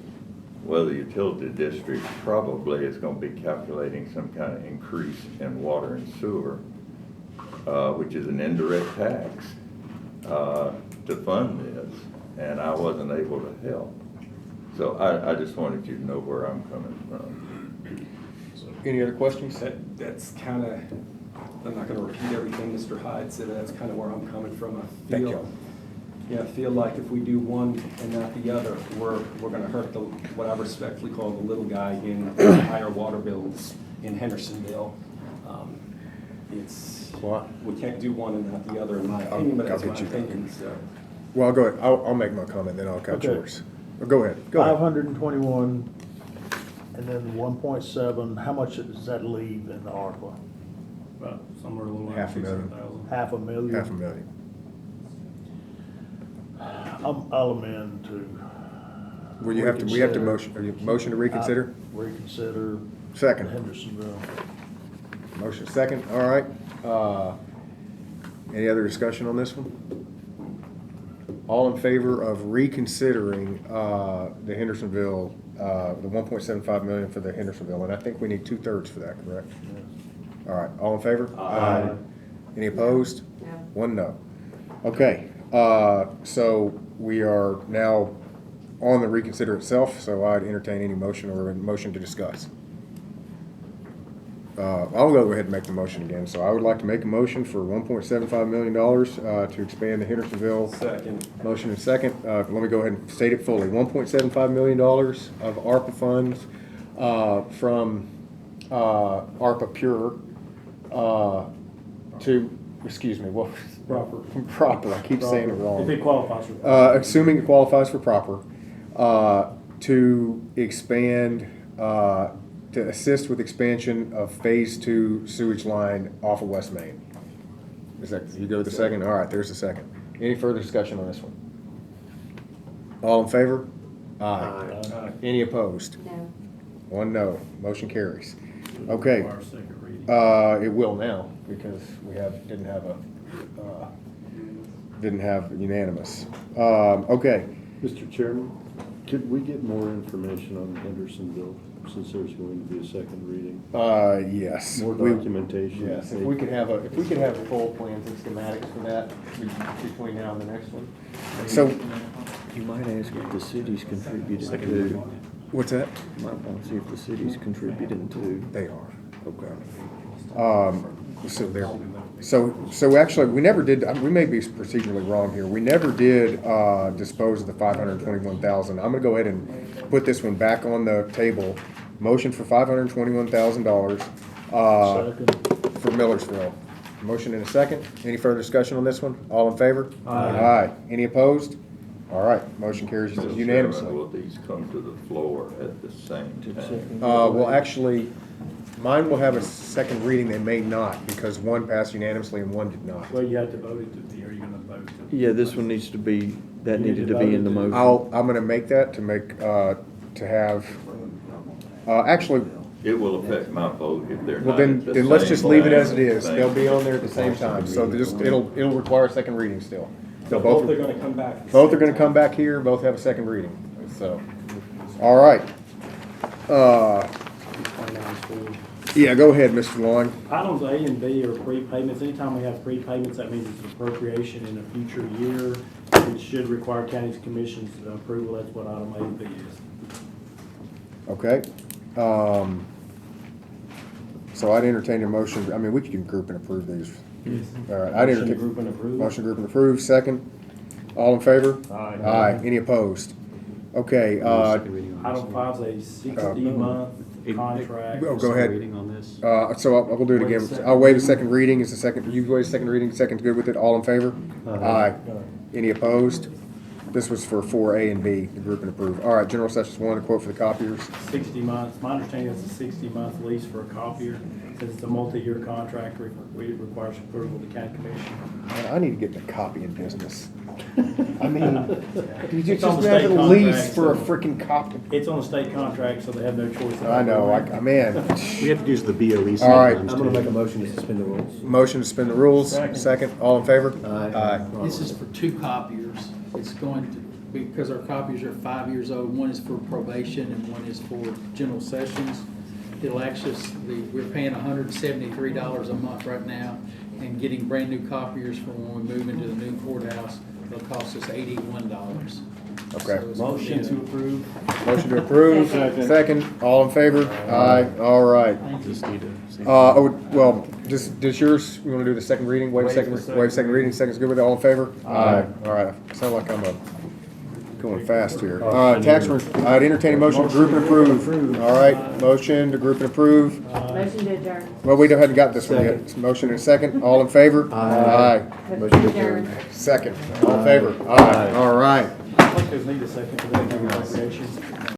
well, the utility district probably is going to be calculating some kind of increase in water and sewer, which is an indirect tax, to fund this, and I wasn't able to help. So I just wanted you to know where I'm coming from. Any other questions? That's kind of, I'm not going to repeat everything Mr. Hyde said, that's kind of where I'm coming from. I Thank feel feel like if we do one and not the other, we're gonna hurt what I respectfully call the little guy in higher water bills in Hendersonville. We can't do one and not the other, in my opinion, but that's my opinion, so. Well, go ahead. I'll make my comment, then I'll catch Okay. yours. Go ahead. Go ahead. 521, and then 1.7, how much does that leave in the ARPA? About somewhere a little under $500,000. 600,000. $500,000? $500,000. I'll amend to. Well, we have to motion, are you motion to reconsider? Reconsider. Second. Hendersonville. Motion second, all right. Any other discussion on this one? All in favor of reconsidering the Hendersonville, the 1.75 million for the Hendersonville, and I think we need 2/3 for that, correct? All right, all in favor? Aye. Any opposed? No. One no. Okay, so we are now on the reconsider itself, so I'd entertain any motion or a motion to discuss. I'll go ahead and make the motion again. So I would like to make a motion for $1.75 million to expand the Hendersonville. Second. Motion and second. Let me go ahead and state it fully. $1.75 million of ARPA funds from ARPA Pure to, excuse me, what? Proper. Proper. I keep saying it wrong. If it qualifies for. Assuming it qualifies for proper, to expand, to assist with expansion of Phase 2 sewage line off of West Main. Is that, you go with the second? All right, there's the second. Any further discussion on this one? All in favor? Aye. Any opposed? No. One no. Motion carries. Okay. Require a second reading. It will now, because we didn't have unanimous. Okay. Mr. Chairman, could we get more information on Hendersonville, since there's going to be a second reading? Yes. More documentation. Yes, if we could have full plans and schematics for that between now and the next one. So, You might ask if the city's contributed to. what's that? You might want to see if the city's contributing to. They are. Okay. So actually, we never did, we may be procedurally wrong here. We never did dispose of the 521,000. I'm gonna go ahead and put this one back on the table. Motion for $521,000 for Millersville. Motion in a second. Any further discussion on this one? All in favor? Aye. Any opposed? All right, motion carries Mr. unanimously. Chairman, will these come to the floor at the same time? Well, actually, mine will have a second reading, they may not, because one passed unanimously and one did not. Well, you have to vote it, are you gonna vote? Yeah, this one needs to be, that You needed need to to be vote in the it. motion. I'm gonna make that to make, to have, actually, It will affect my vote if they're well, not at the then let's same just leave it as it time. is. They'll be on there at the same time, so it'll require a second reading still. So Both are gonna come back. Both are gonna come back here, both have a second reading, so, all right. Yeah, go ahead, Mr. Long. Items A and B are prepayments. Anytime we have prepayments, that means it's an appropriation in a future year. It should require county commission's approval. That's what item A and B is. Okay. So I'd entertain a motion, I mean, we can group and approve these. Yes. All right, I'd Motion to entertain. group and approve. Motion to group and approve, second. All in favor? Aye. Aye. Any opposed? Okay, Item 5 is a 60-month contract. oh, go ahead. So we'll do it again. I'll waive a second reading. Is the second, you waive a second reading, second's good with it? All in favor? Aye. Any opposed? This was for 4A and B, the group and approve. All right, general sessions 1, a quote for the copiers. 60 months. My understanding is a 60-month lease for a copier. Since it's a multi-year contract, it requires approval of the county commission. Man, I need to get in the copying business. I mean, you It's just on the have state a lease contract, for a so- freaking copy. It's on a state contract, so they have no choice. I know, man. We have to use the BOE. All right. I'm gonna make a motion to suspend the rules. Motion to suspend the rules, second, all in favor? Aye. This is for 2 copiers. It's going to, because our copiers are 5 years old, one is for probation and one is for general sessions. It'll actually, we're paying $173 a month right now, and getting brand new copiers for when we move into the new courthouse, it'll cost us $81. Okay. So it's Motion to approve. Motion to approve, second, all in favor? Aye, all right. Thank you. Well, Does yours, you wanna do the second reading, waive Waive second, the second waive second reading, second's good with it, all in favor? Aye. All right, sound like I'm going fast here. I'd entertain a motion to group and approve. All right, motion to group and approve. Motion to adjourn. Well, we haven't got this one yet. Motion and a second, all in favor? Aye. Motion to adjourn. Second, all in favor? Aye. All right. I think there's need a second for that, recreation.